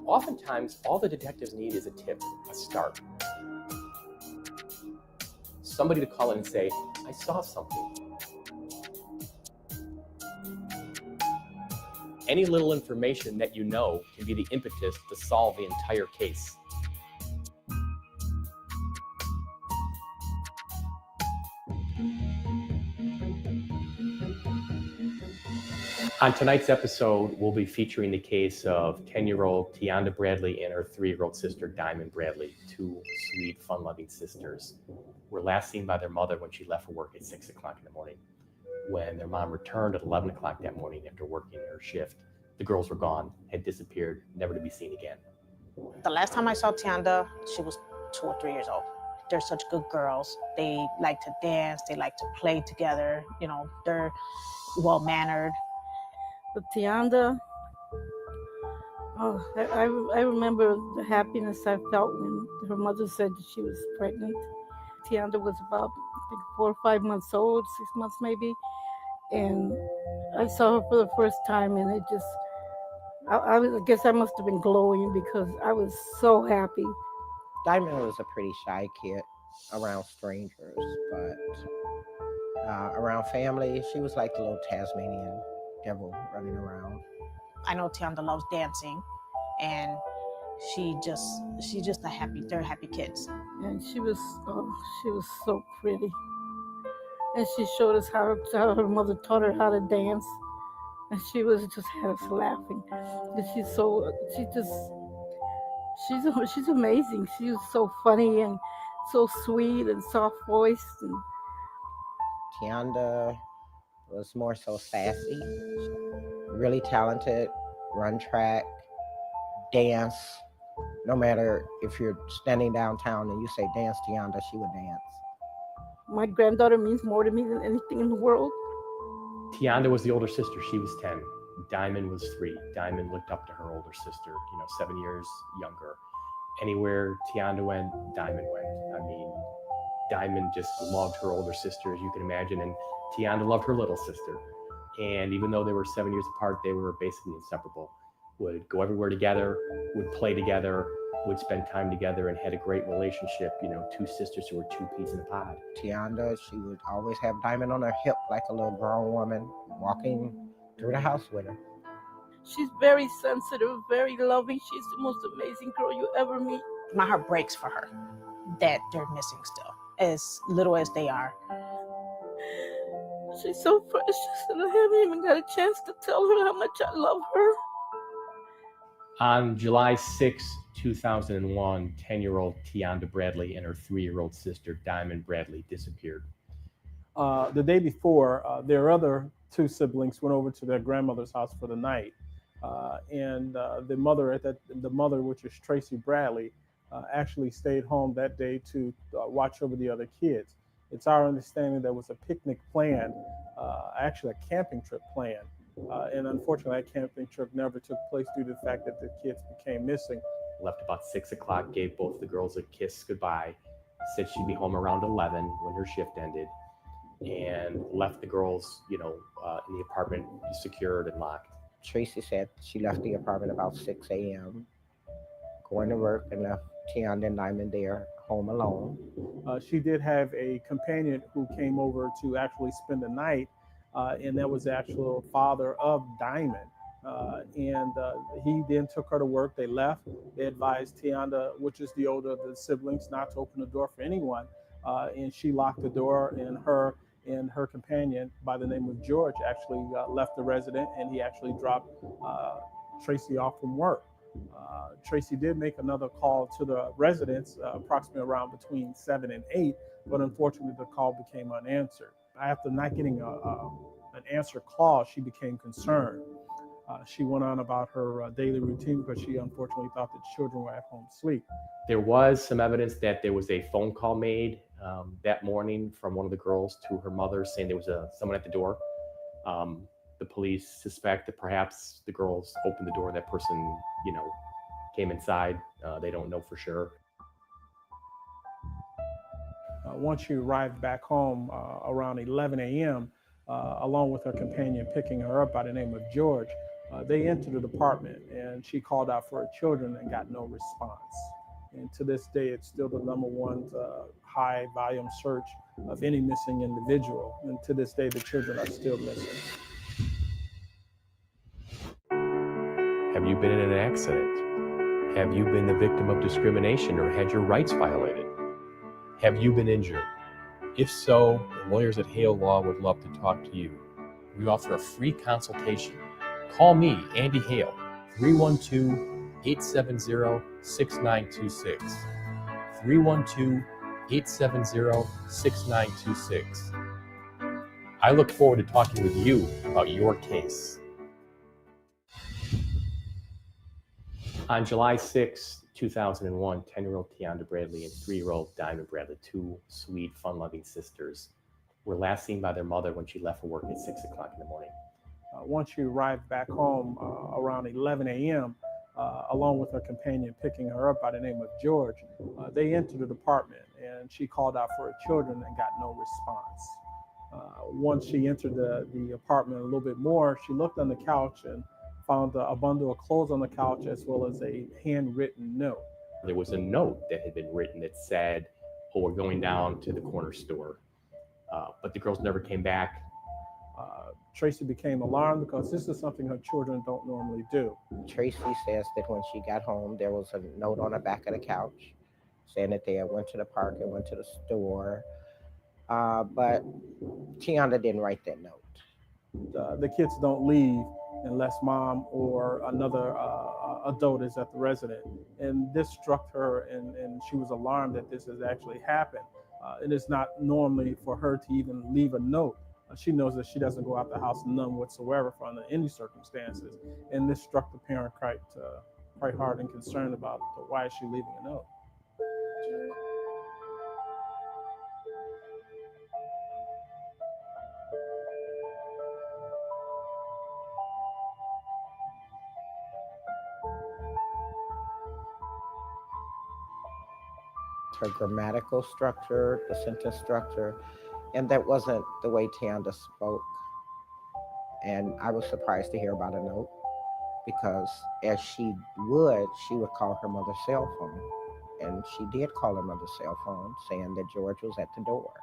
Oftentimes, all the detectives need is a tip, a start. Somebody to call in and say, I saw something. Any little information that you know can be the impetus to solve the entire case. On tonight's episode, we'll be featuring the case of 10-year-old Tianda Bradley and her 3-year-old sister, Diamond Bradley, two sweet, fun-loving sisters. Were last seen by their mother when she left for work at 6 o'clock in the morning. When their mom returned at 11 o'clock that morning after working her shift, the girls were gone, had disappeared, never to be seen again. The last time I saw Tianda, she was 2 or 3 years old. They're such good girls. They like to dance, they like to play together, you know, they're well-mannered. But Tianda, oh, I remember the happiness I felt when her mother said that she was pregnant. Tianda was about, I think, 4 or 5 months old, 6 months maybe. And I saw her for the first time, and it just, I guess I must have been glowing because I was so happy. Diamond was a pretty shy kid around strangers, but around family, she was like the little Tasmanian devil running around. I know Tianda loves dancing, and she's just they're happy kids. And she was so pretty. And she showed us how her mother taught her how to dance. And she had us laughing. And she's amazing. She was so funny and so sweet and soft voiced. And Tianda was more so sassy, really talented, run track, dance. No matter if you're standing downtown and you say dance, Tianda, she would dance. My granddaughter means more to me than anything in the world. Tianda was the older sister. She was 10. Diamond was 3. Diamond looked up to her older sister, 7 years younger. Anywhere Tianda went, Diamond went. I mean, Diamond just loved her older sister, as you can imagine, and Tianda loved her little sister. And even though they were 7 years apart, they were basically inseparable. Would go everywhere together, would play together, would spend time together, and had a great relationship. Two sisters who were two peas in a pod. Tianda, she would always have Diamond on her hip like a little grown woman walking through the house with her. She's very sensitive, very loving. She's the most amazing girl you ever meet. My heart breaks for her that they're missing still, as little as they are. She's so precious, and I haven't even got a chance to tell her how much I love her. On July 6, 2001, 10-year-old Tianda Bradley and her 3-year-old sister, Diamond Bradley, disappeared. The day before, their other 2 siblings went over to their grandmother's house for the night. The mother, which is Tracy Bradley, actually stayed home that day to watch over the other kids. It's our understanding there was a picnic planned, actually a camping trip planned, And unfortunately, that camping trip never took place due to the fact that the kids became missing. Left about 6 o'clock, gave both the girls a kiss goodbye, said she'd be home around 11 when her shift ended, and left the girls, in the apartment secured and locked. Tracy said she left the apartment about 6 a.m., going to work, and left Tianda and Diamond there home alone. She did have a companion who came over to actually spend the night, and that was the actual father of Diamond. He then took her to work. They left. They advised Tianda, which is the older of the siblings, not to open the door for anyone. And she locked the door, and her companion by the name of George actually left the resident, and he actually dropped Tracy off from work. Tracy did make another call to the residents approximately around between 7 and 8, but unfortunately the call became unanswered. After not getting an answer call, she became concerned. She went on about her daily routine because she unfortunately thought that children were at home asleep. There was some evidence that there was a phone call made that morning from one of the girls to her mother saying there was someone at the door. The police suspect that perhaps the girls opened the door, that person, came inside. They don't know for sure. Once she arrived back home around 11 a.m., along with her companion picking her up by the name of George, they entered the apartment, and she called out for her children and got no response. And to this day, it's still the #1 high volume search of any missing individual. And to this day, the children are still missing. Have you been in an accident? Have you been the victim of discrimination or had your rights violated? Have you been injured? If so, the lawyers at Hale Law would love to talk to you. We offer a free consultation. Call me, Andy Hale, 312-870-6926. 312-870-6926. I look forward to talking with you about your case. On July 6, 2001, 10-year-old Tianda Bradley and 3-year-old Diamond Bradley, two sweet, fun-loving sisters, were last seen by their mother when she left for work at 6 o'clock in the morning. Once she arrived back home around 11 a.m., along with her companion picking her up by the name of George, they entered the apartment, and she called out for her children and got no response. Once she entered the apartment a little bit more, she looked on the couch and found a bundle of clothes on the couch as well as a handwritten note. There was a note that had been written that said, "Oh, we're going down to the corner store." But the girls never came back. Tracy became alarmed because this is something her children don't normally do. Tracy says that when she got home, there was a note on the back of the couch saying that they went to the park and went to the store. But Tianda didn't write that note. The kids don't leave unless mom or another adult is at the residence. And this struck her, and she was alarmed that this has actually happened. It is not normally for her to even leave a note. She knows that she doesn't go out the house none whatsoever for under any circumstances. And this struck the parent quite hard and concerned about why is she leaving a note. Her grammatical structure, the sentence structure, and that wasn't the way Tianda spoke. And I was surprised to hear about a note because as she would call her mother's cell phone. And she did call her mother's cell phone saying that George was at the door.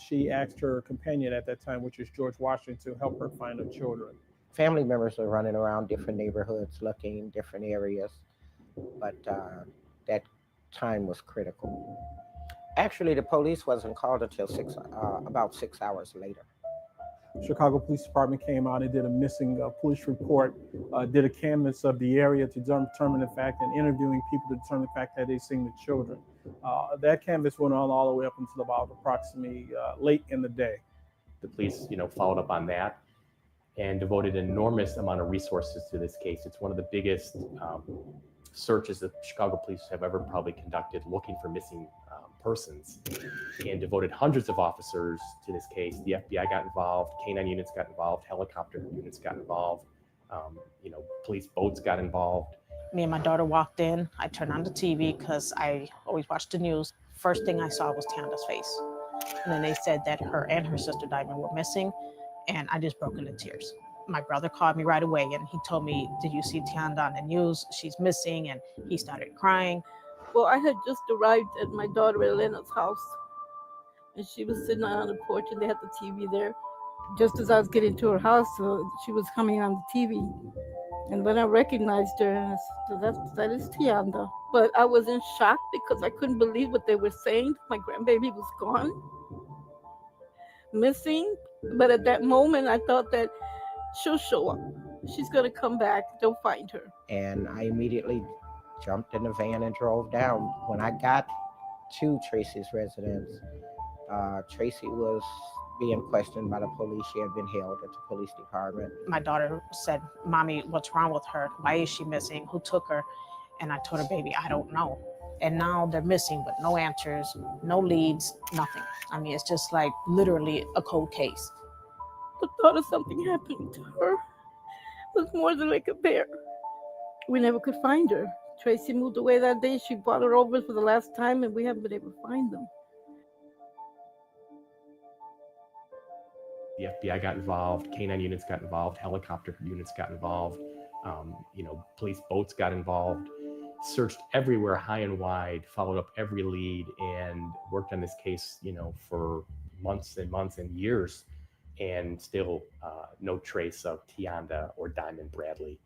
She asked her companion at that time, which is George Washington, to help her find her children. Family members were running around different neighborhoods, looking different areas, but that time was critical. Actually, the police wasn't called until about 6 hours later. Chicago Police Department came out and did a missing police report, did a canvass of the area to determine the fact, and interviewing people to determine the fact that they seen the children. That canvass went on all the way up until about approximately late in the day. The police, followed up on that and devoted an enormous amount of resources to this case. It's one of the biggest searches that Chicago police have ever probably conducted looking for missing persons and devoted hundreds of officers to this case. The FBI got involved, canine units got involved, helicopter units got involved, police boats got involved. Me and my daughter walked in. I turned on the TV because I always watch the news. First thing I saw was Tianda's face. And then they said that her and her sister Diamond were missing, and I just broke into tears. My brother called me right away and he told me, "Did you see Tianda on the news? She's missing." And he started crying. Well, I had just arrived at my daughter Elena's house, and she was sitting on the porch, and they had the TV there. Just as I was getting to her house, she was coming on the TV. And when I recognized her, and I said, that is Tianda. But I was in shock because I couldn't believe what they were saying. My grandbaby was gone, missing. But at that moment, I thought that she'll show up. She's going to come back. They'll find her. And I immediately jumped in the van and drove down. When I got to Tracy's residence, Tracy was being questioned by the police. She had been held at the police department. My daughter said, "Mommy, what's wrong with her? Why is she missing? Who took her?" And I told her, "Baby, I don't know." And now they're missing with no answers, no leads, nothing. I mean, it's just like literally a cold case. The thought of something happening to her was more than I could bear. We never could find her. Tracy moved away that day. She brought her over for the last time, and we haven't been able to find them. The FBI got involved, canine units got involved, helicopter units got involved, police boats got involved, searched everywhere high and wide, followed up every lead, and worked on this case, for months and months and years, and still no trace of Tianda or Diamond Bradley.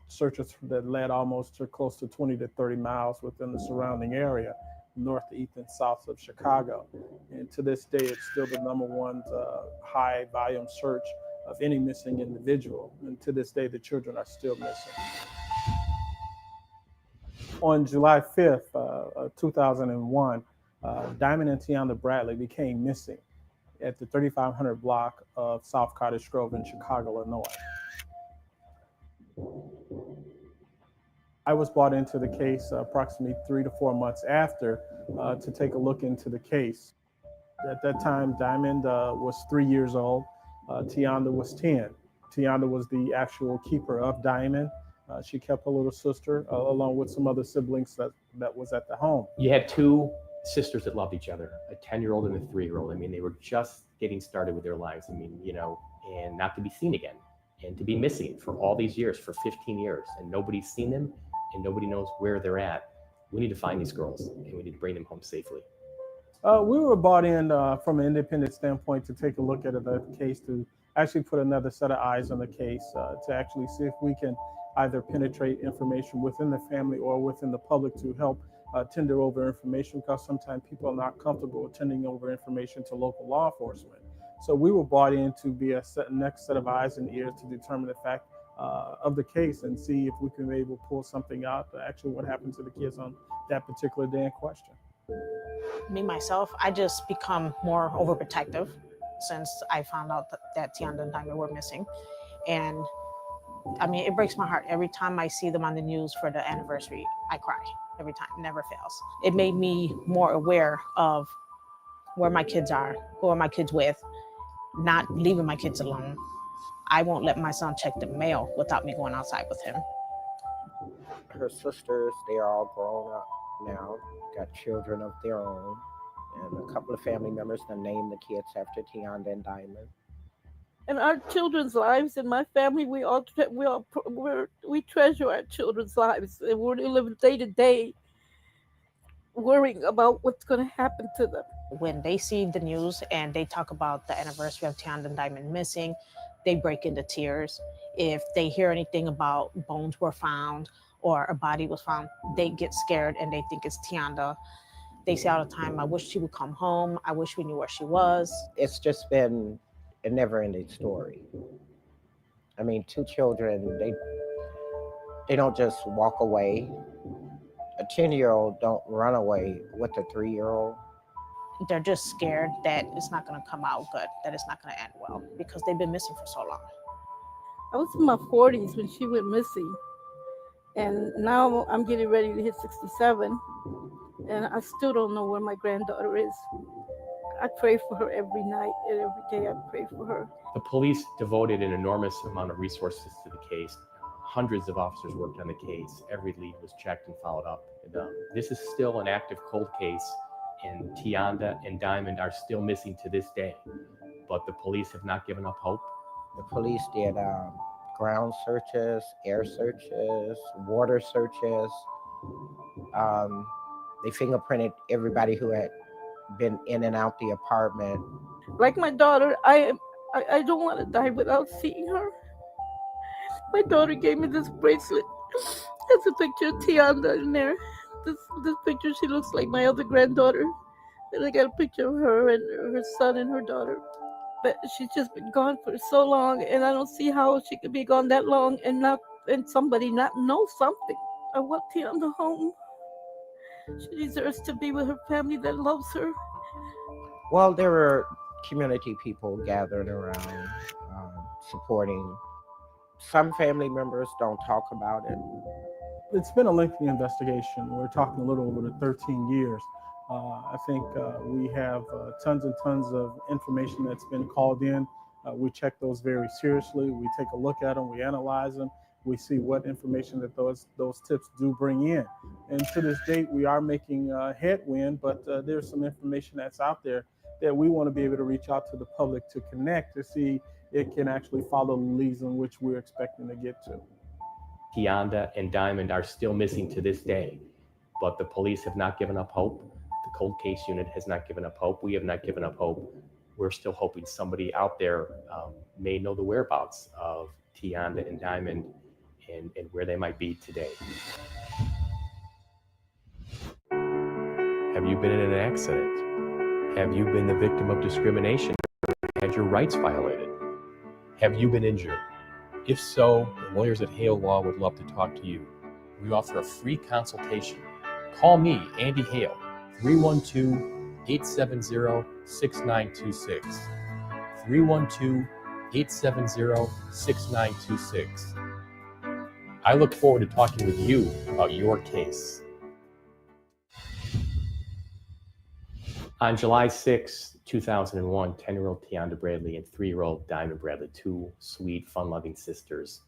Searches that led almost to close to 20 to 30 miles within the surrounding area, north, east, and south of Chicago. And to this day, it's still the #1 high volume search of any missing individual. And to this day, the children are still missing. On July 5th, 2001, Diamond and Tianda Bradley became missing at the 3500 block of South Cottage Grove in Chicago, Illinois. I was brought into the case approximately 3 to 4 months after to take a look into the case. At that time, Diamond was 3 years old. Tianda was 10. Tianda was the actual keeper of Diamond. She kept her little sister along with some other siblings that was at the home. You had two sisters that loved each other, a 10-year-old and a 3-year-old. I mean, they were just getting started with their lives. I mean, and not to be seen again, and to be missing for all these years, for 15 years, and nobody's seen them, and nobody knows where they're at. We need to find these girls, and we need to bring them home safely. We were brought in from an independent standpoint to take a look at the case, to actually put another set of eyes on the case, to actually see if we can either penetrate information within the family or within the public to help tender over information, because sometimes people are not comfortable tending over information to local law enforcement. So we were brought in to be a next set of eyes and ears to determine the fact of the case and see if we can be able to pull something out, actually what happened to the kids on that particular day in question. Me, myself, I just become more overprotective since I found out that Tianda and Diamond were missing. And I mean, it breaks my heart. Every time I see them on the news for the anniversary, I cry. Every time, never fails. It made me more aware of where my kids are, who are my kids with, not leaving my kids alone. I won't let my son check the mail without me going outside with him. Her sisters, they are all grown up now, got children of their own, and a couple of family members that named the kids after Tianda and Diamond. And our children's lives, in my family, we treasure our children's lives, and we live day to day worrying about what's going to happen to them. When they see the news and they talk about the anniversary of Tianda and Diamond missing, they break into tears. If they hear anything about bones were found or a body was found, they get scared and they think it's Tianda. They say all the time, "I wish she would come home. I wish we knew where she was." It's just been a never-ending story. I mean, two children, they don't just walk away. A 10-year-old don't run away with a 3-year-old. They're just scared that it's not going to come out good, that it's not going to end well, because they've been missing for so long. I was in my 40s when she went missing, and now I'm getting ready to hit 67. And I still don't know where my granddaughter is. I pray for her every night and every day. I pray for her. The police devoted an enormous amount of resources to the case. Hundreds of officers worked on the case. Every lead was checked and followed up. And, this is still an active cold case, and Tianda and Diamond are still missing to this day. But the police have not given up hope. The police did ground searches, air searches, water searches. They fingerprinted everybody who had been in and out the apartment. Like my daughter, I don't want to die without seeing her. My daughter gave me this bracelet. There's a picture of Tianda in there. This picture, she looks like my other granddaughter. And I got a picture of her and her son and her daughter. But she's just been gone for so long, and I don't see how she could be gone that long and somebody not know something. I want Tianda home. She deserves to be with her family that loves her. Well, there were community people gathered around, supporting. Some family members don't talk about it. It's been a lengthy investigation. We're talking a little over the 13 years. I think we have tons and tons of information that's been called in. We check those very seriously. We take a look at them. We analyze them. We see what information that those tips do bring in. And to this date, we are making headwind, but there's some information that's out there that we want to be able to reach out to the public to connect to see it can actually follow the leads in which we're expecting to get to. Tianda and Diamond are still missing to this day, but the police have not given up hope. The cold case unit has not given up hope. We have not given up hope. We're still hoping somebody out there may know the whereabouts of Tianda and Diamond and where they might be today. Have you been in an accident? Have you been the victim of discrimination? Had your rights violated? Have you been injured? If so, the lawyers at Hale Law would love to talk to you. We offer a free consultation. Call me, Andy Hale, 312-870-6926. 312-870-6926. I look forward to talking with you about your case. On July 6, 2001, 10-year-old Tianda Bradley and 3-year-old Diamond Bradley, two sweet, fun-loving sisters,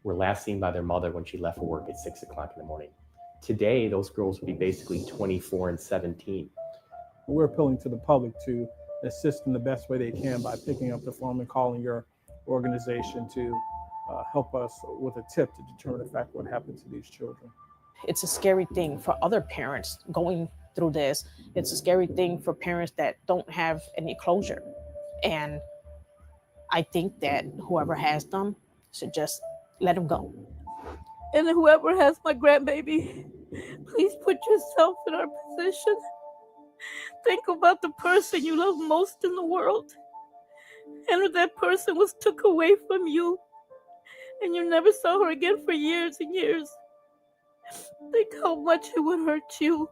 were last seen by their mother when she left for work at 6 o'clock in the morning. Today, those girls would be basically 24 and 17. We're appealing to the public to assist in the best way they can by picking up the phone and calling your organization to help us with a tip to determine in fact what happened to these children. It's a scary thing for other parents going through this. It's a scary thing for parents that don't have any closure. And I think that whoever has them should just let them go. And whoever has my grandbaby, please put yourself in our position. Think about the person you love most in the world. And if that person was took away from you and you never saw her again for years and years, think how much it would hurt you.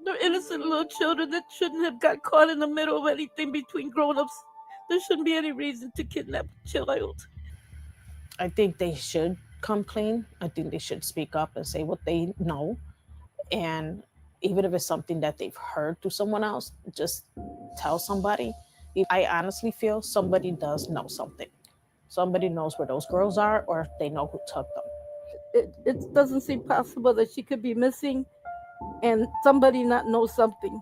They're innocent little children that shouldn't have got caught in the middle of anything between grown-ups. There shouldn't be any reason to kidnap a child. I think they should come clean. I think they should speak up and say what they know. And even if it's something that they've heard to someone else, just tell somebody. I honestly feel somebody does know something. Somebody knows where those girls are, or they know who took them. It doesn't seem possible that she could be missing and somebody not know something.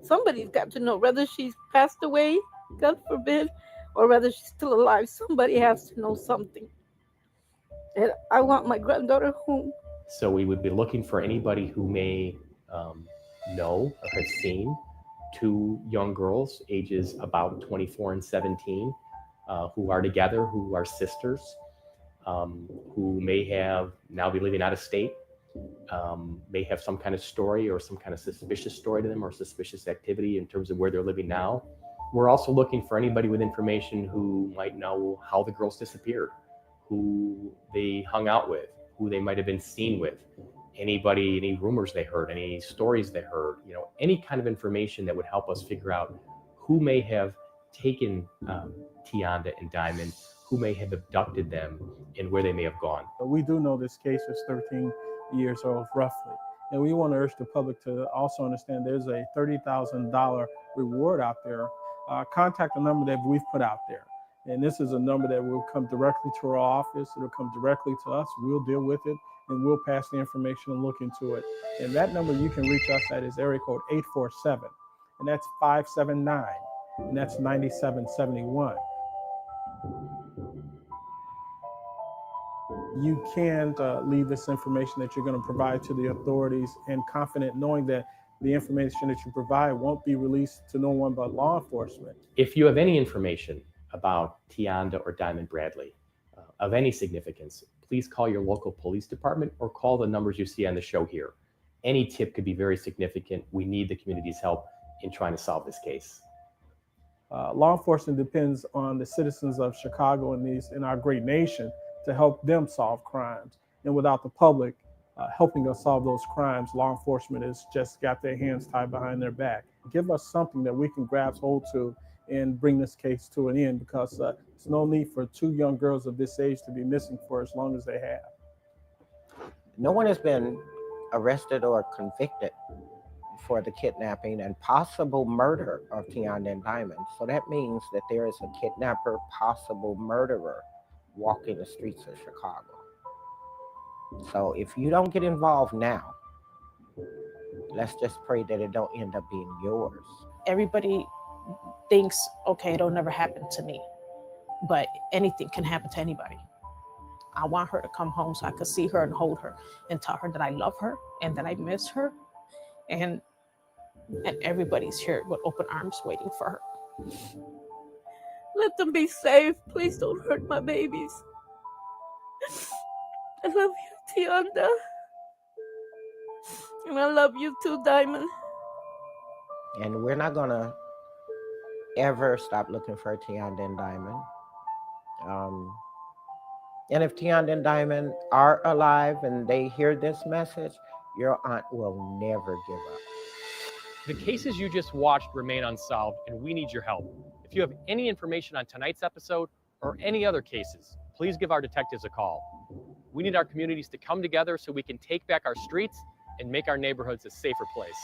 Somebody's got to know, whether she's passed away, God forbid, or whether she's still alive. Somebody has to know something. And I want my granddaughter home. So we would be looking for anybody who may know or have seen two young girls, ages about 24 and 17, who are together, who are sisters, who may have now be living out of state, may have some kind of story or some kind of suspicious story to them or suspicious activity in terms of where they're living now. We're also looking for anybody with information who might know how the girls disappeared, who they hung out with, who they might have been seen with, anybody, any rumors they heard, any stories they heard, any kind of information that would help us figure out who may have taken Tianda and Diamond, who may have abducted them, and where they may have gone. We do know this case is 13 years old, roughly. And we want to urge the public to also understand there's a $30,000 reward out there. Contact the number that we've put out there. And this is a number that will come directly to our office. It'll come directly to us. We'll deal with it and we'll pass the information and look into it. And that number you can reach us at is area code 847, and that's 579, and that's 9771. You can't leave this information that you're going to provide to the authorities and confident knowing that the information that you provide won't be released to no one but law enforcement. If you have any information about Tianda or Diamond Bradley of any significance, please call your local police department or call the numbers you see on the show here. Any tip could be very significant. We need the community's help in trying to solve this case. Law enforcement depends on the citizens of Chicago and in our great nation to help them solve crimes. And without the public helping us solve those crimes, law enforcement has just got their hands tied behind their back. Give us something that we can grasp hold to and bring this case to an end, because there's no need for two young girls of this age to be missing for as long as they have. No one has been arrested or convicted for the kidnapping and possible murder of Tianda and Diamond. So that means that there is a kidnapper, possible murderer walking the streets of Chicago. So if you don't get involved now, let's just pray that it don't end up being yours. Everybody thinks, okay, it'll never happen to me, but anything can happen to anybody. I want her to come home so I could see her and hold her and tell her that I love her and that I miss her. And everybody's here with open arms waiting for her. Let them be safe. Please don't hurt my babies. I love you, Tianda. And I love you too, Diamond. And we're not gonna ever stop looking for Tianda and Diamond. And if Tianda and Diamond are alive and they hear this message, your aunt will never give up. The cases you just watched remain unsolved, and we need your help. If you have any information on tonight's episode or any other cases, please give our detectives a call. We need our communities to come together so we can take back our streets and make our neighborhoods a safer place.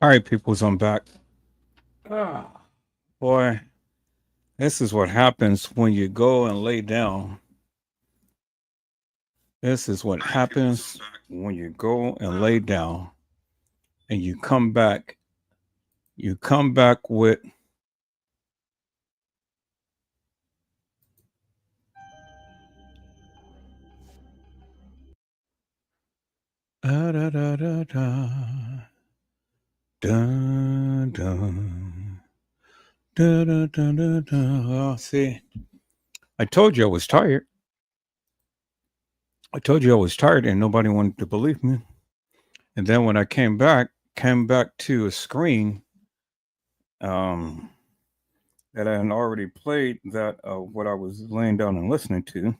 All right, peoples, I'm back. Boy, this is what happens when you go and lay down. This is what happens when you go and lay down and you come back. You come back with da da da da da dun dun da da da da da. Oh, see, I told you I was tired. I told you I was tired, and nobody wanted to believe me. And then when I came back to a screen that I had already played that what I was laying down and listening to.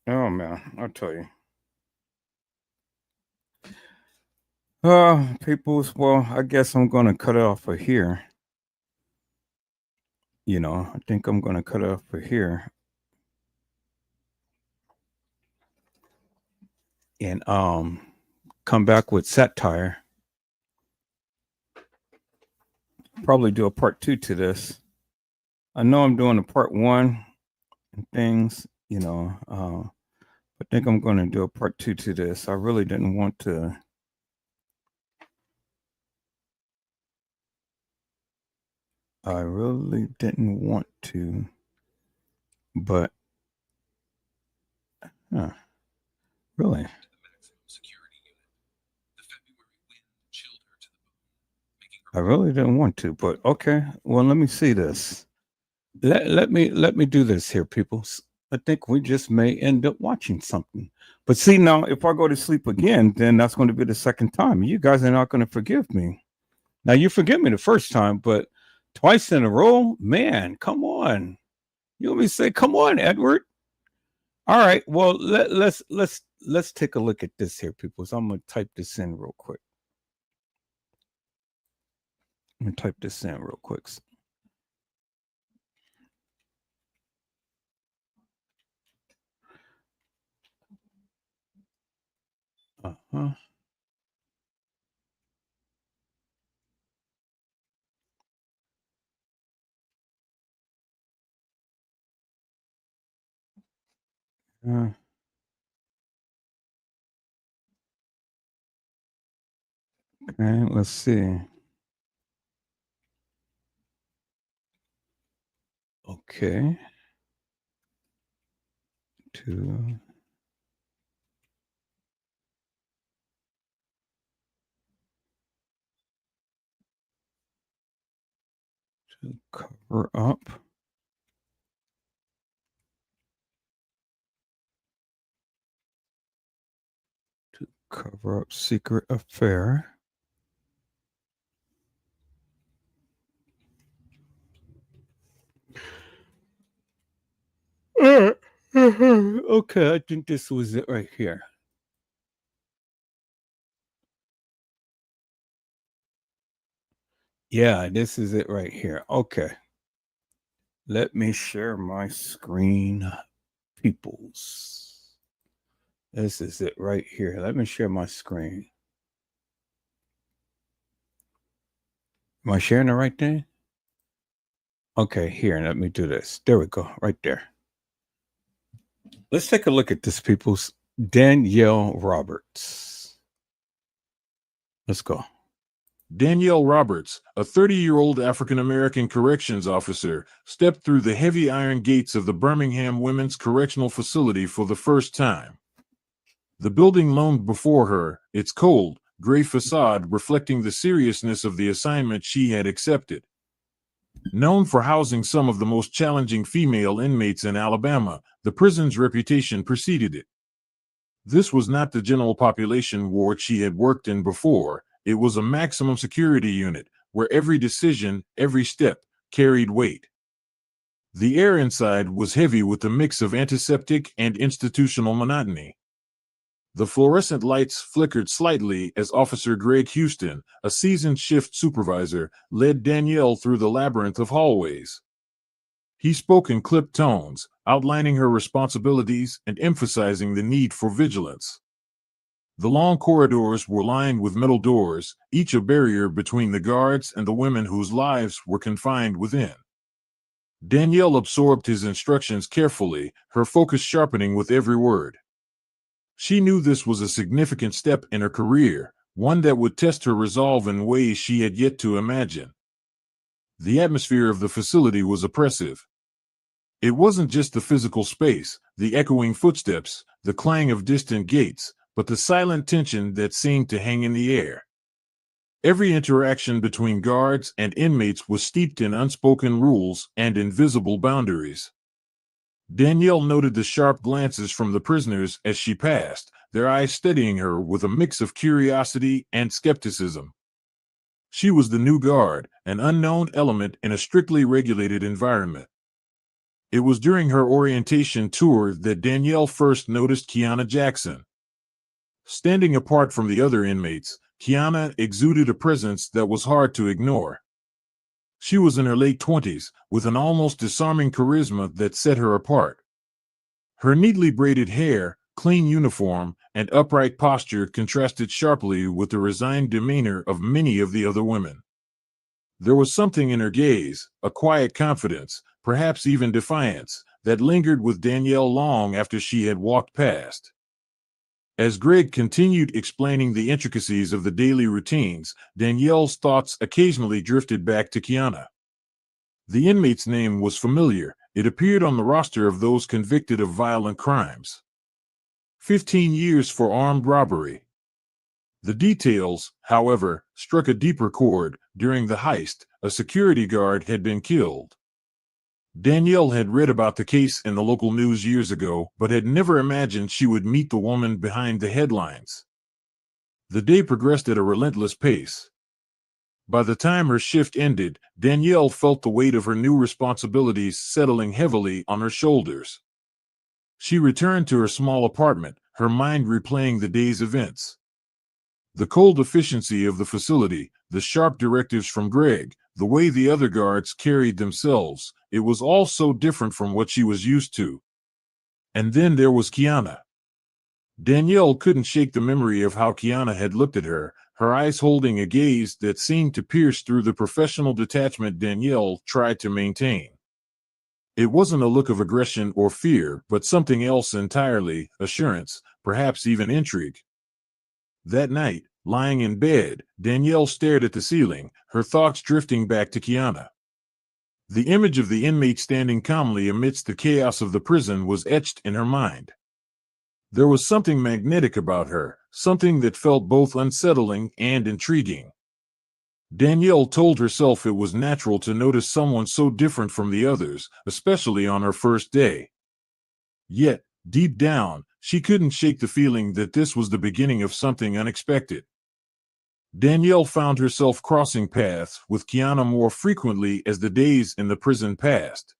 Oh man, I'll tell you. Peoples, well, I guess I'm gonna cut it off for here. You know, I think I'm gonna cut it off for here. And come back with Satire. Probably do a part 2 to this. I know I'm doing a part 1 and things, you know, I think I'm going to do a part 2 to this. I really didn't want to. I really didn't want to, but really. I really didn't want to, but okay. Well, let me see this. Let me do this here, people. I think we just may end up watching something. But see, now if I go to sleep again, then that's going to be the second time. You guys are not going to forgive me. Now you forgive me the first time, but twice in a row, man, come on. You want me to say, come on, Edward? All right. Well, let's take a look at this here, people. So I'm gonna type this in real quick. I'm gonna type this in real quick. Uh-huh. Okay, let's see. Okay. To cover up. To cover up secret affair. Okay, I think this was it right here. Yeah, this is it right here. Okay. Let me share my screen, peoples. This is it right here. Let me share my screen. Am I sharing the right thing? Okay, here, let me do this. There we go, right there. Let's take a look at this, people's. Danielle Roberts. Let's go. Danielle Roberts, a 30-year-old African-American corrections officer, stepped through the heavy iron gates of the Birmingham Women's Correctional Facility for the first time. The building loomed before her, its cold, gray facade reflecting the seriousness of the assignment she had accepted. Known for housing some of the most challenging female inmates in Alabama, the prison's reputation preceded it. This was not the general population ward she had worked in before. It was a maximum security unit where every decision, every step, carried weight. The air inside was heavy with a mix of antiseptic and institutional monotony. The fluorescent lights flickered slightly as Officer Greg Houston, a seasoned shift supervisor, led Danielle through the labyrinth of hallways. He spoke in clipped tones, outlining her responsibilities and emphasizing the need for vigilance. The long corridors were lined with metal doors, each a barrier between the guards and the women whose lives were confined within. Danielle absorbed his instructions carefully, her focus sharpening with every word. She knew this was a significant step in her career, one that would test her resolve in ways she had yet to imagine. The atmosphere of the facility was oppressive. It wasn't just the physical space, the echoing footsteps, the clang of distant gates, but the silent tension that seemed to hang in the air. Every interaction between guards and inmates was steeped in unspoken rules and invisible boundaries. Danielle noted the sharp glances from the prisoners as she passed, their eyes studying her with a mix of curiosity and skepticism. She was the new guard, an unknown element in a strictly regulated environment. It was during her orientation tour that Danielle first noticed Kiana Jackson. Standing apart from the other inmates, Kiana exuded a presence that was hard to ignore. She was in her late 20s, with an almost disarming charisma that set her apart. Her neatly braided hair, clean uniform, and upright posture contrasted sharply with the resigned demeanor of many of the other women. There was something in her gaze, a quiet confidence, perhaps even defiance, that lingered with Danielle long after she had walked past. As Greg continued explaining the intricacies of the daily routines, Danielle's thoughts occasionally drifted back to Kiana. The inmate's name was familiar. It appeared on the roster of those convicted of violent crimes. 15 years for armed robbery. The details, however, struck a deeper chord. During the heist, a security guard had been killed. Danielle had read about the case in the local news years ago, but had never imagined she would meet the woman behind the headlines. The day progressed at a relentless pace. By the time her shift ended, Danielle felt the weight of her new responsibilities settling heavily on her shoulders. She returned to her small apartment, her mind replaying the day's events. The cold efficiency of the facility, the sharp directives from Greg, the way the other guards carried themselves, it was all so different from what she was used to. And then there was Kiana. Danielle couldn't shake the memory of how Kiana had looked at her, her eyes holding a gaze that seemed to pierce through the professional detachment Danielle tried to maintain. It wasn't a look of aggression or fear, but something else entirely, assurance, perhaps even intrigue. That night, lying in bed, Danielle stared at the ceiling, her thoughts drifting back to Kiana. The image of the inmate standing calmly amidst the chaos of the prison was etched in her mind. There was something magnetic about her, something that felt both unsettling and intriguing. Danielle told herself it was natural to notice someone so different from the others, especially on her first day. Yet, deep down, she couldn't shake the feeling that this was the beginning of something unexpected. Danielle found herself crossing paths with Kiana more frequently as the days in the prison passed.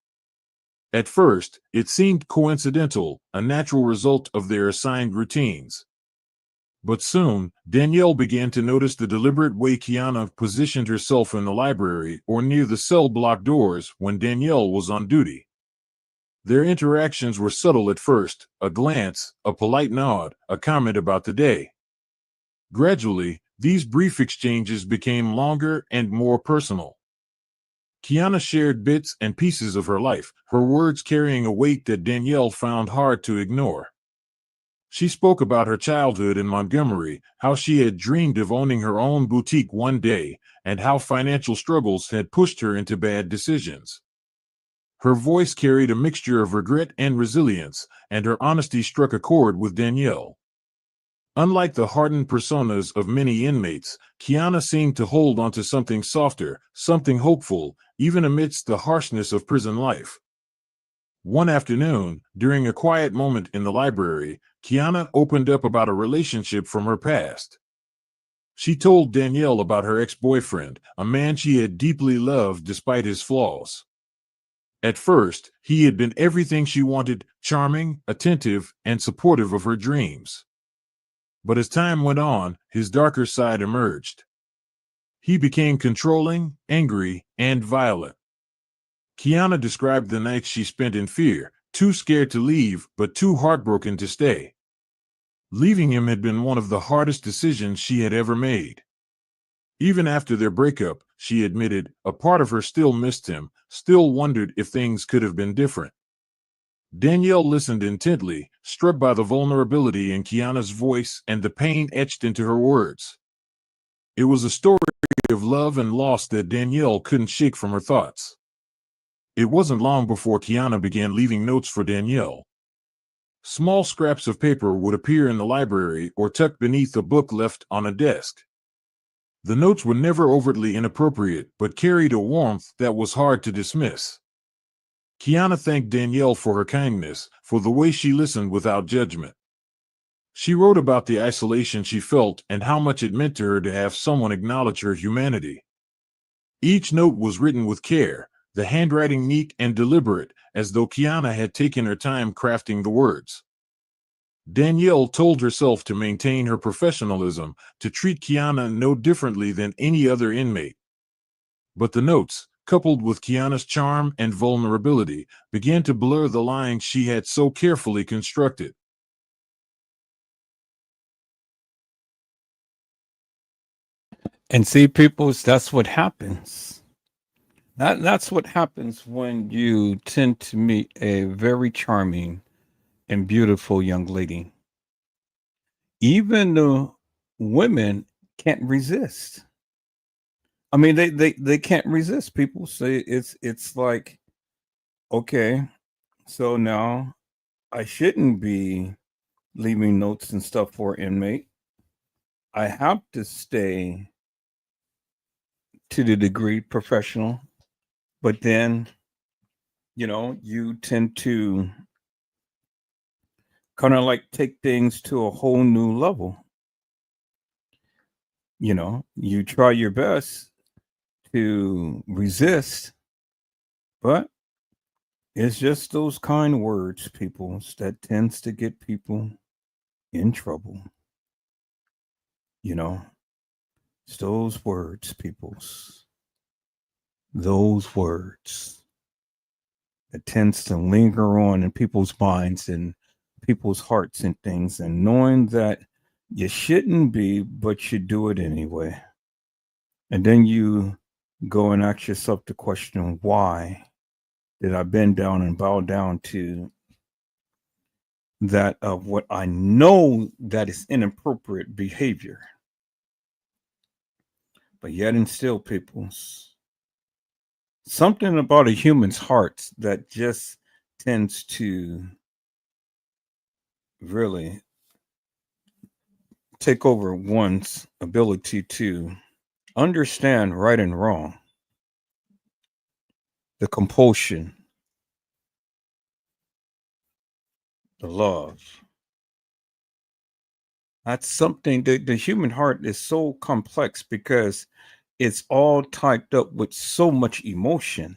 At first, it seemed coincidental, a natural result of their assigned routines. But soon, Danielle began to notice the deliberate way Kiana positioned herself in the library or near the cell block doors when Danielle was on duty. Their interactions were subtle at first, a glance, a polite nod, a comment about the day. Gradually, these brief exchanges became longer and more personal. Kiana shared bits and pieces of her life, her words carrying a weight that Danielle found hard to ignore. She spoke about her childhood in Montgomery, how she had dreamed of owning her own boutique one day, and how financial struggles had pushed her into bad decisions. Her voice carried a mixture of regret and resilience, and her honesty struck a chord with Danielle. Unlike the hardened personas of many inmates, Kiana seemed to hold onto something softer, something hopeful, even amidst the harshness of prison life. One afternoon, during a quiet moment in the library, Kiana opened up about a relationship from her past. She told Danielle about her ex-boyfriend, a man she had deeply loved despite his flaws. At first, he had been everything she wanted, charming, attentive, and supportive of her dreams. But as time went on, his darker side emerged. He became controlling, angry, and violent. Kiana described the nights she spent in fear, too scared to leave, but too heartbroken to stay. Leaving him had been one of the hardest decisions she had ever made. Even after their breakup, she admitted, a part of her still missed him, still wondered if things could have been different. Danielle listened intently, struck by the vulnerability in Kiana's voice and the pain etched into her words. It was a story of love and loss that Danielle couldn't shake from her thoughts. It wasn't long before Kiana began leaving notes for Danielle. Small scraps of paper would appear in the library or tucked beneath a book left on a desk. The notes were never overtly inappropriate, but carried a warmth that was hard to dismiss. Kiana thanked Danielle for her kindness, for the way she listened without judgment. She wrote about the isolation she felt and how much it meant to her to have someone acknowledge her humanity. Each note was written with care, the handwriting neat and deliberate, as though Kiana had taken her time crafting the words. Danielle told herself to maintain her professionalism, to treat Kiana no differently than any other inmate. But the notes, coupled with Kiana's charm and vulnerability, began to blur the lines she had so carefully constructed. And see, peoples, that's what happens. That's what happens when you tend to meet a very charming and beautiful young lady. Even the women can't resist. I mean, they can't resist. People say it's like, okay, so now I shouldn't be leaving notes and stuff for inmate. I have to stay to the degree professional, but then you tend to kind of like take things to a whole new level. You try your best to resist, but it's just those kind words, people, that tends to get people in trouble. It's those words, peoples. Those words that tends to linger on in people's minds and people's hearts and things, and knowing that you shouldn't be, but you do it anyway. And then you go and ask yourself the question, why did I bend down and bow down to that of what I know that is inappropriate behavior? But yet and still, peoples, something about a human's heart that just tends to really take over one's ability to understand right and wrong, the compulsion, the love. That's something that the human heart is so complex because it's all typed up with so much emotion.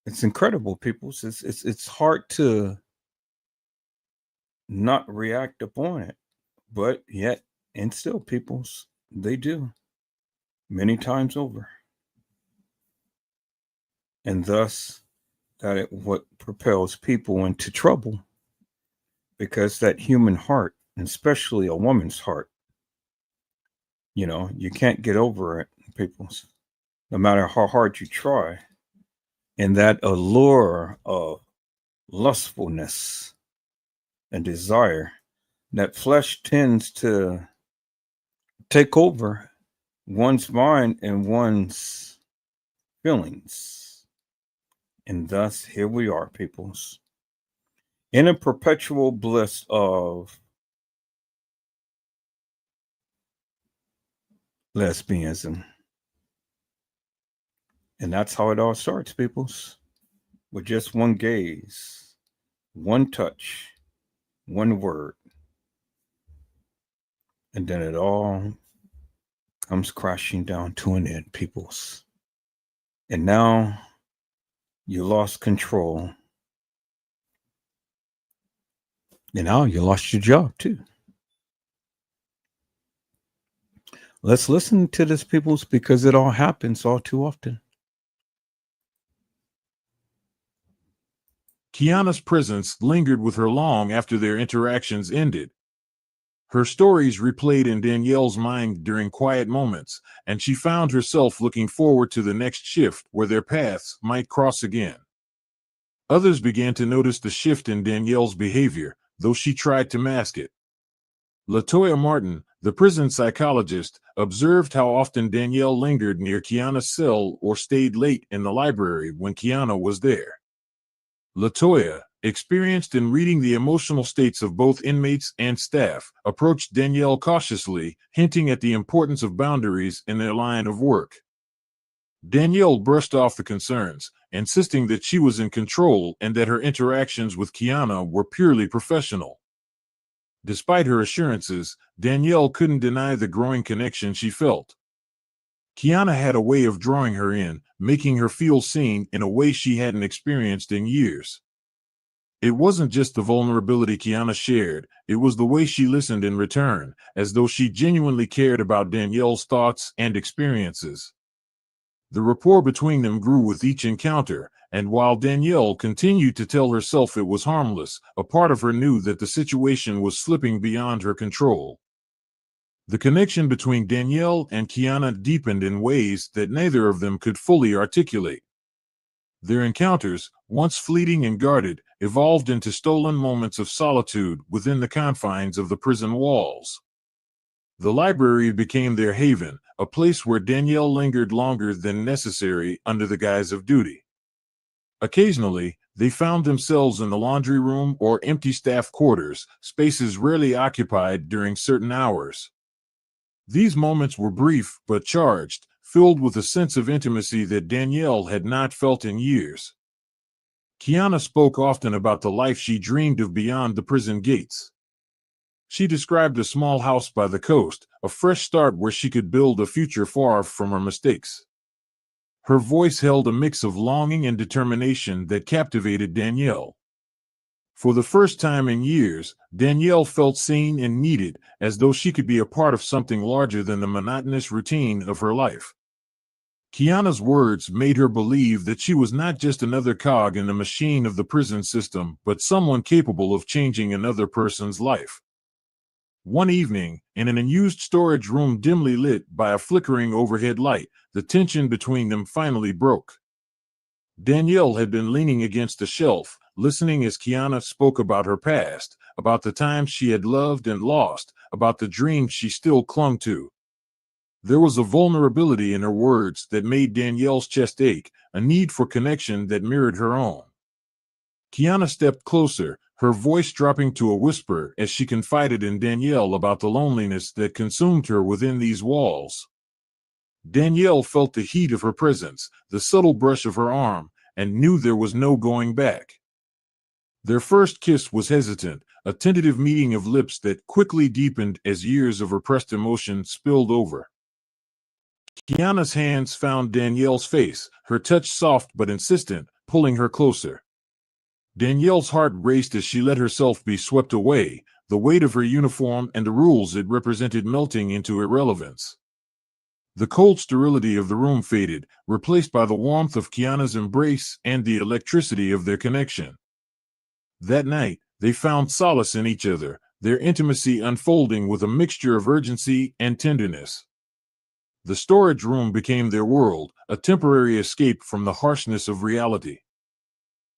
It's incredible, people. It's hard to not react upon it, but yet and still, peoples, they do many times over, and thus what propels people into trouble, because that human heart, and especially a woman's heart, you can't get over it, peoples, no matter how hard you try. And that allure of lustfulness and desire, that flesh tends to take over one's mind and one's feelings. And thus, here we are, peoples, in a perpetual bliss of lesbianism. And that's how it all starts, peoples, with just one gaze, one touch, one word. And then it all comes crashing down to an end, peoples. And now you lost control. And now you lost your job too. Let's listen to this, peoples, because it all happens all too often. Kiana's presence lingered with her long after their interactions ended. Her stories replayed in Danielle's mind during quiet moments, and she found herself looking forward to the next shift where their paths might cross again. Others began to notice the shift in Danielle's behavior, though she tried to mask it. LaToya Martin, the prison psychologist, observed how often Danielle lingered near Kiana's cell or stayed late in the library when Kiana was there. LaToya, experienced in reading the emotional states of both inmates and staff, approached Danielle cautiously, hinting at the importance of boundaries in their line of work. Danielle brushed off the concerns, insisting that she was in control and that her interactions with Kiana were purely professional. Despite her assurances, Danielle couldn't deny the growing connection she felt. Kiana had a way of drawing her in, making her feel seen in a way she hadn't experienced in years. It wasn't just the vulnerability Kiana shared, it was the way she listened in return, as though she genuinely cared about Danielle's thoughts and experiences. The rapport between them grew with each encounter, and while Danielle continued to tell herself it was harmless, a part of her knew that the situation was slipping beyond her control. The connection between Danielle and Kiana deepened in ways that neither of them could fully articulate. Their encounters, once fleeting and guarded, evolved into stolen moments of solitude within the confines of the prison walls. The library became their haven, a place where Danielle lingered longer than necessary under the guise of duty. Occasionally, they found themselves in the laundry room or empty staff quarters, spaces rarely occupied during certain hours. These moments were brief but charged, filled with a sense of intimacy that Danielle had not felt in years. Kiana spoke often about the life she dreamed of beyond the prison gates. She described a small house by the coast, a fresh start where she could build a future far from her mistakes. Her voice held a mix of longing and determination that captivated Danielle. For the first time in years, Danielle felt seen and needed, as though she could be a part of something larger than the monotonous routine of her life. Kiana's words made her believe that she was not just another cog in the machine of the prison system, but someone capable of changing another person's life. One evening, in an unused storage room dimly lit by a flickering overhead light, the tension between them finally broke. Danielle had been leaning against a shelf, listening as Kiana spoke about her past, about the times she had loved and lost, about the dreams she still clung to. There was a vulnerability in her words that made Danielle's chest ache, a need for connection that mirrored her own. Kiana stepped closer, her voice dropping to a whisper as she confided in Danielle about the loneliness that consumed her within these walls. Danielle felt the heat of her presence, the subtle brush of her arm, and knew there was no going back. Their first kiss was hesitant, a tentative meeting of lips that quickly deepened as years of repressed emotion spilled over. Kiana's hands found Danielle's face, her touch soft but insistent, pulling her closer. Danielle's heart raced as she let herself be swept away, the weight of her uniform and the rules it represented melting into irrelevance. The cold sterility of the room faded, replaced by the warmth of Kiana's embrace and the electricity of their connection. That night, they found solace in each other, their intimacy unfolding with a mixture of urgency and tenderness. The storage room became their world, a temporary escape from the harshness of reality.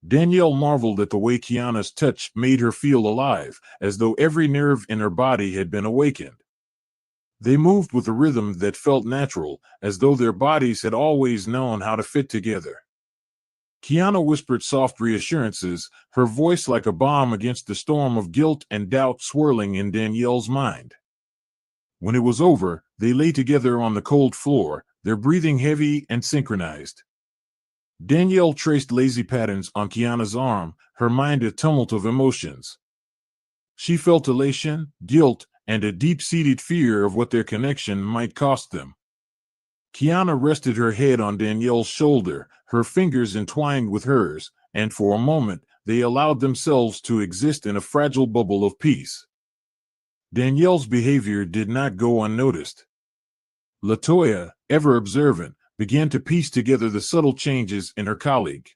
Danielle marveled at the way Kiana's touch made her feel alive, as though every nerve in her body had been awakened. They moved with a rhythm that felt natural, as though their bodies had always known how to fit together. Kiana whispered soft reassurances, her voice like a bomb against the storm of guilt and doubt swirling in Danielle's mind. When it was over, they lay together on the cold floor, their breathing heavy and synchronized. Danielle traced lazy patterns on Kiana's arm, her mind a tumult of emotions. She felt elation, guilt, and a deep-seated fear of what their connection might cost them. Kiana rested her head on Danielle's shoulder, her fingers entwined with hers, and for a moment, they allowed themselves to exist in a fragile bubble of peace. Danielle's behavior did not go unnoticed. LaToya, ever observant, began to piece together the subtle changes in her colleague.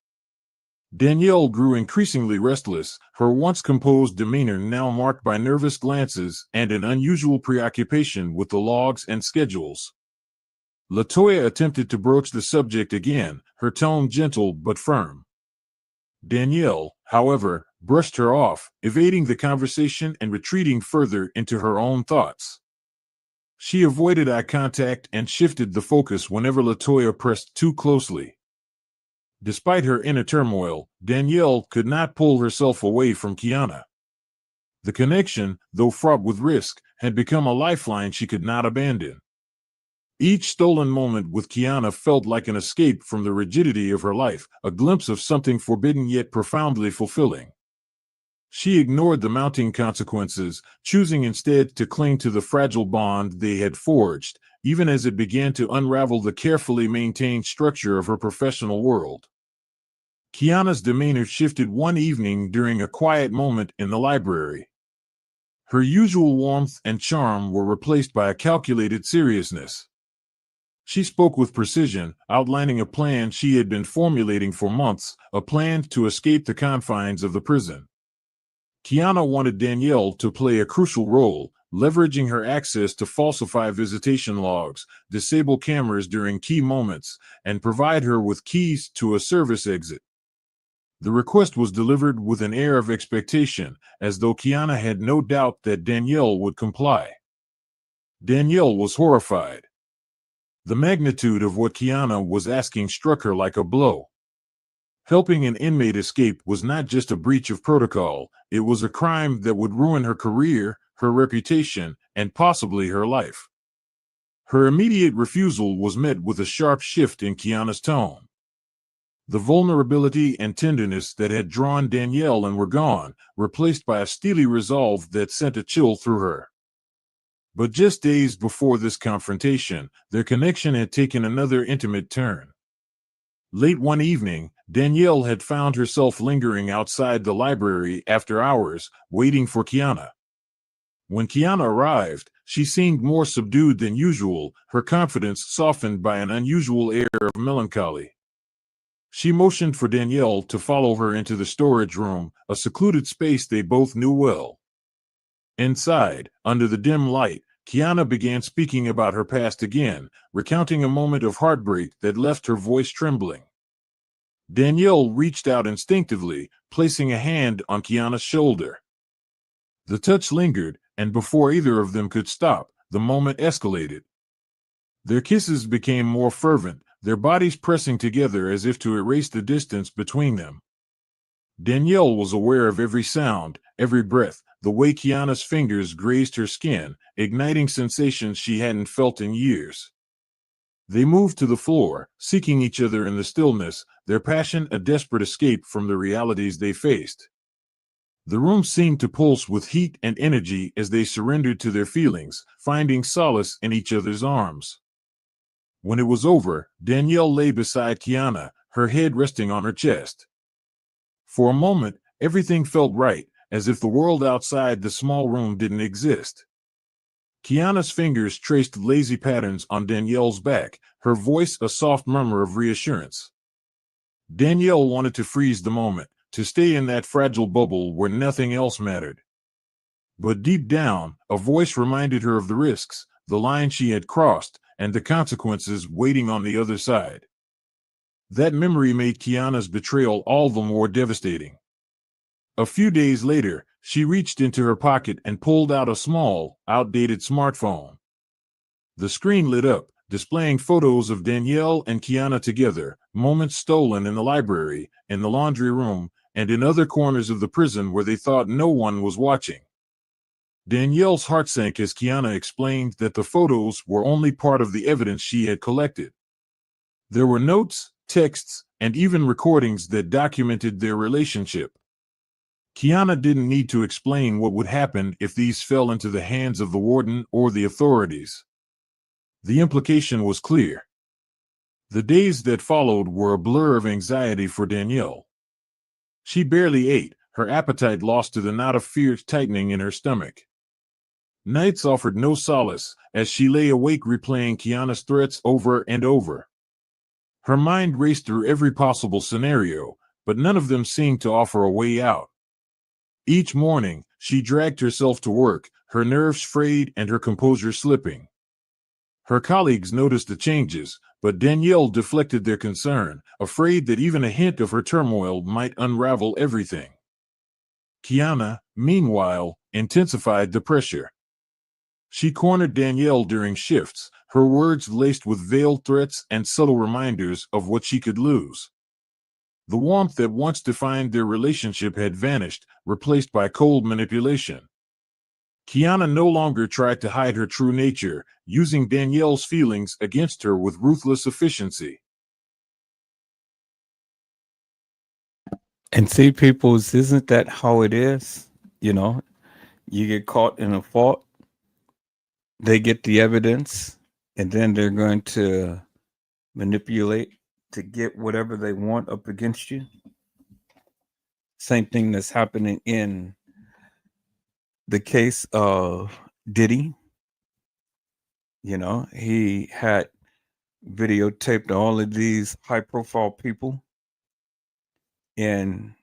Danielle grew increasingly restless, her once composed demeanor now marked by nervous glances and an unusual preoccupation with the logs and schedules. LaToya attempted to broach the subject again, her tone gentle but firm. Danielle, however, brushed her off, evading the conversation and retreating further into her own thoughts. She avoided eye contact and shifted the focus whenever LaToya pressed too closely. Despite her inner turmoil, Danielle could not pull herself away from Kiana. The connection, though fraught with risk, had become a lifeline she could not abandon. Each stolen moment with Kiana felt like an escape from the rigidity of her life, a glimpse of something forbidden yet profoundly fulfilling. She ignored the mounting consequences, choosing instead to cling to the fragile bond they had forged, even as it began to unravel the carefully maintained structure of her professional world. Kiana's demeanor shifted one evening during a quiet moment in the library. Her usual warmth and charm were replaced by a calculated seriousness. She spoke with precision, outlining a plan she had been formulating for months, a plan to escape the confines of the prison. Kiana wanted Danielle to play a crucial role, leveraging her access to falsify visitation logs, disable cameras during key moments, and provide her with keys to a service exit. The request was delivered with an air of expectation, as though Kiana had no doubt that Danielle would comply. Danielle was horrified. The magnitude of what Kiana was asking struck her like a blow. Helping an inmate escape was not just a breach of protocol, it was a crime that would ruin her career, her reputation, and possibly her life. Her immediate refusal was met with a sharp shift in Kiana's tone. The vulnerability and tenderness that had drawn Danielle and were gone, replaced by a steely resolve that sent a chill through her. But just days before this confrontation, their connection had taken another intimate turn. Late one evening, Danielle had found herself lingering outside the library after hours, waiting for Kiana. When Kiana arrived, she seemed more subdued than usual, her confidence softened by an unusual air of melancholy. She motioned for Danielle to follow her into the storage room, a secluded space they both knew well. Inside, under the dim light, Kiana began speaking about her past again, recounting a moment of heartbreak that left her voice trembling. Danielle reached out instinctively, placing a hand on Kiana's shoulder. The touch lingered, and before either of them could stop, the moment escalated. Their kisses became more fervent, their bodies pressing together as if to erase the distance between them. Danielle was aware of every sound, every breath, the way Kiana's fingers grazed her skin, igniting sensations she hadn't felt in years. They moved to the floor, seeking each other in the stillness, their passion a desperate escape from the realities they faced. The room seemed to pulse with heat and energy as they surrendered to their feelings, finding solace in each other's arms. When it was over, Danielle lay beside Kiana, her head resting on her chest. For a moment, everything felt right, as if the world outside the small room didn't exist. Kiana's fingers traced lazy patterns on Danielle's back, her voice a soft murmur of reassurance. Danielle wanted to freeze the moment, to stay in that fragile bubble where nothing else mattered. But deep down, a voice reminded her of the risks, the line she had crossed, and the consequences waiting on the other side. That memory made Kiana's betrayal all the more devastating. A few days later, she reached into her pocket and pulled out a small, outdated smartphone. The screen lit up, displaying photos of Danielle and Kiana together, moments stolen in the library, in the laundry room, and in other corners of the prison where they thought no one was watching. Danielle's heart sank as Kiana explained that the photos were only part of the evidence she had collected. There were notes, texts, and even recordings that documented their relationship. Kiana didn't need to explain what would happen if these fell into the hands of the warden or the authorities. The implication was clear. The days that followed were a blur of anxiety for Danielle. She barely ate, her appetite lost to the knot of fear tightening in her stomach. Nights offered no solace, as she lay awake replaying Kiana's threats over and over. Her mind raced through every possible scenario, but none of them seemed to offer a way out. Each morning, she dragged herself to work, her nerves frayed and her composure slipping. Her colleagues noticed the changes, but Danielle deflected their concern, afraid that even a hint of her turmoil might unravel everything. Kiana, meanwhile, intensified the pressure. She cornered Danielle during shifts, her words laced with veiled threats and subtle reminders of what she could lose. The warmth that once defined their relationship had vanished, replaced by cold manipulation. Kiana no longer tried to hide her true nature, using Danielle's feelings against her with ruthless efficiency. And see, peoples, isn't that how it is? You know, you get caught in a fault, they get the evidence, and then they're going to manipulate to get whatever they want up against you. Same thing that's happening in the case of Diddy. You know, he had videotaped all of these high profile people in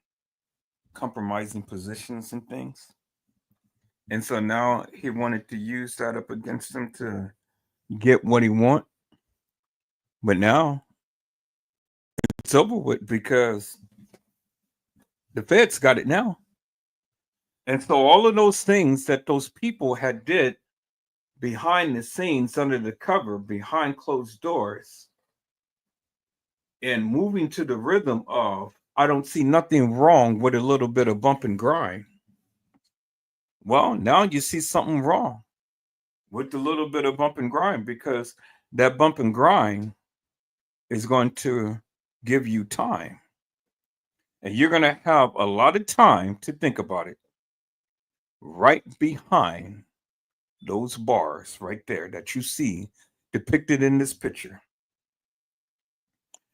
compromising positions and things. And so now he wanted to use that up against them to get what he want. But now it's over with because the feds got it now. And so all of those things that those people had did behind the scenes, under the cover, behind closed doors, and moving to the rhythm of, I don't see nothing wrong with a little bit of bump and grind. Well, now you see something wrong with the little bit of bump and grind, because that bump and grind is going to give you time. And you're going to have a lot of time to think about it right behind those bars right there that you see depicted in this picture.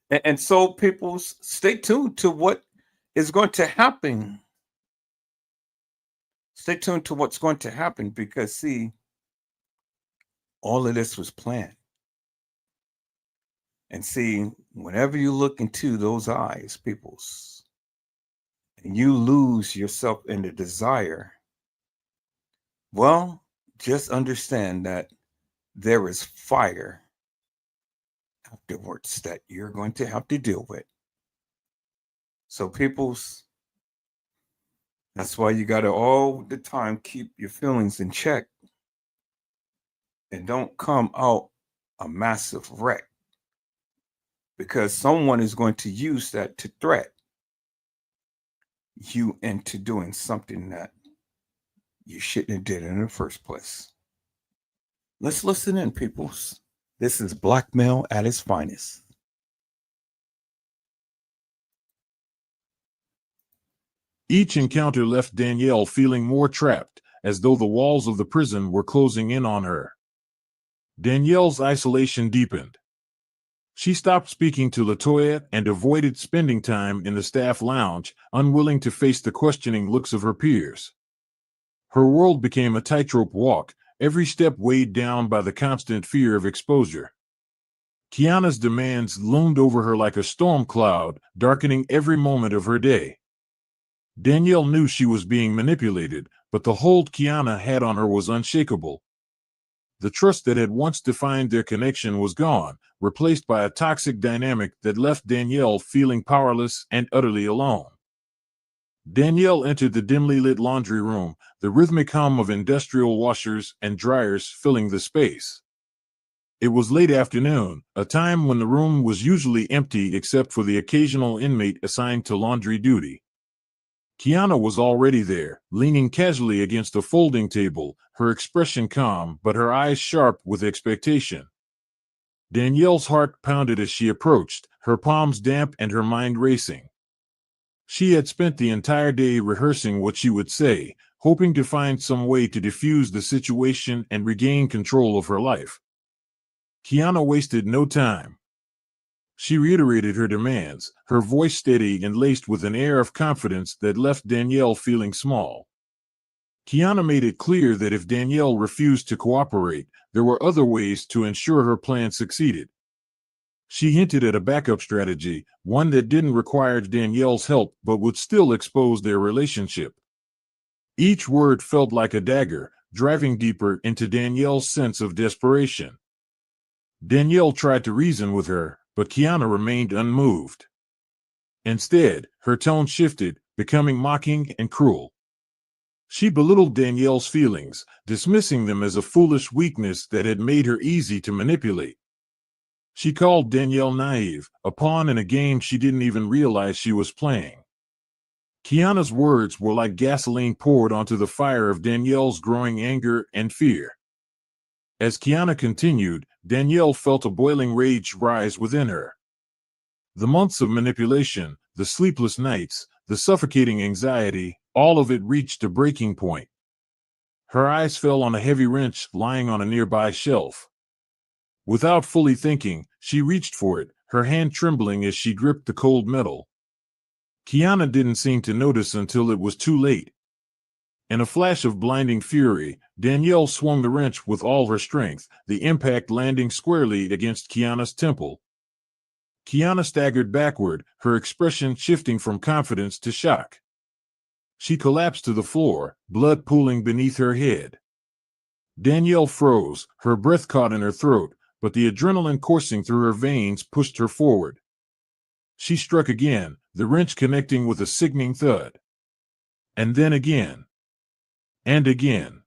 And so people, stay tuned to what is going to happen. Stay tuned to what's going to happen, because see, all of this was planned. And see, whenever you look into those eyes, peoples, and you lose yourself in the desire, well, just understand that there is fire afterwards that you're going to have to deal with. So, peoples, that's why you got to all the time keep your feelings in check and don't come out a massive wreck, because someone is going to use that to threat you into doing something that you shouldn't have did in the first place. Let's listen in, peoples. This is blackmail at its finest. Each encounter left Danielle feeling more trapped, as though the walls of the prison were closing in on her. Danielle's isolation deepened. She stopped speaking to LaToya and avoided spending time in the staff lounge, unwilling to face the questioning looks of her peers. Her world became a tightrope walk, every step weighed down by the constant fear of exposure. Kiana's demands loomed over her like a storm cloud, darkening every moment of her day. Danielle knew she was being manipulated, but the hold Kiana had on her was unshakable. The trust that had once defined their connection was gone, replaced by a toxic dynamic that left Danielle feeling powerless and utterly alone. Danielle entered the dimly lit laundry room, the rhythmic hum of industrial washers and dryers filling the space. It was late afternoon, a time when the room was usually empty except for the occasional inmate assigned to laundry duty. Kiana was already there, leaning casually against a folding table, her expression calm but her eyes sharp with expectation. Danielle's heart pounded as she approached, her palms damp and her mind racing. She had spent the entire day rehearsing what she would say, hoping to find some way to diffuse the situation and regain control of her life. Kiana wasted no time. She reiterated her demands, her voice steady and laced with an air of confidence that left Danielle feeling small. Kiana made it clear that if Danielle refused to cooperate, there were other ways to ensure her plan succeeded. She hinted at a backup strategy, one that didn't require Danielle's help but would still expose their relationship. Each word felt like a dagger, driving deeper into Danielle's sense of desperation. Danielle tried to reason with her, but Kiana remained unmoved. Instead, her tone shifted, becoming mocking and cruel. She belittled Danielle's feelings, dismissing them as a foolish weakness that had made her easy to manipulate. She called Danielle naive, a pawn in a game she didn't even realize she was playing. Kiana's words were like gasoline poured onto the fire of Danielle's growing anger and fear. As Kiana continued, Danielle felt a boiling rage rise within her. The months of manipulation, the sleepless nights, the suffocating anxiety, all of it reached a breaking point. Her eyes fell on a heavy wrench lying on a nearby shelf. Without fully thinking, she reached for it, her hand trembling as she gripped the cold metal. Kiana didn't seem to notice until it was too late. In a flash of blinding fury, Danielle swung the wrench with all her strength, the impact landing squarely against Kiana's temple. Kiana staggered backward, her expression shifting from confidence to shock. She collapsed to the floor, blood pooling beneath her head. Danielle froze, her breath caught in her throat, but the adrenaline coursing through her veins pushed her forward. She struck again, the wrench connecting with a sickening thud. And then again. And again.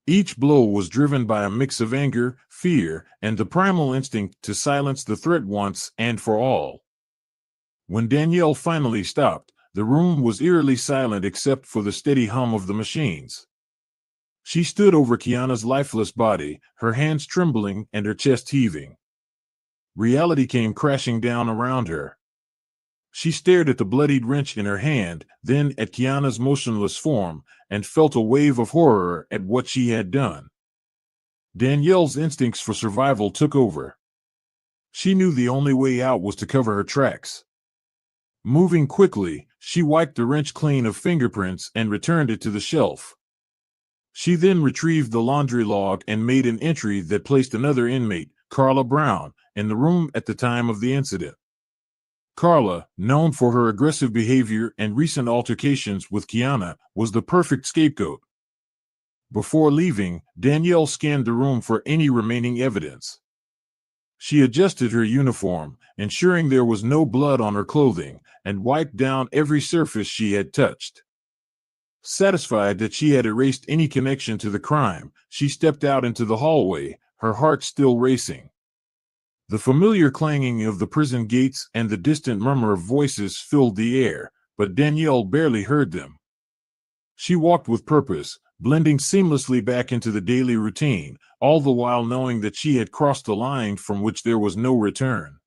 Each blow was driven by a mix of anger, fear, and the primal instinct to silence the threat once and for all. When Danielle finally stopped, the room was eerily silent except for the steady hum of the machines. She stood over Kiana's lifeless body, her hands trembling and her chest heaving. Reality came crashing down around her. She stared at the bloodied wrench in her hand, then at Kiana's motionless form, and felt a wave of horror at what she had done. Danielle's instincts for survival took over. She knew the only way out was to cover her tracks. Moving quickly, she wiped the wrench clean of fingerprints and returned it to the shelf. She then retrieved the laundry log and made an entry that placed another inmate, Carla Brown, in the room at the time of the incident. Carla, known for her aggressive behavior and recent altercations with Kiana, was the perfect scapegoat. Before leaving, Danielle scanned the room for any remaining evidence. She adjusted her uniform, ensuring there was no blood on her clothing, and wiped down every surface she had touched. Satisfied that she had erased any connection to the crime, she stepped out into the hallway, her heart still racing. The familiar clanging of the prison gates and the distant murmur of voices filled the air, but Danielle barely heard them. She walked with purpose, blending seamlessly back into the daily routine, all the while knowing that she had crossed a line from which there was no return.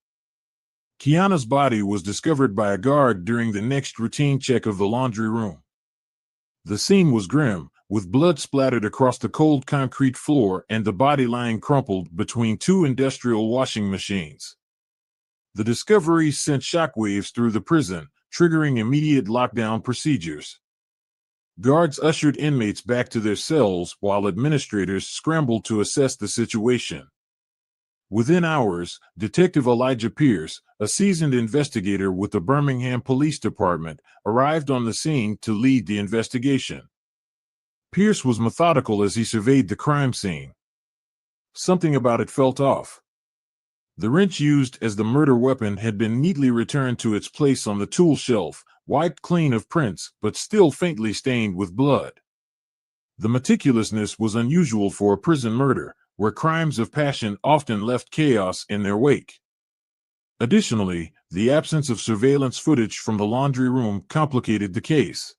Kiana's body was discovered by a guard during the next routine check of the laundry room. The scene was grim, with blood splattered across the cold concrete floor and the body lying crumpled between two industrial washing machines. The discovery sent shockwaves through the prison, triggering immediate lockdown procedures. Guards ushered inmates back to their cells while administrators scrambled to assess the situation. Within hours, Detective Elijah Pierce, a seasoned investigator with the Birmingham Police Department, arrived on the scene to lead the investigation. Pierce was methodical as he surveyed the crime scene. Something about it felt off. The wrench used as the murder weapon had been neatly returned to its place on the tool shelf, wiped clean of prints, but still faintly stained with blood. The meticulousness was unusual for a prison murder, where crimes of passion often left chaos in their wake. Additionally, the absence of surveillance footage from the laundry room complicated the case.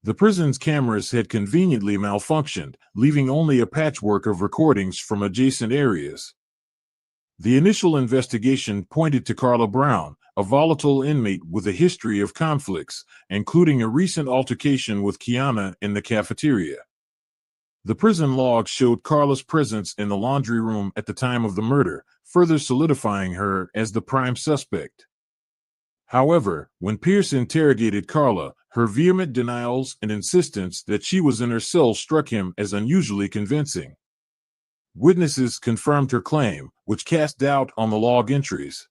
The prison's cameras had conveniently malfunctioned, leaving only a patchwork of recordings from adjacent areas. The initial investigation pointed to Carla Brown, a volatile inmate with a history of conflicts, including a recent altercation with Kiana in the cafeteria. The prison log showed Carla's presence in the laundry room at the time of the murder, further solidifying her as the prime suspect. However, when Pierce interrogated Carla, her vehement denials and insistence that she was in her cell struck him as unusually convincing. Witnesses confirmed her claim, which cast doubt on the log entries.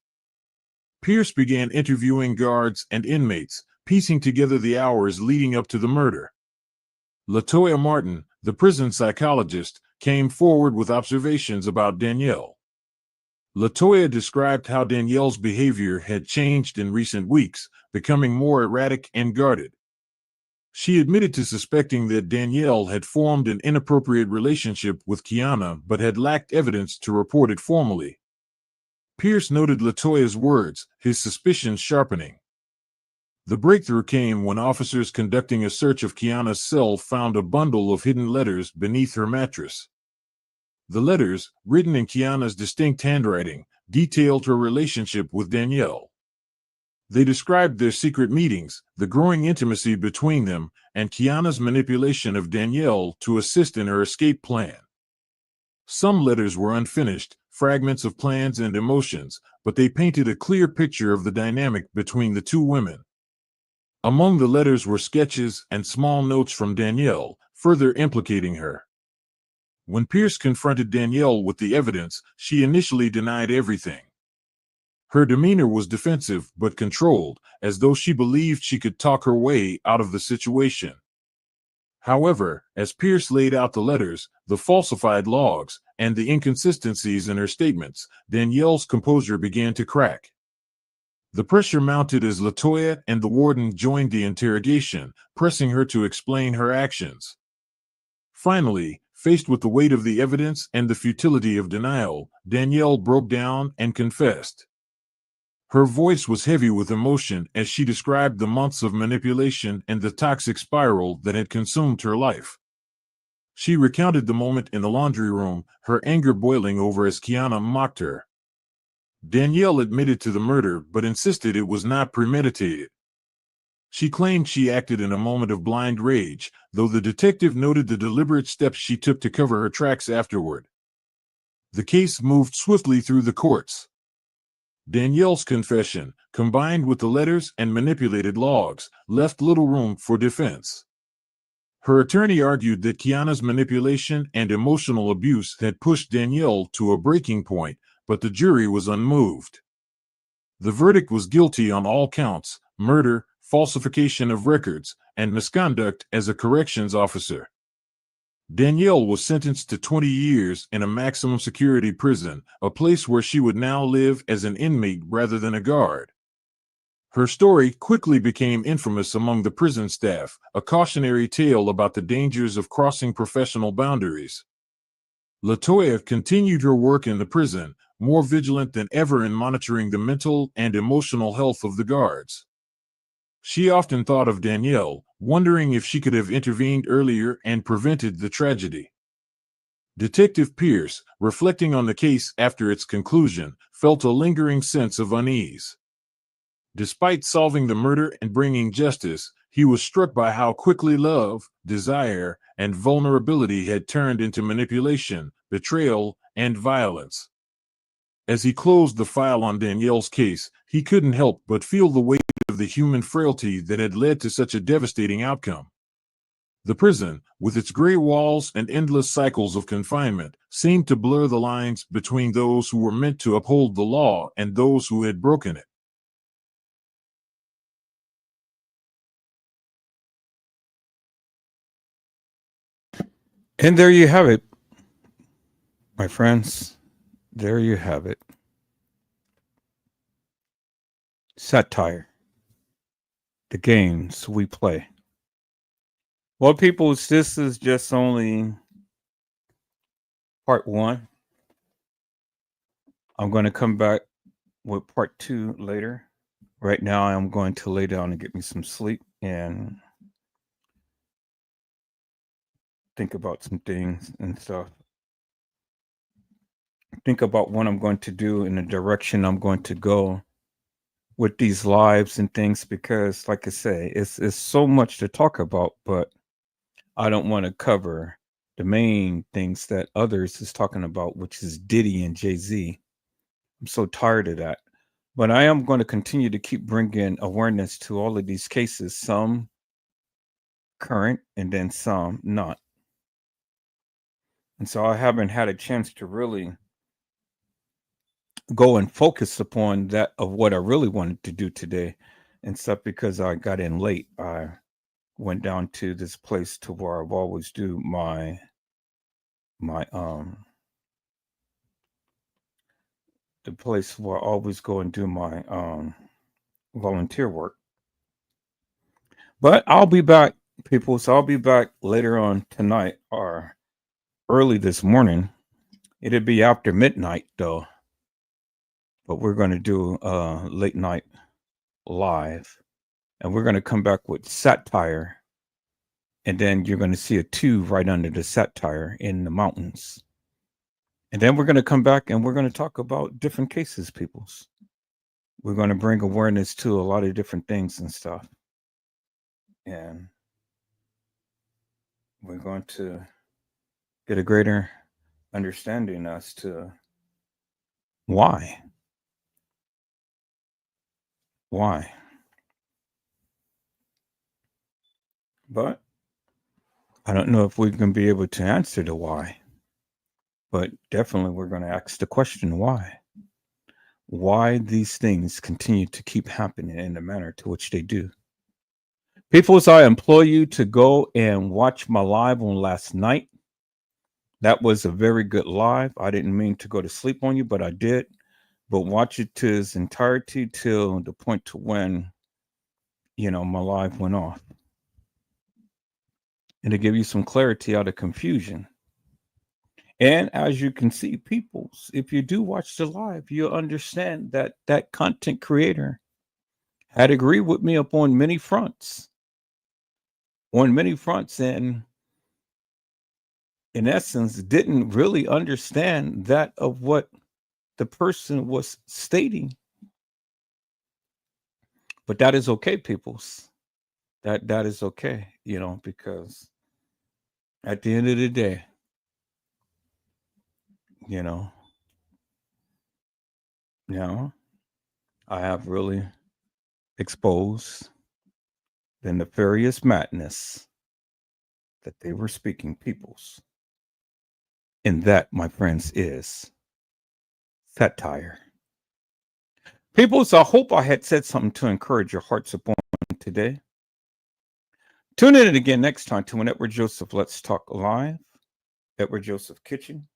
Pierce began interviewing guards and inmates, piecing together the hours leading up to the murder. LaToya Martin, the prison psychologist, came forward with observations about Danielle. LaToya described how Danielle's behavior had changed in recent weeks, becoming more erratic and guarded. She admitted to suspecting that Danielle had formed an inappropriate relationship with Kiana but had lacked evidence to report it formally. Pierce noted LaToya's words, his suspicions sharpening. The breakthrough came when officers conducting a search of Kiana's cell found a bundle of hidden letters beneath her mattress. The letters, written in Kiana's distinct handwriting, detailed her relationship with Danielle. They described their secret meetings, the growing intimacy between them, and Kiana's manipulation of Danielle to assist in her escape plan. Some letters were unfinished, fragments of plans and emotions, but they painted a clear picture of the dynamic between the two women. Among the letters were sketches and small notes from Danielle, further implicating her. When Pierce confronted Danielle with the evidence, she initially denied everything. Her demeanor was defensive but controlled, as though she believed she could talk her way out of the situation. However, as Pierce laid out the letters, the falsified logs, and the inconsistencies in her statements, Danielle's composure began to crack. The pressure mounted as LaToya and the warden joined the interrogation, pressing her to explain her actions. Finally, faced with the weight of the evidence and the futility of denial, Danielle broke down and confessed. Her voice was heavy with emotion as she described the months of manipulation and the toxic spiral that had consumed her life. She recounted the moment in the laundry room, her anger boiling over as Kiana mocked her. Danielle admitted to the murder but insisted it was not premeditated. She claimed she acted in a moment of blind rage, though the detective noted the deliberate steps she took to cover her tracks afterward. The case moved swiftly through the courts. Danielle's confession, combined with the letters and manipulated logs, left little room for defense. Her attorney argued that Kiana's manipulation and emotional abuse had pushed Danielle to a breaking point, but the jury was unmoved. The verdict was guilty on all counts: murder, falsification of records, and misconduct as a corrections officer. Danielle was sentenced to 20 years in a maximum security prison, a place where she would now live as an inmate rather than a guard. Her story quickly became infamous among the prison staff, a cautionary tale about the dangers of crossing professional boundaries. LaToya continued her work in the prison, more vigilant than ever in monitoring the mental and emotional health of the guards. She often thought of Danielle, wondering if she could have intervened earlier and prevented the tragedy. Detective Pierce, reflecting on the case after its conclusion, felt a lingering sense of unease. Despite solving the murder and bringing justice, he was struck by how quickly love, desire, and vulnerability had turned into manipulation, betrayal, and violence. As he closed the file on Danielle's case, he couldn't help but feel the weight of the human frailty that had led to such a devastating outcome. The prison, with its gray walls and endless cycles of confinement, seemed to blur the lines between those who were meant to uphold the law and those who had broken it. And there you have it, my friends. There you have it. Satire. The games we play. Well, people, this is just only part one. I'm going to come back with part two later. Right now, I'm going to lay down and get me some sleep and think about some things and stuff. Think about what I'm going to do and the direction I'm going to go with these lives and things, because like I say, it's so much to talk about, but I don't want to cover the main things that others is talking about, which is Diddy and Jay-Z. I'm so tired of that. But I am going to continue to keep bringing awareness to all of these cases, some current and then some not. And so I haven't had a chance to really go and focus upon that of what I really wanted to do today and stuff because I got in late. I went down to this place to where I've always do my the place where I always go and do my volunteer work. But I'll be back, people. So I'll be back later on tonight or early this morning. It'll be after midnight though. But we're going to do late night live. And we're going to come back with Satire. And then you're going to see a 2 right under the Satire in the mountains. And then we're going to come back and we're going to talk about different cases, peoples. We're going to bring awareness to a lot of different things and stuff. And we're going to get a greater understanding as to why. Why? But I don't know if we can be able to answer the why. But definitely we're going to ask the question why. Why these things continue to keep happening in the manner to which they do. Peoples, I implore you to go and watch my live on last night. That was a very good live. I didn't mean to go to sleep on you, but I did. But watch it to its entirety till the point to when, my live went off. And to give you some clarity out of confusion. And as you can see, peoples, if you do watch the live, you'll understand that that content creator had agreed with me upon many fronts. On many fronts, and in essence, didn't really understand that of what the person was stating. But that is okay, peoples. That is okay, because at the end of the day, I have really exposed the nefarious madness that they were speaking, peoples. And that, my friends, is satire. Peoples, I hope I had said something to encourage your hearts upon today. Tune in again next time to an Edward Joseph Let's Talk Live, Edward Joseph Kitchen,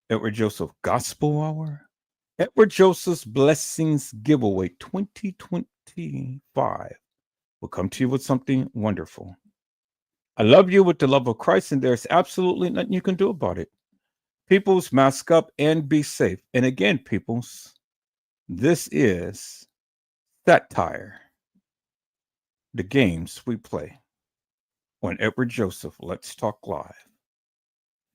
Edward Joseph Gospel Hour, Edward Joseph's Blessings Giveaway 2025 will come to you with something wonderful. I love you with the love of Christ, and there's absolutely nothing you can do about it. Peoples, mask up and be safe. And again, peoples, this is Satire, the games we play on Edward Joseph Let's Talk Live.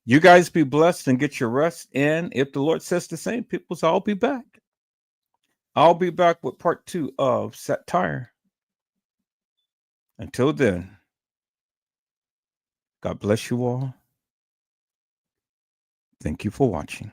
You guys be blessed and get your rest. And if the Lord says the same, peoples, I'll be back. I'll be back with part 2 of Satire. Until then, God bless you all. Thank you for watching.